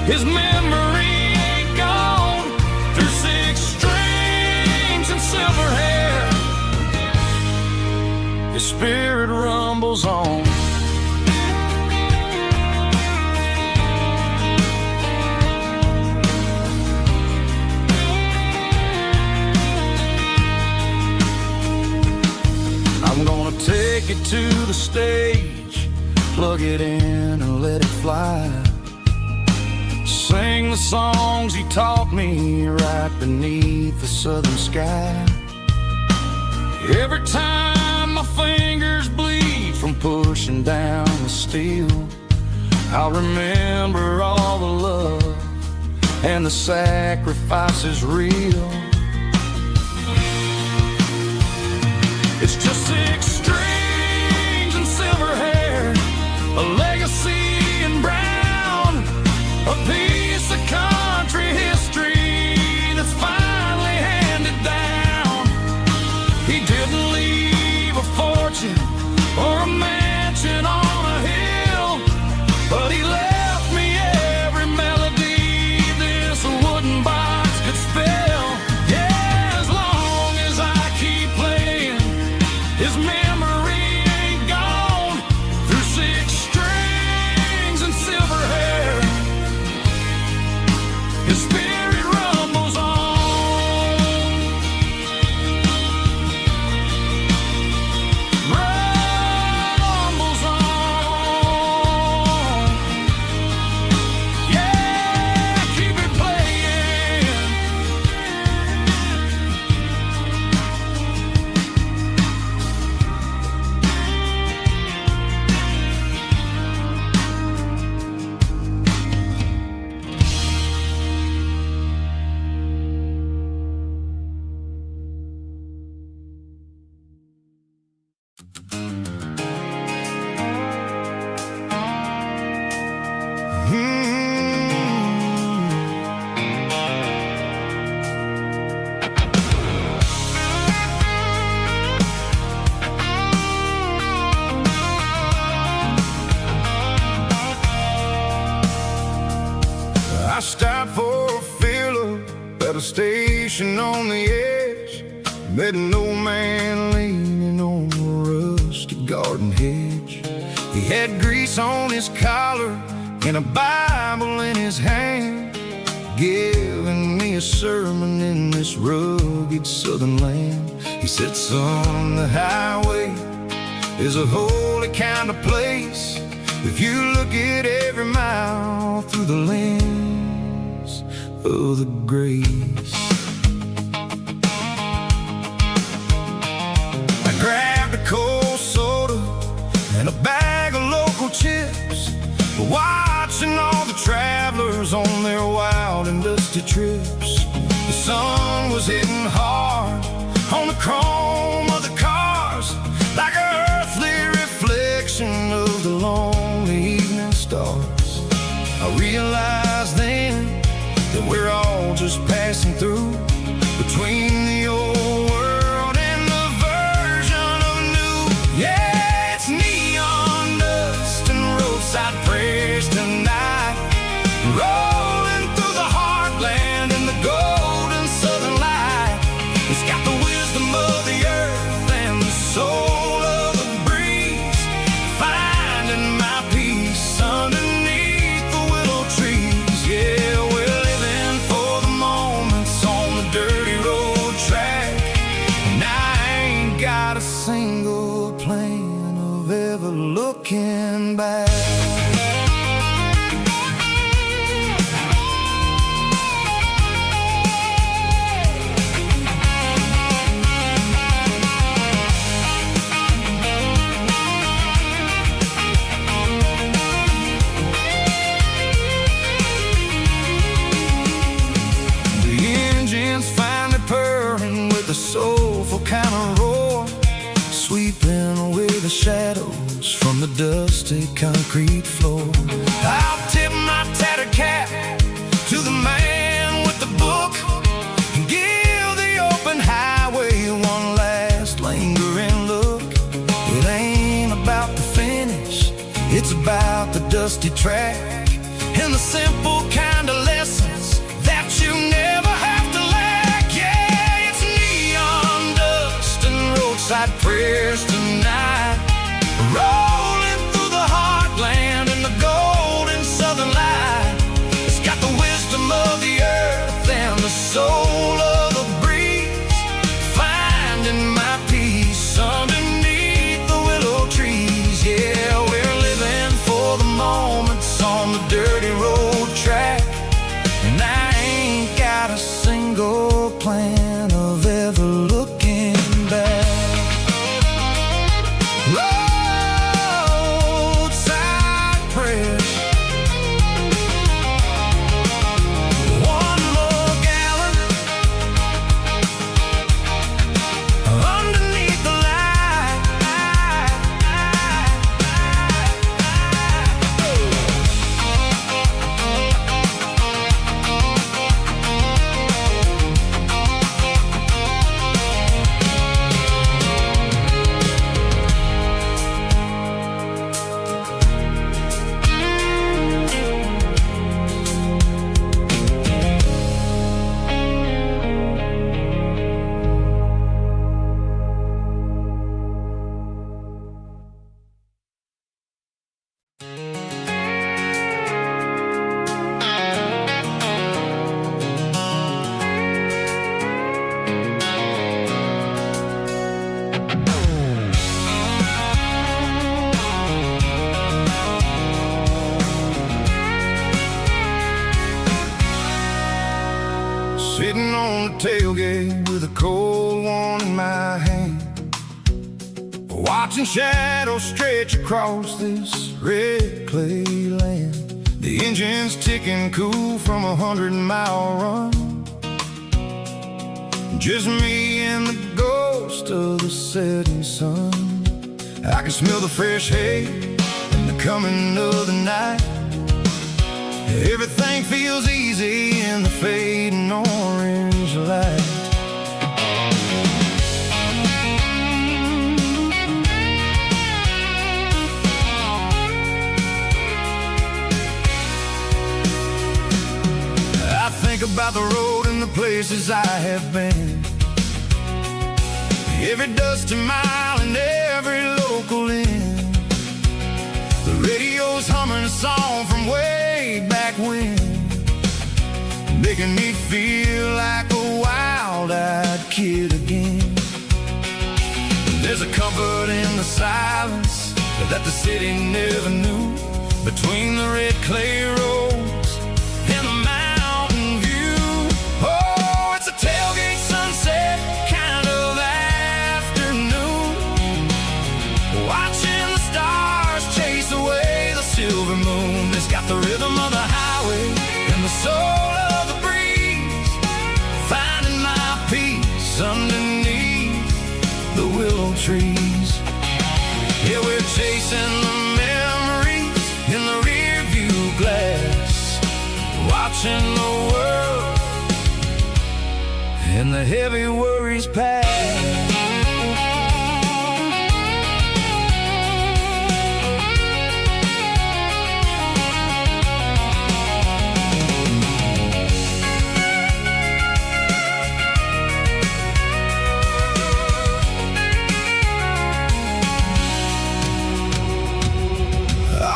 his memory ain't gone. Through 6 strings and silver hair, his spirit rumbles on. I'm gonna take it to the stage, plug it in and let it fly. Sing the songs he taught me right beneath the southern sky. Every time my fingers bleed from pushing down the steel, I'll remember all the love and the sacrifices real. It's just 6 strings and silver hair, a legacy in brown, a piece of country history that's finally handed down. He didn't leave a fortune or a mansion on a hill, but he left me every melody this wooden box could spell. Yeah, as long as I keep playing, his memory
station on the edge, met an old man leaning on a rusty garden hedge. He had grease on his collar and a Bible in his hand, giving me a sermon in this rugged southern land. He said, son, the highway is a holy kind of place if you look at every mile through the lens of the grace. I grabbed a cold soda and a bag of local chips, watching all the travelers on their wild and dusty trips. The sun was hitting hard on the chrome of the cars, like an earthly reflection of the lonely evening stars. I realized then that we're all just passing through between the old world and the version of new. Yeah, it's neon dust and roadside prayers tonight, rolling through the heartland in the golden southern light. It's got the wisdom of the earth and the soul of the breeze, finding my peace underneath the willow trees. Yeah, we're living for the moments on the dirty road track, and I ain't got a single plan of ever looking back. A soulful kind of roar, sweeping away the shadows from the dusty concrete floor. I'll tip my tattered cap to the man with the book and give the open highway one last lingering look. It ain't about the finish, it's about the dusty track and the simple kind of lessons that you never have to lack. Yeah, it's neon dust and roadside prayers tonight, rolling through the heartland in the golden southern light. It's got the wisdom of the earth and the soul of the breeze, finding my peace underneath the willow trees. Yeah, we're living for the moments on the dirty road track, and I ain't got a single plan of ever looking back. Roadside prayers, one more gallon underneath the light. Sitting on the tailgate with a cold one in my hand, watching shadows stretch across this red clay land. The engine's ticking cool from a 100-mile run, just me and the ghost of the setting sun. I can smell the fresh hay and the coming of the night. Everything feels easy in the fading orange light. I think about the road and the places I have been. Every dusty mile and every local inn. The radio's humming a song from way back when, making me feel like a wild-eyed kid again. There's a comfort in the silence that the city never knew, between the red clay roads and the mountain view. Oh, it's a tailgate sunset kind of afternoon, watching the stars chase away the silver moon. It's got the rhythm of the highway and the soul of the breeze, finding my peace underneath the willow trees. Yeah, we're chasing the memories in the rear view glass, watching the world and the heavy worries pass.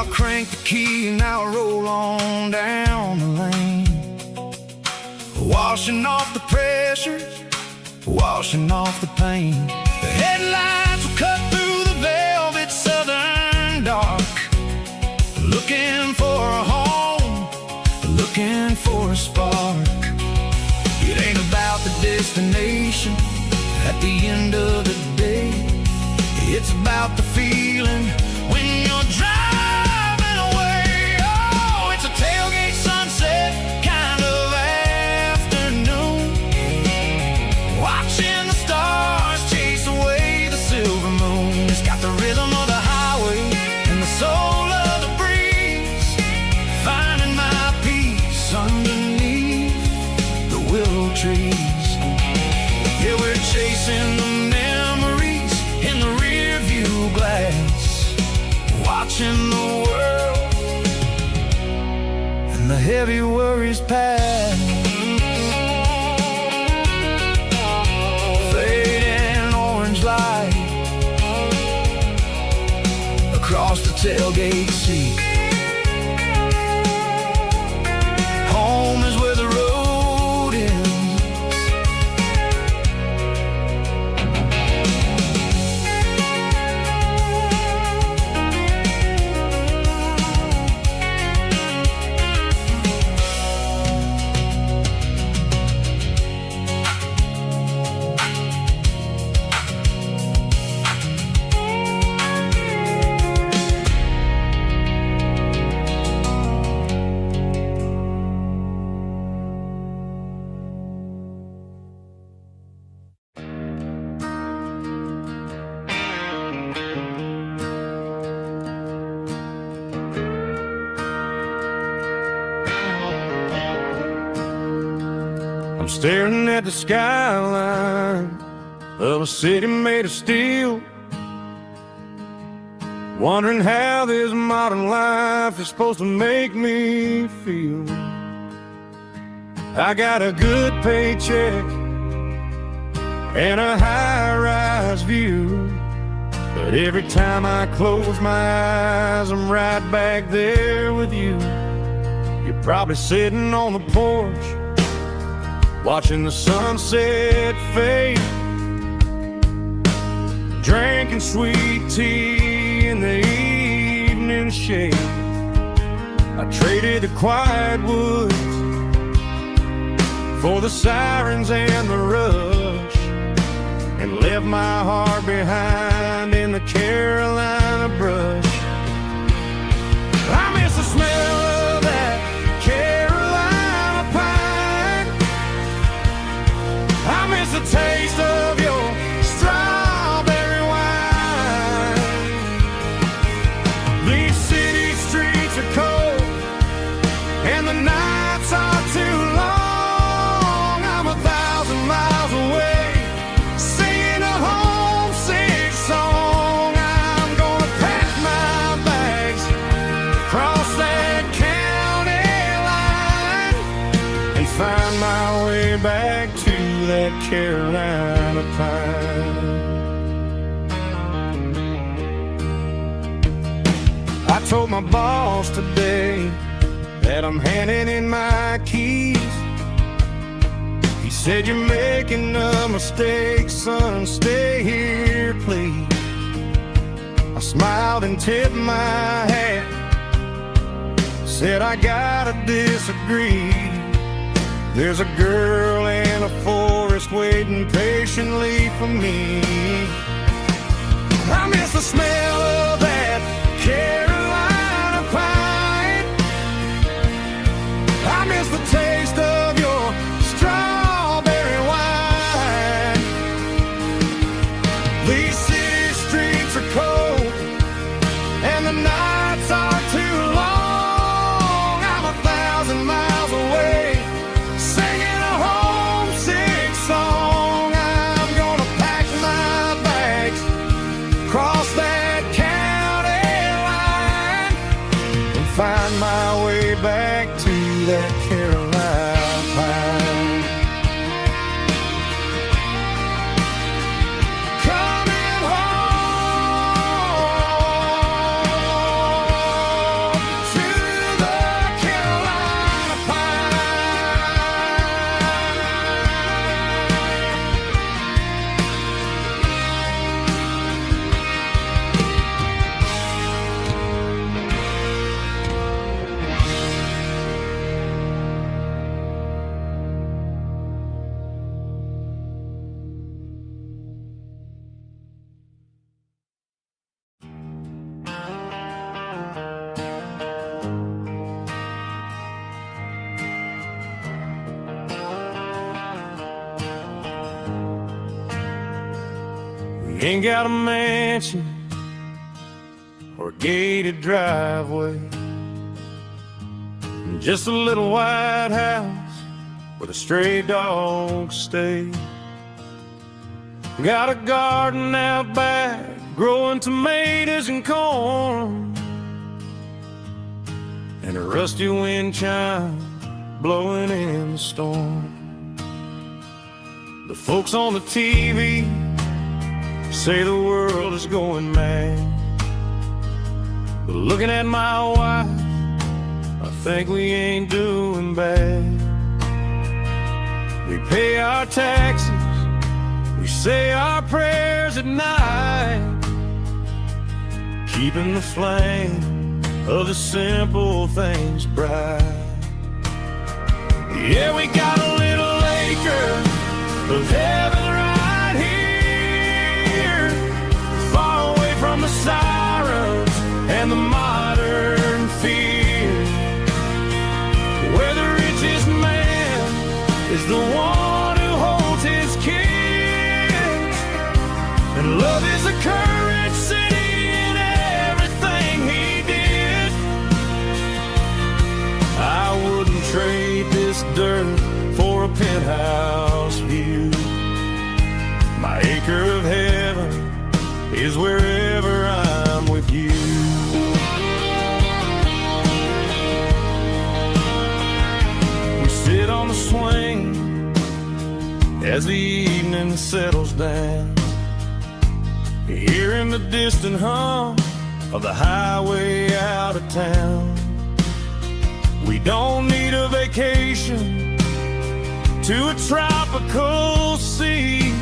Crank the key and I'll roll on down the lane, washing off the pressure, washing off the pain. The headlights will cut through the velvet southern dark, looking for a home, looking for a spark. It ain't about the destination at the end of the day, it's about the feeling when you're driving. Tailgate sunset kind of afternoon, watching the stars chase away the silver moon. It's got the rhythm of the highway and the soul of the breeze, finding my peace underneath the willow trees. Yeah, we're chasing the memories in the rear view glass, watching the world the heavy worries pass. Fading orange light across the tailgate seat. Home is where the road ends. I'm staring at the skyline of a city made of steel, wondering how this modern life is supposed to make me feel. I got a good paycheck and a high-rise view, but every time I close my eyes, I'm right back there with you. You're probably sitting on the porch, watching the sunset fade, drinking sweet tea in the evening shade. I traded the quiet woods for the sirens and the rush, and left my heart behind in the Carolina brush. I miss the smell of that Carolina pine. I miss the taste of your strawberry wine. These city streets are cold and the nights are too long. I'm 1,000 miles away, singing a homesick song. I'm gonna pack my bags, cross that
way back to that Carolina pine. I told my boss today that I'm handing in my keys. He said, "You're making a mistake, son, stay here, please." I smiled and tipped my hat, said, "I gotta disagree. There's a girl in a forest waiting patiently for me. I miss the smell of that Carolina pine. I miss the taste of your strawberry wine. These city streets are cold and the nights are too long. I'm 1,000 miles away, singing a homesick song. I'm gonna pack my bags, cross that county line, and find my way back to that Carolina pine. Coming home to the Carolina Ain't got a mansion or a gated driveway, just a little white house where the stray dogs stay. Got a garden out back, growing tomatoes and corn, and a rusty wind chime blowing in the storm. The folks on the TV say the world is going mad, but looking at my wife, I think we ain't doing bad. We pay our taxes, we say our prayers at night, keeping the flame of the simple things bright. Yeah, we got a little acre of heaven right here, far away from the sirens and the modern fear, where the richest man is the one who holds his kids, and love is a currency in everything he did. I wouldn't trade this dirt for a penthouse view. My acre of heaven is wherever I'm with you. We sit on the swing as the evening settles down, hearing the distant hum of the highway out of town. We don't need a vacation to a tropical sea,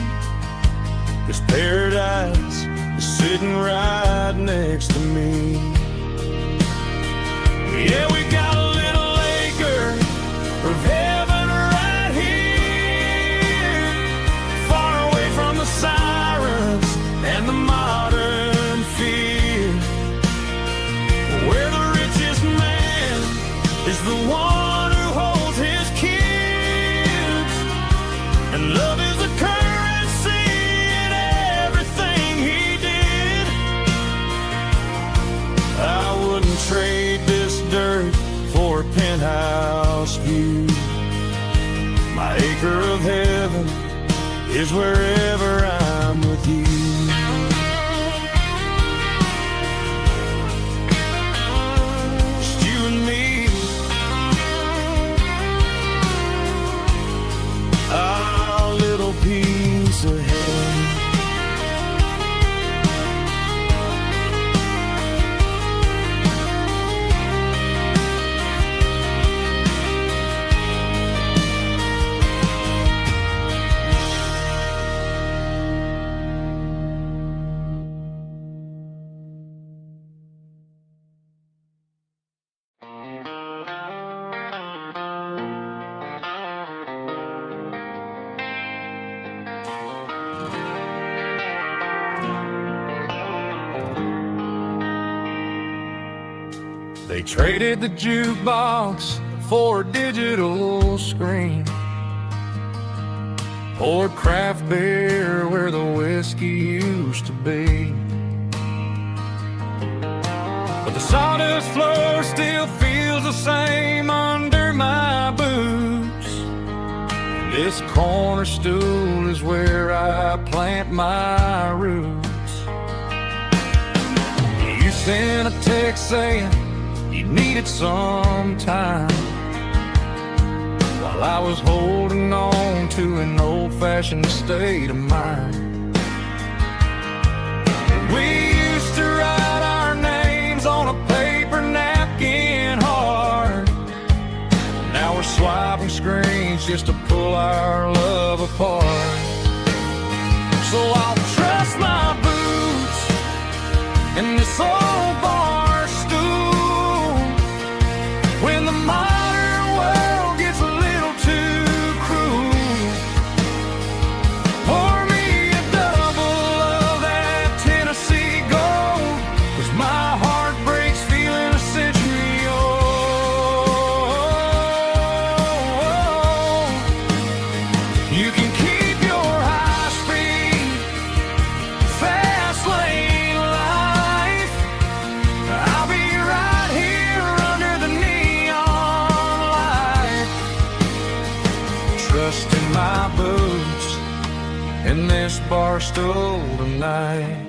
'cause paradise is sitting right next to me. Yeah, we got a little acre of heaven right here, far away from the sirens and the modern fear, where the richest man is the one who holds his kids, and love is a currency in everything he did. I wouldn't trade this dirt for a penthouse view. My acre of heaven is wherever I'm with you. Just you and me.
They traded the jukebox for a digital screen, poured craft beer where the whiskey used to be. But the sawdust floor still feels the same under my boots. This corner stool is where I plant my roots. You sent a text saying you needed some time, while I was holding on to an old-fashioned state of mind. We used to write our names on a paper napkin hard. Now we're swiping screens just to pull our love apart. So I'll trust my boots in this old bar stool when the modern world gets a little too cruel. Pour me a double of that Tennessee Gold, 'cause my heart breaks feeling a century old. You can keep your high-speed, fast lane life. I'll be right here under the neon light, trusting my boots in this bar stool tonight.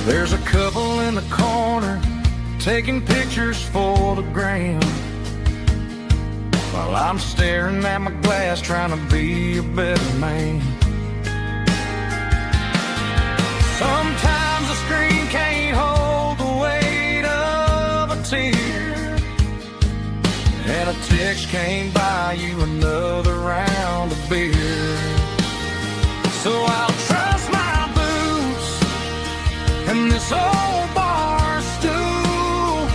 There's a couple in the corner taking pictures for the gram, while I'm staring at my glass trying to be a better man. Sometimes the screen can't hold the weight of a tear, and a text can't buy you another round of beer. So I'll trust my boots in this old bar stool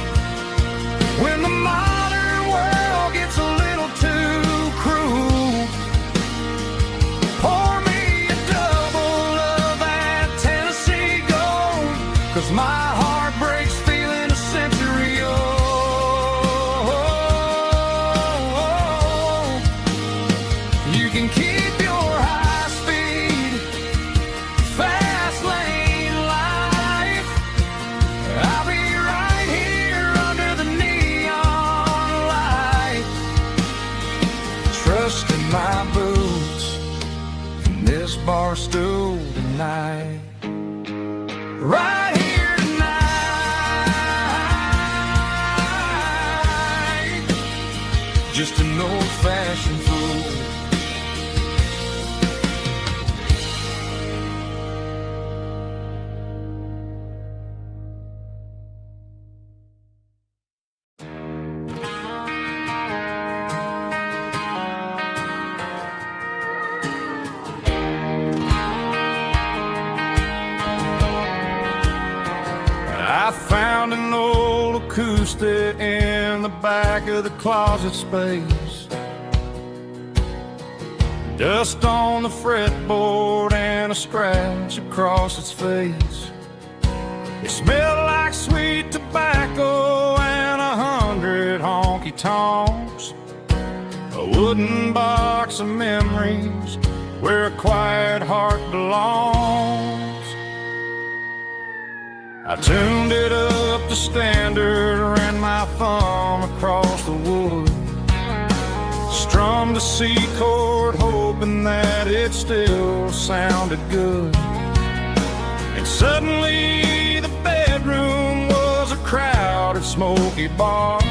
when the modern world gets a little too cruel. Pour me a double of that Tennessee Gold, 'cause my heart breaks feeling a century old. You can keep your high-speed, fast lane life. I'll be right here under the neon light, trusting my boots in this bar stool tonight. Right here tonight, just an old-fashioned fool. I found an old acoustic in the back of the closet space. Dust on the fretboard and a scratch across its face. It smelled like sweet tobacco and 100 honky-tonks. A wooden box of memories where a quiet heart belongs. I tuned it up to standard, ran my thumb across the wood, strummed a C chord hoping that it still sounded good. And suddenly the bedroom was a crowded smoky bar,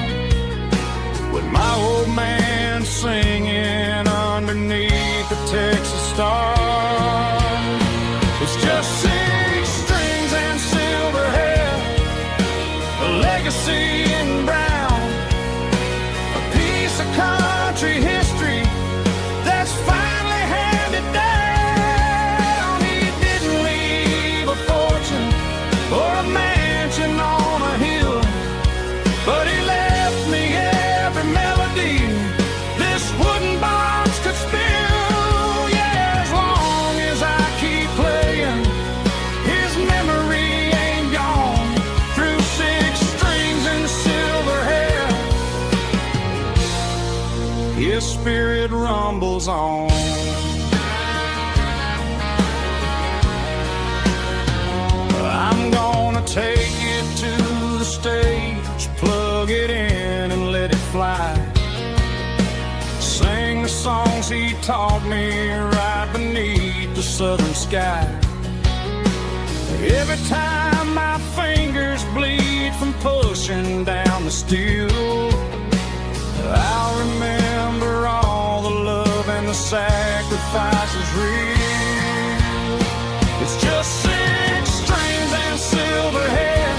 with my old man singing underneath the Texas stars. It's just 6 strings and silver hair, a legacy in brown, a piece of country history that's finally handed down. He didn't leave a fortune or a mansion on a hill, but he
His spirit rumbles on. I'm gonna take it to the stage, plug it in and let it fly. Sing the songs he taught me right beneath the southern sky. Every time my fingers bleed from pushing down the steel, I'll remember all the love and the sacrifices real. It's just 6 strings and silver hair,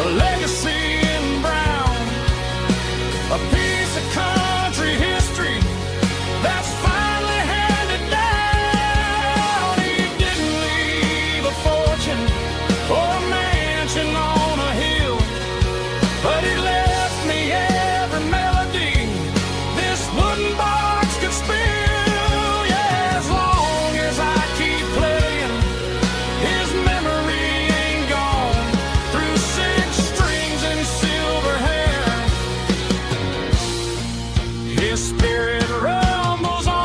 a legacy in brown, a piece of country history that's finally handed down. He didn't leave a fortune or a mansion on a hill, but he left me every melody this wooden box could spill. Yeah, as long as I keep playing, his memory ain't gone. Through 6 strings and silver hair, his spirit rumbles on.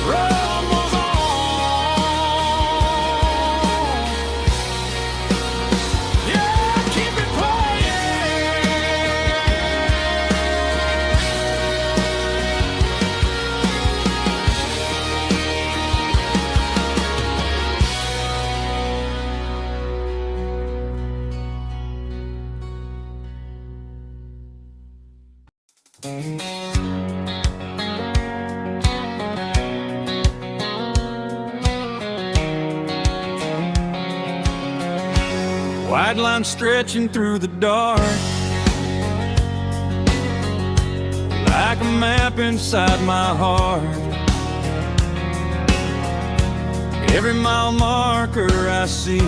Rumbles on. Yeah, keep it White line stretching through the dark, like a map inside my heart. Every mile marker I see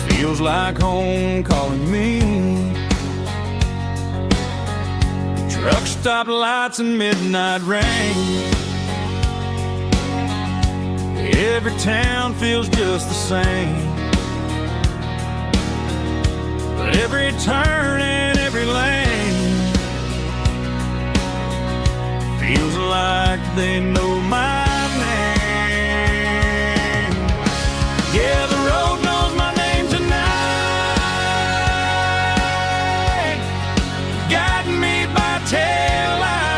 feels like home calling me. Truck stop lights and midnight rain, every town feels just the same. But every turn and every lane feels like they know my name. Yeah, the road knows my name tonight, guiding me by taillight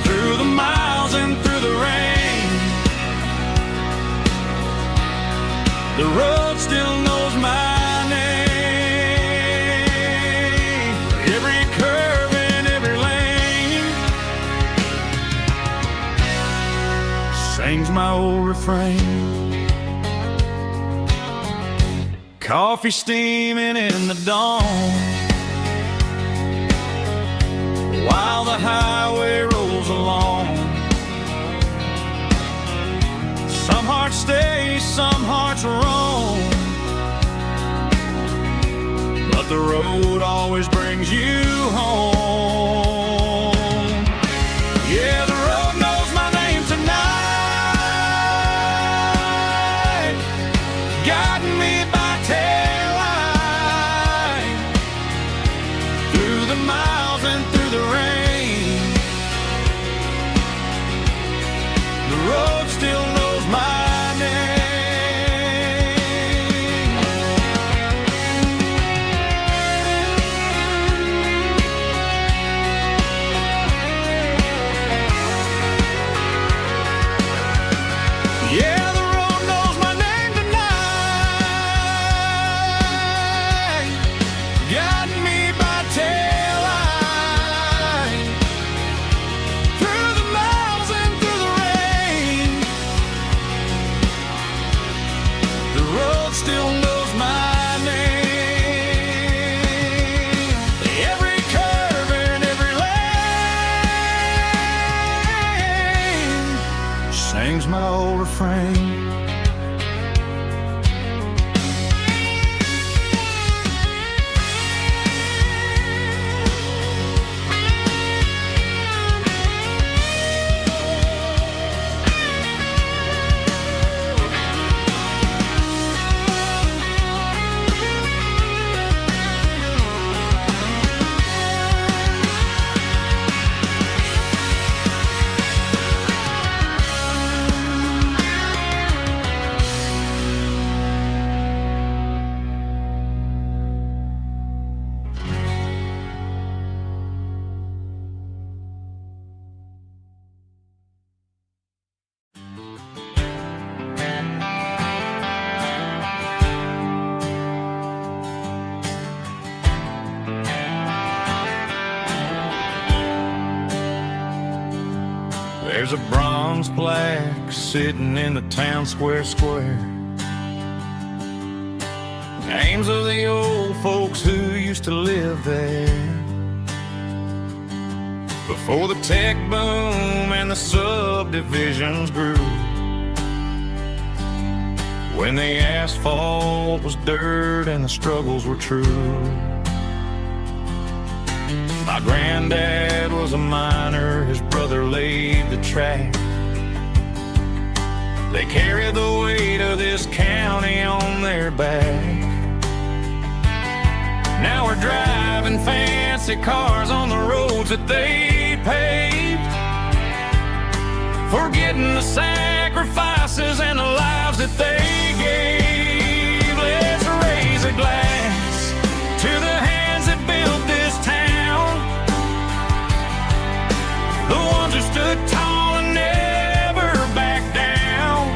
through the miles and through the rain. The road still knows my name. Every curve and every lane sings my old refrain. Coffee steaming in the dawn, while the highway rolls along. Some hearts stay, some hearts roam, but the road always brings you home. Yeah, the road knows my name tonight, guiding me by taillight through the miles and through the rain. The road still knows my name. Yeah, the road knows my name tonight, guiding me by taillight through the miles and through the rain. The road still knows my name. Every curve and every lane sings my old refrain.
There's a bronze plaque sitting in the town square. Names of the old folks who used to live there before the tech boom and the subdivisions grew, when the asphalt was dirt and the struggles were true. My granddad was a miner, his brother laid the track. They carried the weight of this county on their back. Now we're driving fancy cars on the roads that they paved, forgetting the sacrifices and the lives that they gave. Let's raise a glass to the hands that built this town, the ones who stood tall and never backed down.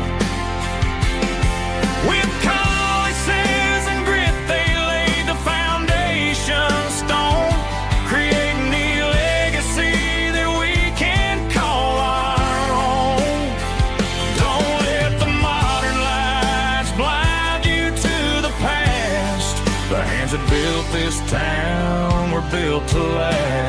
With calluses and grit they laid the foundation stone, creating the legacy that we can call our own. Don't let the modern lights blind you to the past. The hands that built this town were built to last.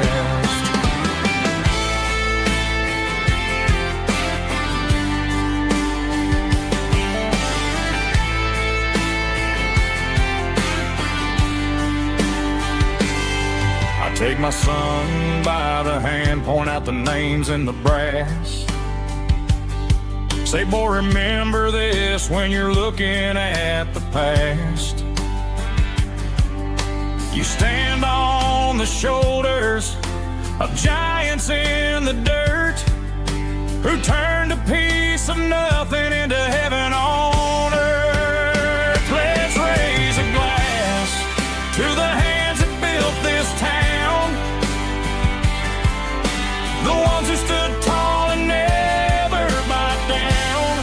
Take my son by the hand, point out the names in the brass. Say, boy, remember this when you're looking at the past. You stand on the shoulders of giants in the dirt, who turned a piece of nothing into heaven on earth. Let's raise a glass to the hands that built this town, the ones who stood tall and never bowed down.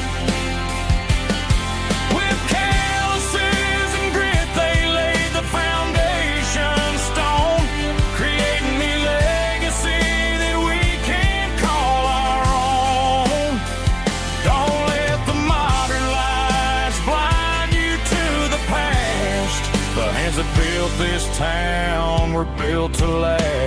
With calluses and grit they laid the foundation stone, creating the legacy that we can call our own. Don't let the modern lights blind you to the past. The hands that built this town were built to last.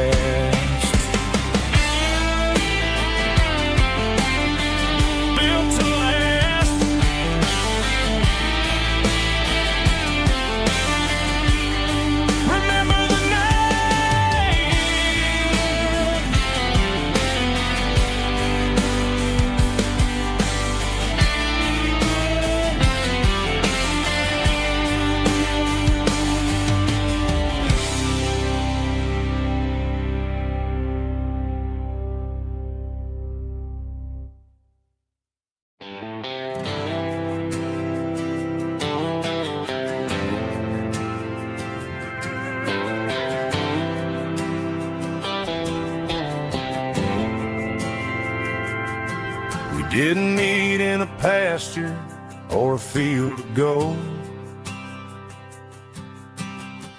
Didn't meet in a pasture or a field of gold.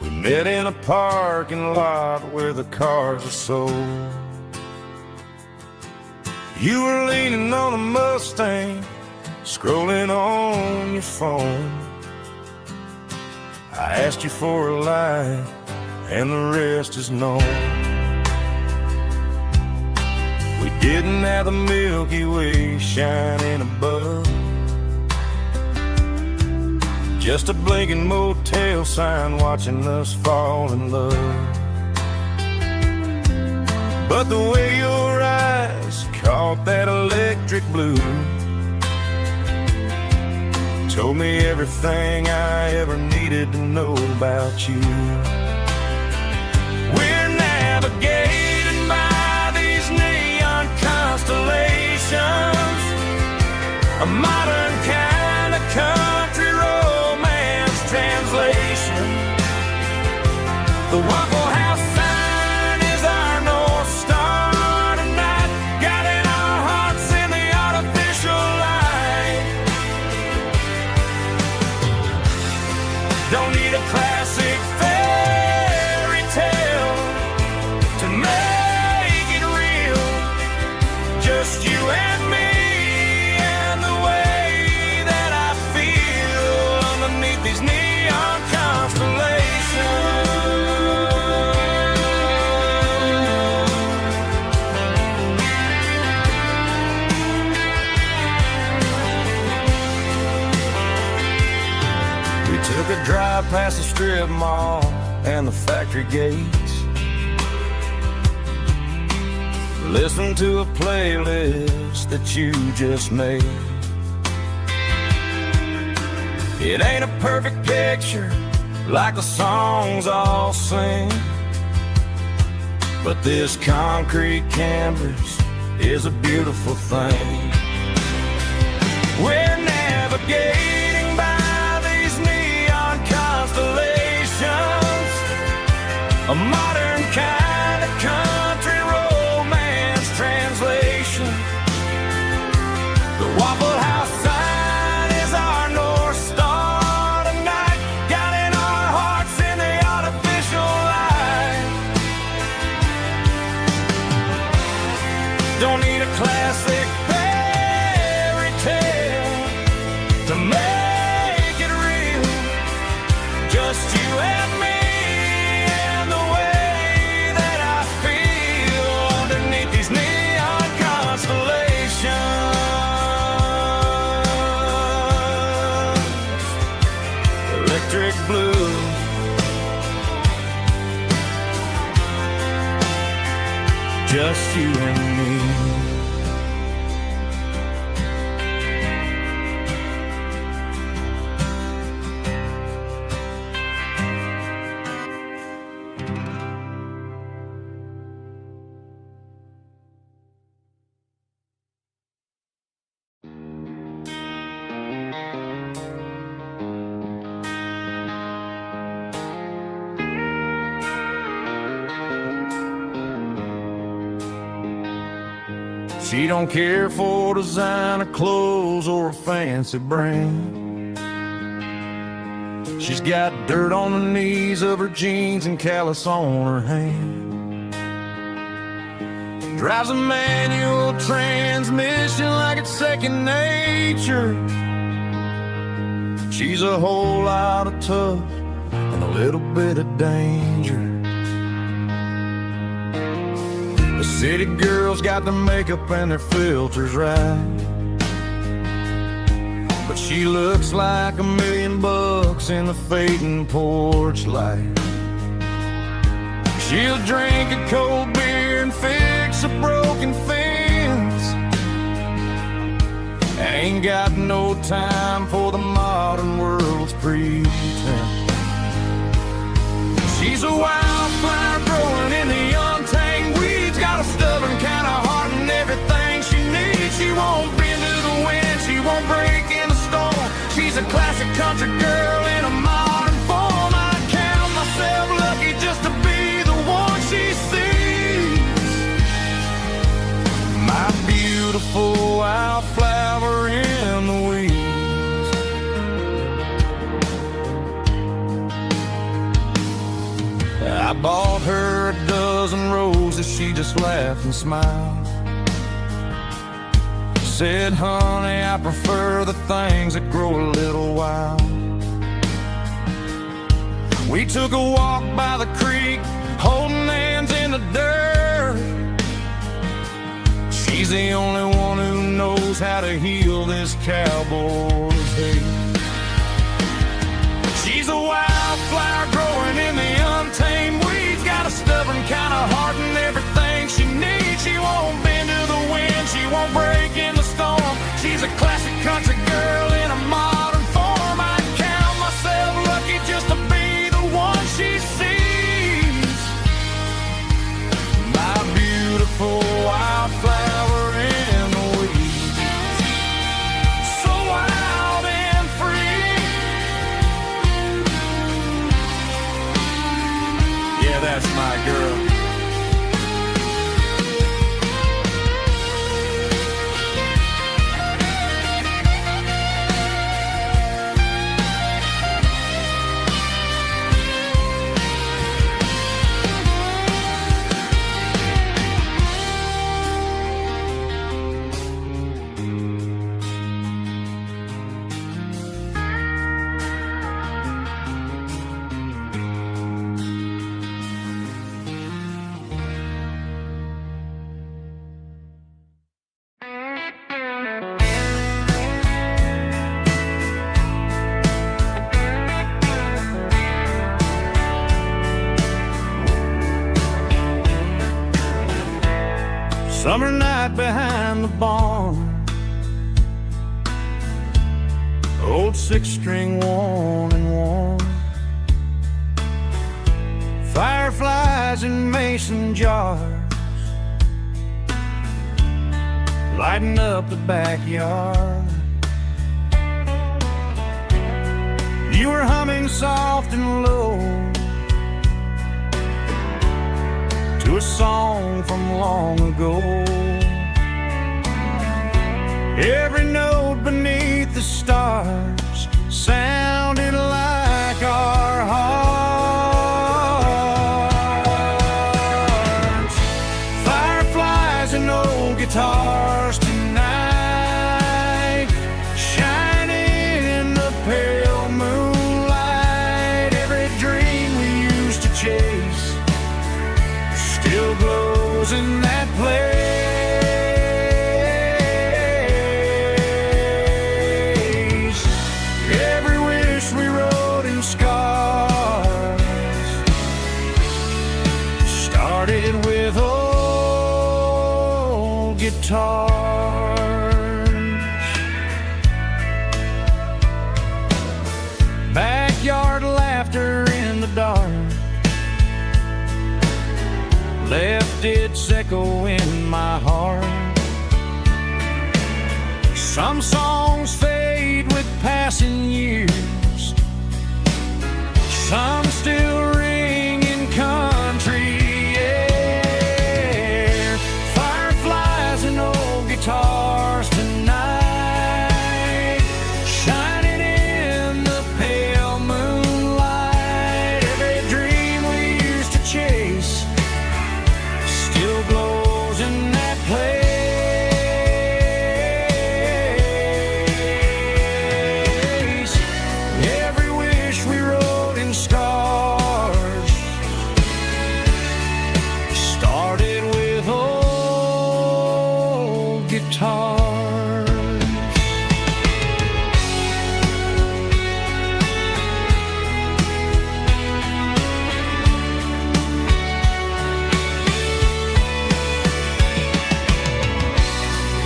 We met in a parking lot where the cars are sold. You were leaning on a Mustang, scrolling on your phone. I asked you for a light, and the rest is known. We didn't have the Milky Way shining above, just a blinking motel sign watching us fall in love. But the way your eyes caught that electric blue told me everything I ever needed to know about you. We're navigating by these neon constellations, a modern kind of country romance translation. The Waffle House sign is our North Star tonight, guiding our hearts in the artificial light. Don't need a classic fairy tale to make it real, just you and me Took a drive past the strip mall and the factory gates. Listen to a playlist that you just made. It ain't a perfect picture like the songs all sing, but this concrete canvas is a beautiful thing. We're navigating by these neon constellations, a modern kind of country romance translation. The Waffle House sign is our North Star tonight, guiding our hearts in the artificial light. Don't need a classic fairy tale to make it real, just you and me and the way that I feel underneath these neon constellations. Electric blue, just you and me. She don't care for designer clothes or a fancy brand. She's got dirt on the knees of her jeans and callus on her hand. Drives a manual transmission like it's second nature. She's a whole lot of tough and a little bit of danger. The city girls got their makeup and their filters right, but she looks like $1 million in the fading porch light. She'll drink a cold beer and fix a broken fence. Ain't got no time for the modern world's pretense. She's a wildflower growing in the untamed weeds, got a stubborn kind of heart and everything she needs. She won't bend to the wind, she won't break in the storm. She's a classic country girl in a modern form. I count myself lucky just to be the one she sees. My beautiful wildflower in the weeds. I bought her a dozen roses, she just laughed and smiled. Said, honey, I prefer the things that grow a little wild. We took a walk by the creek, holding hands in the dirt. She's the only one who knows how to heal this cowboy's hate. She's a wildflower growing in the untamed weeds, got a stubborn kind of heart and everything she needs. She won't bend to the wind, she won't break in the storm. She's a classic country girl in a modern form. I count myself lucky just to be the one she sees. My beautiful wildflower in the weeds, so wild and free. Yeah, that's my girl.
Summer night behind the barn, old six-string worn and worn. Fireflies in mason jars, lighting up the backyard. You were humming soft and low to a song from long ago. Every note beneath the stars sounded like our hearts. Fireflies and old guitars tonight, shining in the pale moonlight. Every dream we used to chase still glows in that place. Every wish we wrote in scars started with old guitars. Backyard laughter in the dark left its echo in my heart. Some songs fade with passing years, some still ring in country air. Fireflies and old guitars tonight, shining in the pale moonlight. Every dream we used to chase still glows in that place. Every wish we wrote in scars started with old guitars.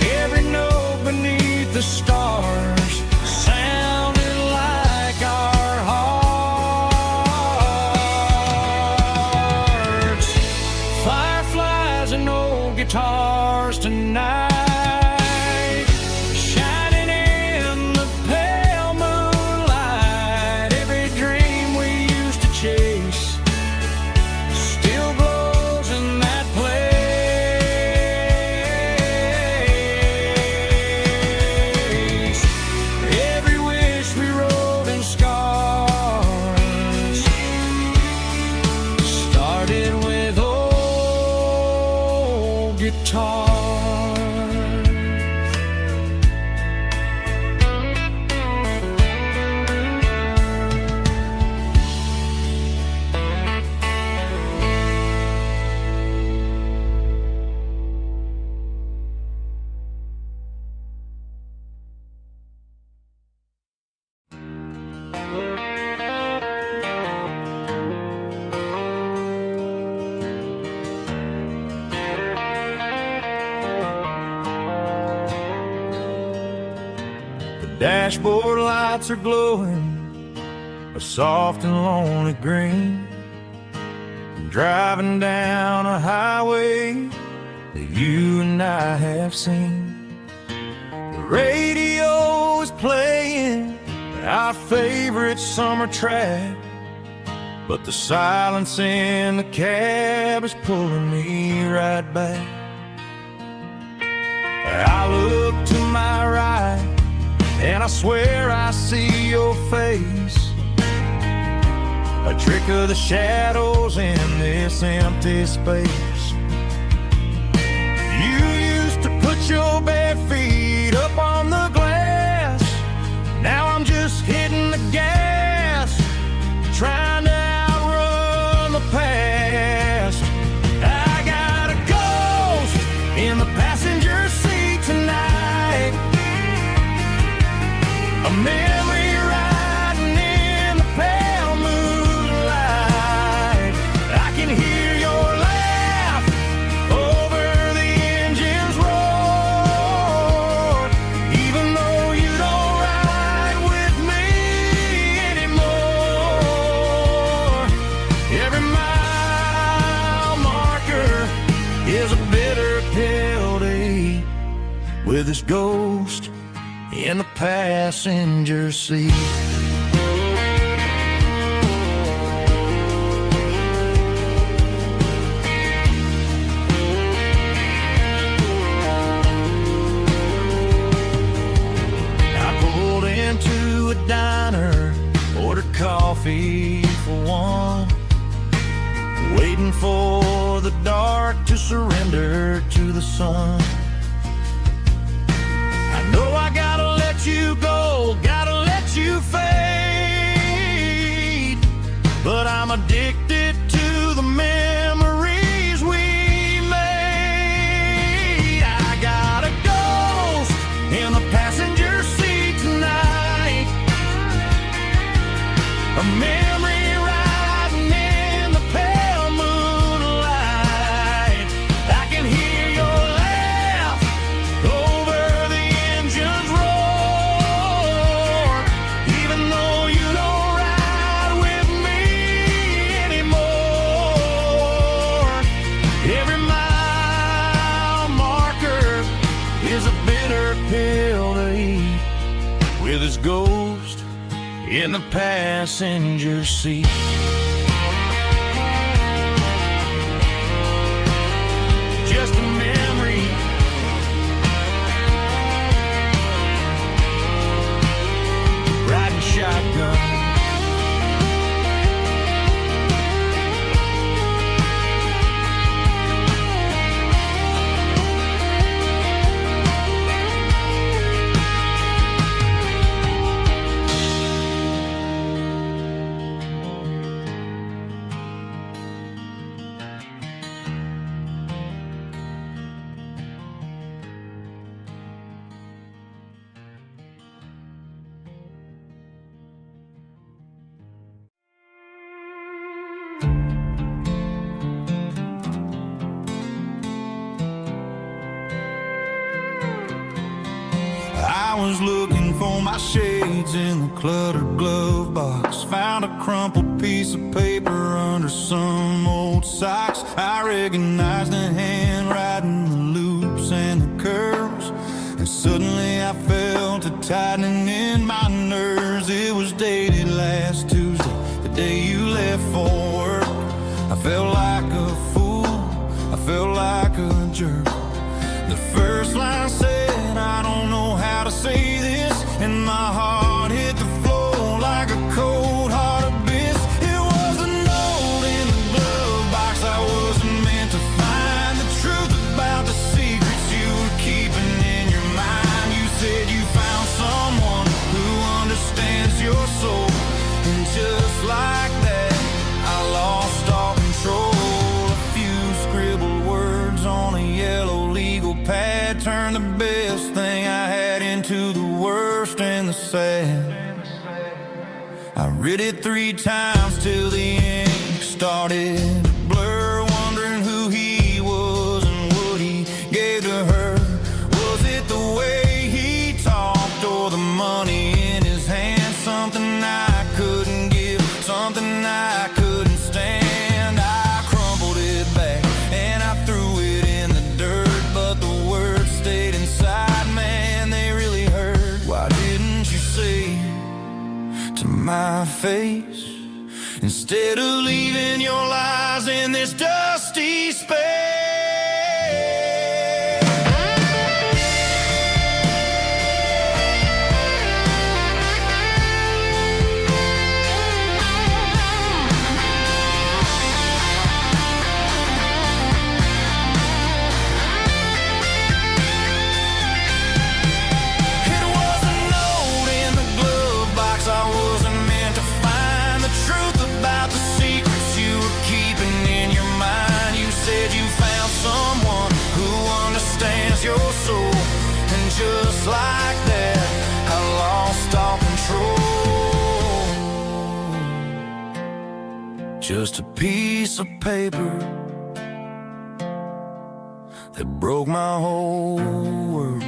Every note beneath the stars sounded like our hearts. Fireflies and old guitars tonight, shining in the pale moonlight. Every dream we used to chase still glows in that place. Every wish we wrote in scars started with old guitars. The dashboard lights are glowing a soft and lonely green. I'm driving down a highway that you and I have seen. The radio is playing our favorite summer track, but the silence in the cab is pulling me right back. I look to my right and I swear I see your face, a trick of the shadows in this empty space. You used to put your bare feet up on the glass. Now I'm just hitting the gas, trying to outrun the past. I got a ghost in the passenger seat tonight, a memory riding in the pale moonlight. I can hear your laugh over the engine
with his ghost in the passenger seat. I pulled into a diner, ordered coffee for one, waiting for the dark to surrender to the sun. I know I gotta let you go, gotta let you fade, but I'm addicted to the memories we made. I got a ghost in the passenger seat tonight, a memory riding in the pale moonlight. I can hear your laugh over the engine's roar, even though you don't ride with me anymore. Every mile marker is a bitter pill to eat, with his ghost in the passenger seat. Just a memory, riding shotgun.
I was looking for my shades in the cluttered glove box, found a crumpled piece of paper under some old socks. I recognized the handwriting, the loops and the curves, and suddenly I felt a tightening in my nerves. It was dated last Tuesday, the day you left for work. I felt like a fool, I felt like a jerk. The first line said, I don't know how to say this, and my heart hit the floor like a cold heart abyss. It was a note in the glove box I wasn't meant to find, the truth about the secrets you were keeping in your mind. You said you found someone who understands your soul, and just like that I lost all control. A few scribbled words on a yellow legal pad turned the best thing I had into the worst and the sad. I read it 3 times till the ink started to blur, wondering who he was and what he gave to her. Was it the way he talked or the money in his hand? Something I couldn't give, something I couldn't stand. I crumpled it back and I threw it in the dirt, but the words stayed inside, man, they really hurt. Why didn't you say to my face, instead of leaving your lies in this dusty space? It was a note in the glove box I wasn't meant to find, the truth about the secrets you were keeping in your mind. You said you found someone who understands your soul, and just like that I lost all control. Just a piece of paper that broke my whole world.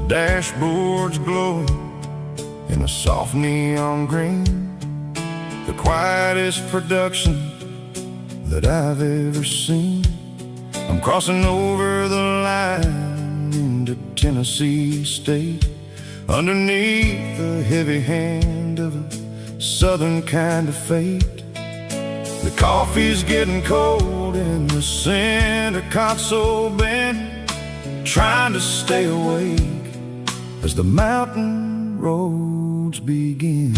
dashboard's glowing in a soft neon green, the quietest production that I've ever seen. I'm crossing over the line into Tennessee State, underneath the heavy hand of a southern kind of fate. The coffee's getting cold in the center console bin, trying to stay awake as the mountain roads begin.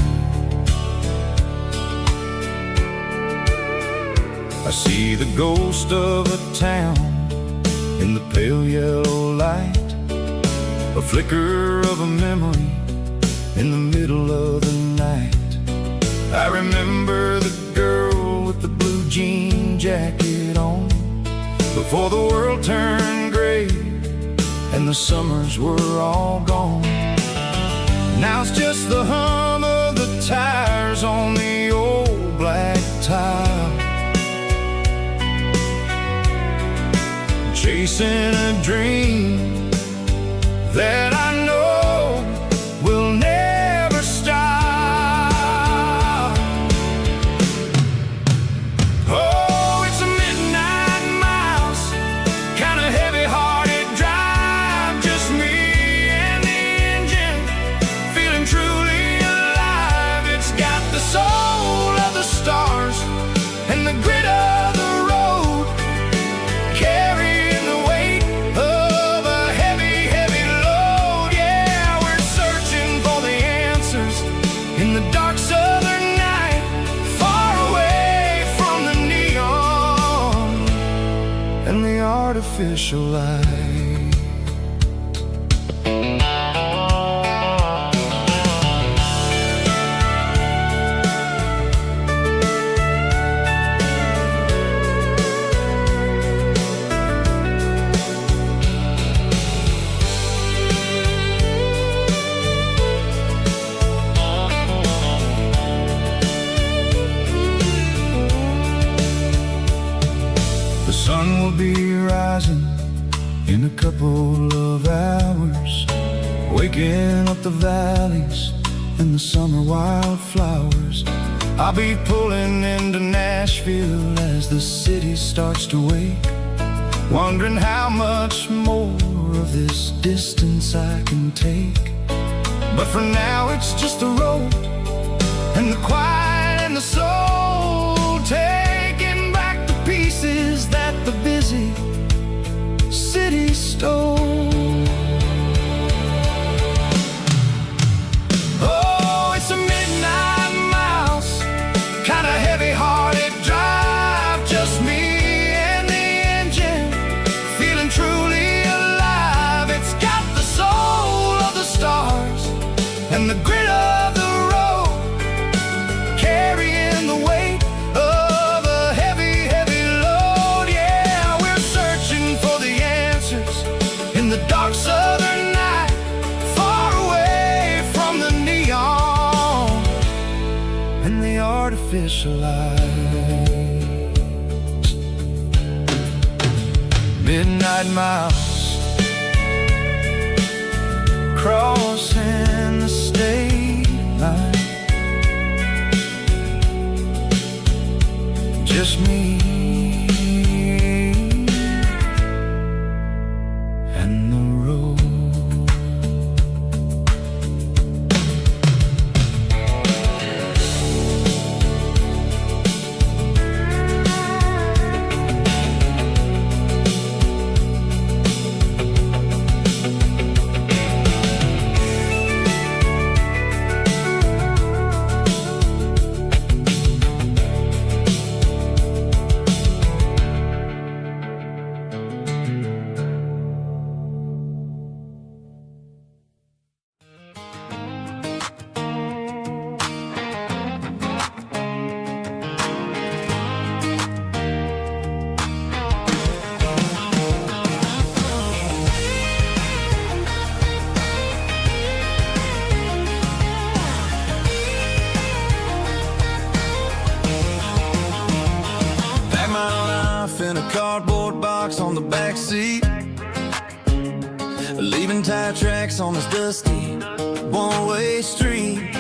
I see the ghost of a town in the pale yellow light, a flicker of a memory in the middle of the night. I remember the girl with the blue jean jacket on, before the world turned gray and the summers were all gone. Now it's just the hum of the tires on the old black tile, chasing a dream that I know will never stop. Oh, it's a midnight miles, kind of heavy-hearted drive, just me and the engine, feeling truly alive. It's got the soul of the stars and the grit of the road, carrying the weight of a heavy, heavy load. Yeah, we're searching for the answers in the dark southern night, far away from the neon and the artificial light. The sun will be rising in a couple of hours, waking up the valleys and the summer wildflowers. I'll be pulling into Nashville as the city starts to wake, wondering how much more of this distance I can take. But for now it's just the road and the quiet and the soul, taking back the pieces that the busy city stole. Oh, it's a midnight miles, kind of heavy-hearted drive, just me and the engine, feeling truly alive. It's got the soul of the stars and the grit of the road, carrying the weight of a heavy, heavy load. Yeah, we're searching for the answers in the dark southern night, far away from the neon and the artificial lights. Midnight miles, crossing the state line, just me and the road. In a cardboard box on the back seat,
leaving tire tracks on this dusty one-way street.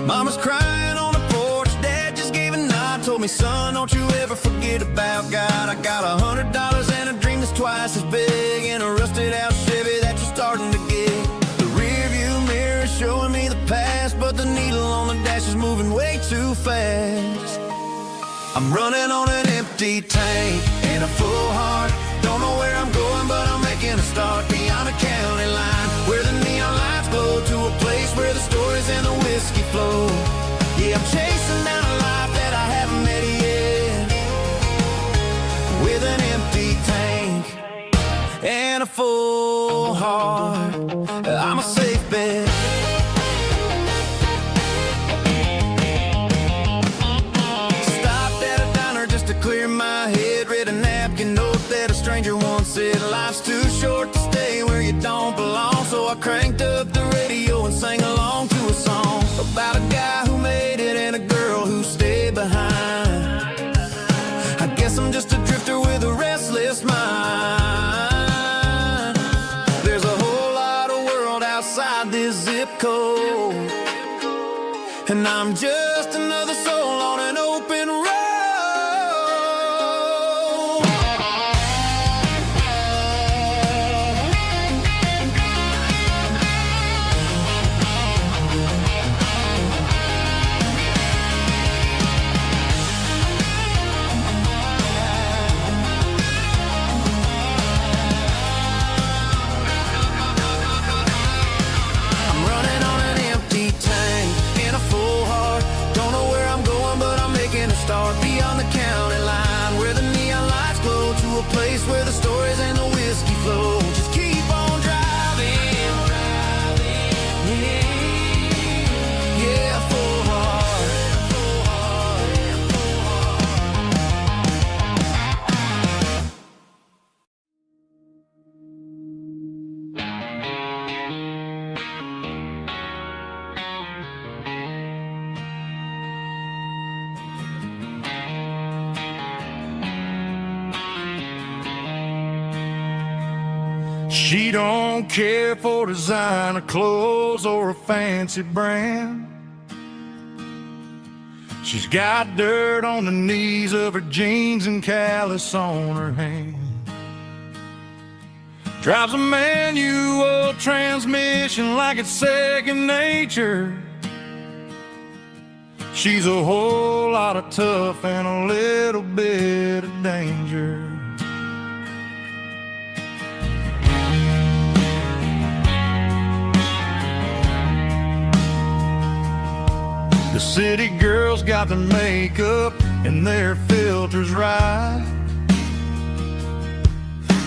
Mama's crying on the porch, Dad just gave a nod, told me, son, don't you ever forget about God. I got $100 and a dream that's twice as big, and a rusted out Chevy that you're starting to get. The rear view mirror is showing me the past, but the needle on the dash is moving way too fast. I'm running on an empty tank and a full heart. Don't know where I'm going, but I'm making a start beyond the county line, where the neon lights glow, to a place where the stories and the whiskey flow. Yeah, I'm chasing down a life that I haven't met yet, with an empty tank and a full heart. I'm a safe bet. Clear my head, read a napkin note that a stranger once said, life's too short to stay where you don't belong. So I cranked up the radio and sang along to a song about a guy who made it and a girl who stayed behind. I guess I'm just a drifter with a restless mind. There's a whole lot of world outside this zip code, and I'm just another soul on an open road. Start beyond the county line, where the neon lights glow, to a place where the stories and the whiskey flow. Just keep on driving, yeah, full heart, full heart, full
She don't care for designer clothes or a fancy brand. She's got dirt on the knees of her jeans and callus on her hand. Drives a manual transmission like it's second nature. She's a whole lot of tough and a little bit of danger. The city girls got their makeup and their filters right,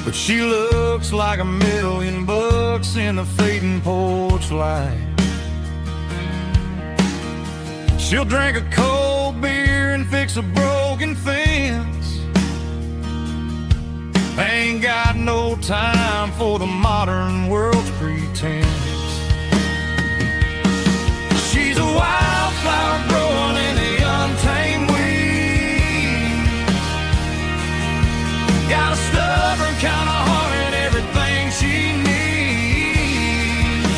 but she looks like $1,000,000 in the fading porch light. She'll drink a cold beer and fix a broken fence. Ain't got no time for the modern world's pretense. She's a wildflower growing in the untamed weeds. Got a stubborn kind of heart and everything she needs.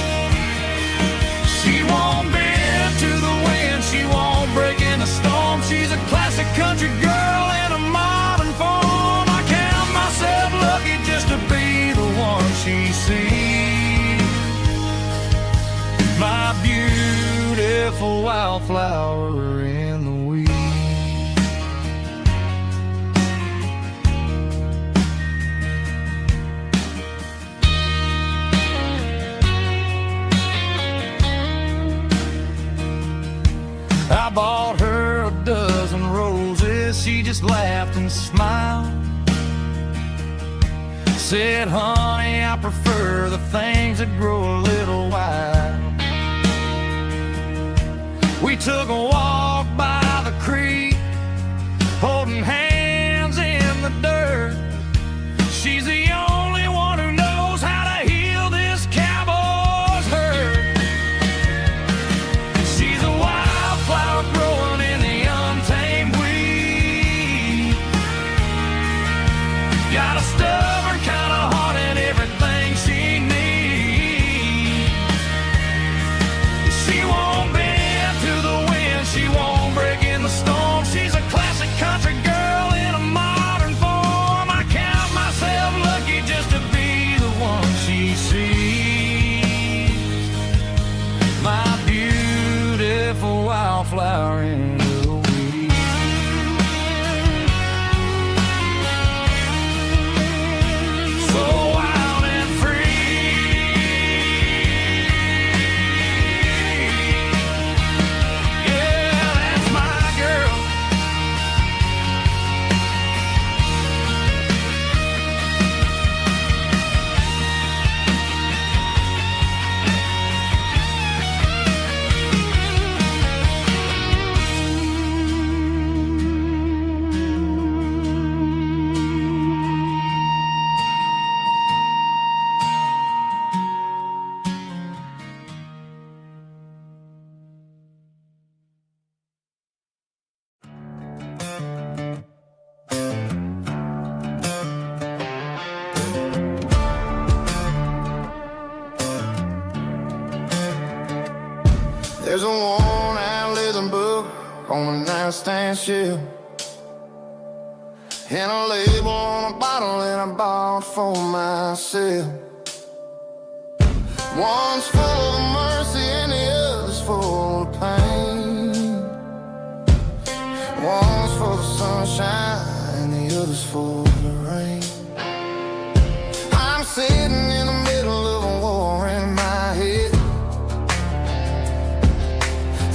She won't bend to the wind, she won't break in a storm. She's a classic country girl in a modern form. I count myself lucky just to be the one she sees. My beautiful wildflower in the weeds. I bought her a dozen roses, she just laughed and smiled. Said, honey, I prefer the things that grow a little wild. We took a walk by the creek, holding hands in the dirt. She's the only one who knows how to heal this cowboy's hurt. She's a wildflower growing in the untamed weed. Got a stubborn kind of heart and everything
on a nightstand shelf, and a label on a bottle that I bought for myself. One's full of mercy and the other's full of pain. One's full of sunshine and the other's full of rain. I'm sitting in the middle of a war in my head,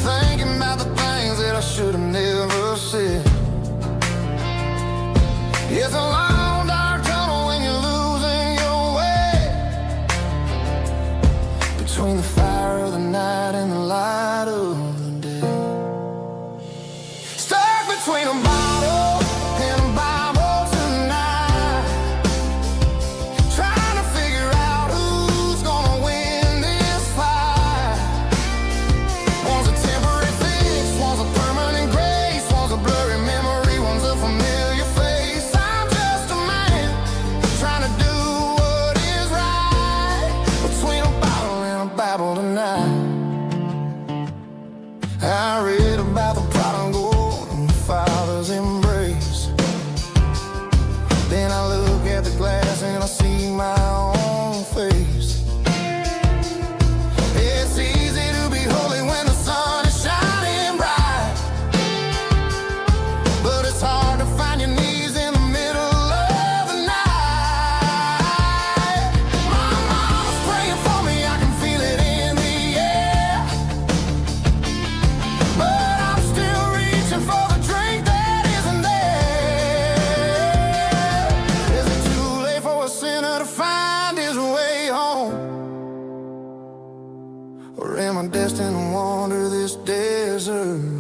thinking about the things that I should have never said. It's a long dark tunnel when you're losing your way, between the fire of the night and the light of the day. Stuck between a bottle and a Bible tonight, trying to figure out who's gonna win this fight. One's a temporary fix, one's a permanent grace, one's a blurry memory, one's a familiar face. I'm just a man trying to do what is right, between a bottle and a Bible tonight. I read about the prodigal and the father's embrace. Then I look at the glass and I see my own face. It's easy to be holy when the sun is shining bright, but it's hard to find your knees in the middle of the night. My mama's praying for me, I can feel it in the air, but I'm still reaching for the drink that isn't there. Is it too late for a sinner to find his way home? Or am I destined to wander this desert